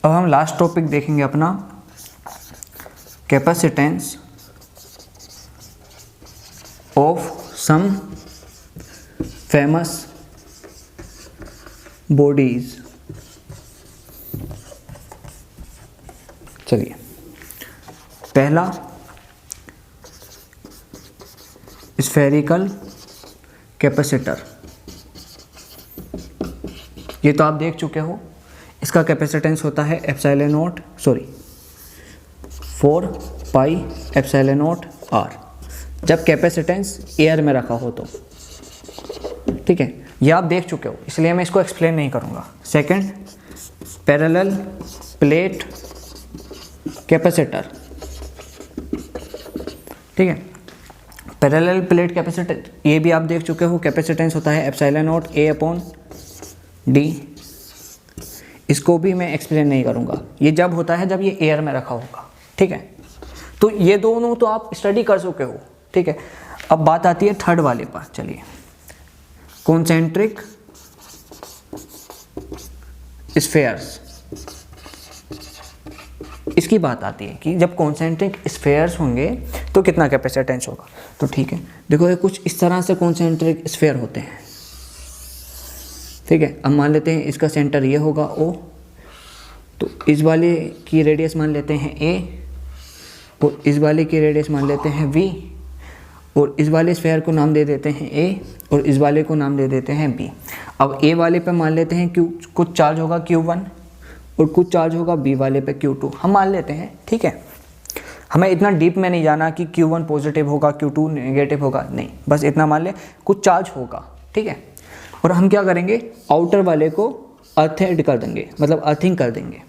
अब हम लास्ट टॉपिक देखेंगे अपना, capacitance of some famous bodies. चलिए पहला स्फेरिकल कैपेसिटर, ये तो आप देख चुके हो। इसका कैपेसिटेंस होता है epsilon not, sorry 4 pi epsilon not R। जब कैपेसिटेंस एयर में रखा हो तो, ठीक है, ये आप देख चुके हो इसलिए मैं इसको एक्सप्लेन नहीं करूँगा। सेकंड, पैरेलल प्लेट कैपेसिटर, ठीक है, पैरेलल प्लेट कैपेसिटर ये भी आप देख चुके हो, कैपेसिटेंस होता है एप्सिलॉन नॉट ए अपॉन डी। इसको भी मैं एक्सप्लेन नहीं करूँगा, ये जब होता है जब ये एयर में रखा होगा, ठीक है। तो ये दोनों तो आप स्टडी कर चुके हो, ठीक है। अब बात आती है थर्ड वाले पर, चलिए, कॉन्सेंट्रिक स्फेयर्स। इसकी बात आती है कि जब कॉन्सेंट्रिक स्फेयर्स होंगे तो कितना कैपेसिटेंस होगा। तो ठीक है, देखो ये कुछ इस तरह से कॉन्सेंट्रिक स्फेयर होते हैं, ठीक है। अब मान लेते हैं इसका सेंटर ये होगा O, तो इस वाले की रेडियस मान लेते हैं A, और इस वाले की रेडियस मान लेते हैं V, और इस वाले स्फेयर को नाम दे देते हैं A, और इस वाले को नाम दे देते हैं B। अब A वाले पे मान लेते हैं कुछ चार्ज होगा Q1 और कुछ चार्ज होगा B वाले पे Q2, हम मान लेते हैं, ठीक है। हमें इतना डीप में नहीं जाना कि Q1 पॉजिटिव होगा Q2 नेगेटिव होगा, नहीं, बस इतना मान ले कुछ चार्ज होगा, ठीक है। और हम क्या करेंगे, आउटर वाले को अर्थ कर देंगे, मतलब अर्थिंग कर देंगे,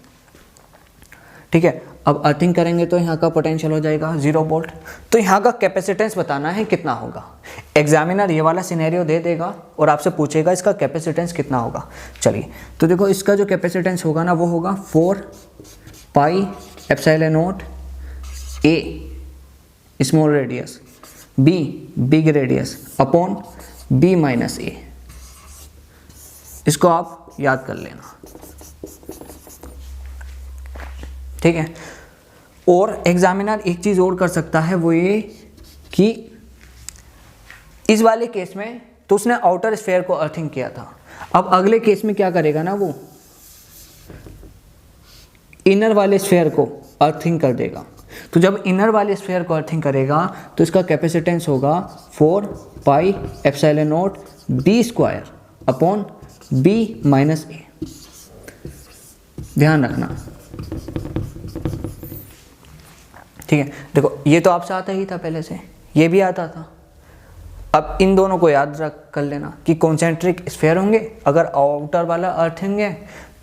ठीक है। अब अर्थिंग करेंगे तो यहाँ का पोटेंशियल हो जाएगा 0 वोल्ट। तो यहाँ का कैपेसिटेंस बताना है कितना होगा। एग्जामिनर ये वाला सिनेरियो दे देगा और आपसे पूछेगा इसका कैपेसिटेंस कितना होगा। चलिए, तो देखो इसका जो कैपेसिटेंस होगा ना वो होगा 4 pi epsilon naught A small radius B big radius upon B minus A. इसको आप याद कर लेना, ठीक है। और एग्जामिनर एक चीज़ और कर सकता है, वो ये कि इस वाले केस में तो उसने आउटर स्फेयर को अर्थिंग किया था, अब अगले केस में क्या करेगा ना, वो इनर वाले स्फेयर को अर्थिंग कर देगा। तो जब इनर वाले स्फेयर को अर्थिंग करेगा तो इसका कैपेसिटेंस होगा 4 pi epsilon naught B square upon B minus A. ध्यान रखना, ठीक है। देखो ये तो आपसे आता ही था पहले से, ये भी आता था। अब इन दोनों को याद रख कर लेना कि कॉन्सेंट्रिक स्फेयर होंगे, अगर आउटर वाला अर्थ होंगे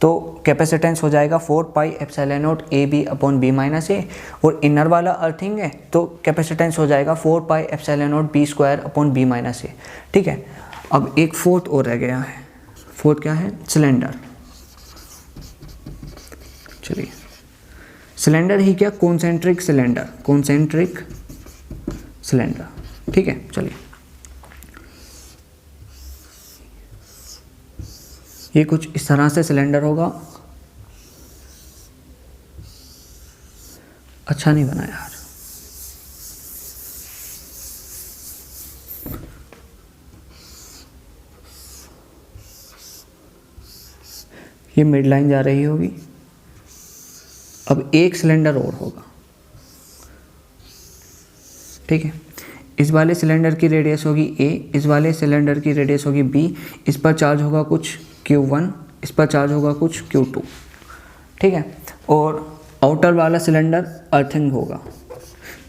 तो कैपेसिटेंस हो जाएगा 4 pi epsilon naught A B upon B minus A, और इनर वाला अर्थिंग है तो कैपेसिटेंस हो जाएगा 4 pi epsilon naught B square upon B minus A, ठीक है। अब एक फोर्थ और रह गया है, फोर्थ क्या है, सिलेंडर। चलिए, सिलेंडर ही क्या, कॉन्सेंट्रिक सिलेंडर, कॉन्सेंट्रिक सिलेंडर, ठीक है। चलिए, ये कुछ इस तरह से सिलेंडर होगा। अच्छा नहीं बना यार, ये मिड लाइन जा रही होगी। अब एक सिलेंडर और होगा, ठीक है। इस वाले सिलेंडर की रेडियस होगी A, इस वाले सिलेंडर की रेडियस होगी B, इस पर चार्ज होगा कुछ Q1, इस पर चार्ज होगा कुछ Q2, ठीक है। और आउटर वाला सिलेंडर अर्थिंग होगा,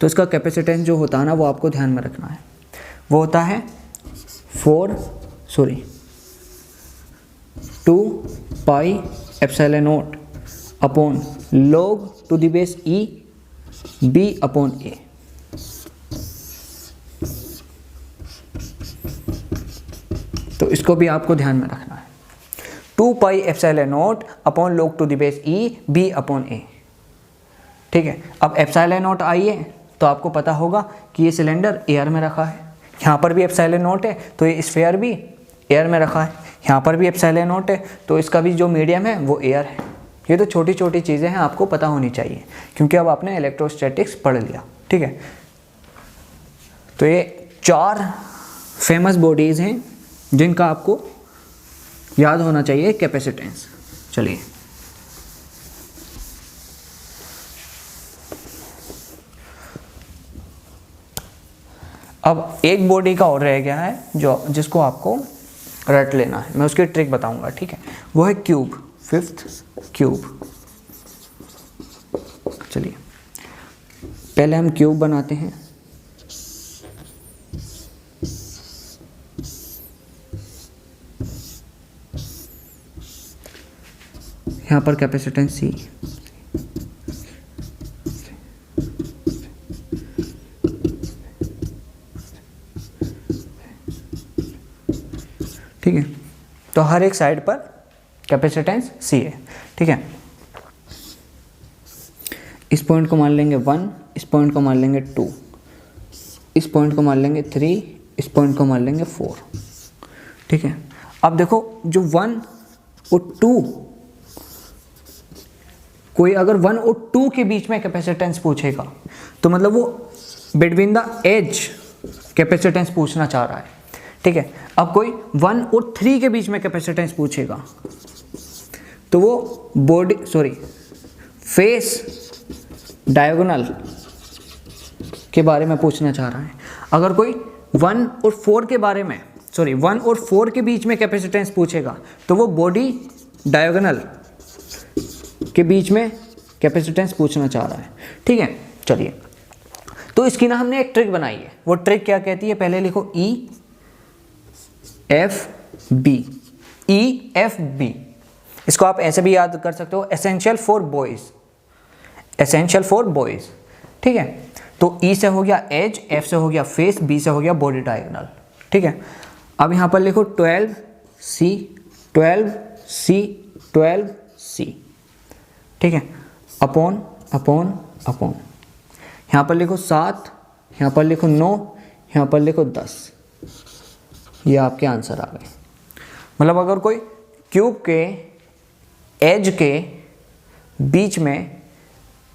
तो इसका कैपेसिटेंस जो होता है ना वो आपको ध्यान में रखना है, वो होता है 2 pi epsilon naught upon log to the base E B अपॉन A। तो इसको भी आपको ध्यान में रखना है, 2 pi epsilon naught upon log to the base E B अपॉन A, ठीक है। अब एप्सिलॉन नॉट आई है तो आपको पता होगा कि ये सिलेंडर एयर में रखा है, यहाँ पर भी एप्सिलॉन नॉट है तो ये स्फीयर भी एयर में रखा है, यहाँ पर भी एप्सिलॉन नॉट है तो इसका भी जो मीडियम है वो एयर है। ये तो छोटी छोटी चीज़ें हैं, आपको पता होनी चाहिए क्योंकि अब आपने इलेक्ट्रोस्टैटिक्स पढ़ लिया, ठीक है। तो ये 4 फेमस बॉडीज़ हैं जिनका आपको याद होना चाहिए कैपेसिटेंस। चलिए, अब एक बॉडी का और रह गया है जिसको आपको रट लेना है, मैं उसकी ट्रिक बताऊंगा, ठीक है। वो है क्यूब, 5th क्यूब। चलिए, पहले हम क्यूब बनाते हैं। यहाँ पर कैपेसिटेंस सी, ठीक है। तो हर एक साइड पर कैपेसिटेंस सी है, ठीक है। इस पॉइंट को मान लेंगे 1, इस पॉइंट को मान लेंगे 2, इस पॉइंट को मान लेंगे 3, इस पॉइंट को मान लेंगे 4, ठीक है। अब देखो जो 1 और 2, कोई अगर 1 और 2 के बीच में कैपेसिटेंस पूछेगा तो मतलब वो बिटवीन द एज कैपेसिटेंस पूछना चाह रहा है, ठीक है। अब कोई 1 और 3 के बीच में कैपेसिटेंस पूछेगा तो वो फेस डायगोनल के बारे में पूछना चाह रहा है। अगर कोई 1 और 4 के बारे में 1 और 4 के बीच में कैपेसिटेंस पूछेगा तो वो बॉडी डायगोनल के बीच में कैपेसिटेंस पूछना चाह रहा है, ठीक है। चलिए, तो इसकी ना हमने एक ट्रिक बनाई है। वो ट्रिक क्या कहती है, पहले लिखो EFB, EFB। इसको आप ऐसे भी याद कर सकते हो, essential for boys, essential for boys, ठीक है। तो E से हो गया एज, F से हो गया फेस, B से हो गया बॉडी डायगोनल, ठीक है। अब यहाँ पर लिखो 12C, 12C, 12C, ठीक है, अपॉन अपॉन अपॉन। यहाँ पर लिखो 7, यहाँ पर लिखो 9, यहाँ पर लिखो 10। ये आपके आंसर आ गए। मतलब अगर कोई क्यूब के एज के बीच में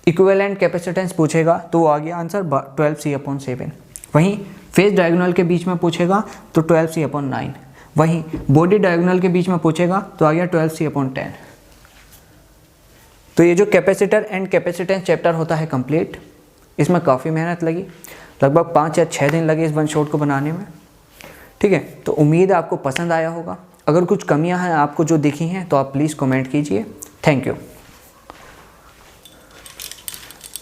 इक्विवेलेंट कैपेसिटेंस पूछेगा तो वो आ गया आंसर 12C/7। वहीं फेस डायगोनल के बीच में पूछेगा तो 12C/9। वहीं बॉडी डायगोनल के बीच में पूछेगा तो आ गया 12C/10। तो ये जो कैपेसिटर एंड कैपेसिटेंस चैप्टर होता है कंप्लीट, इसमें काफ़ी मेहनत लगी, लगभग 5 या 6 दिन लगे इस वन शॉट को बनाने में, ठीक है। तो उम्मीद है आपको पसंद आया होगा। अगर कुछ कमियां हैं आपको जो दिखी हैं तो आप प्लीज़ कमेंट कीजिए। Thank you.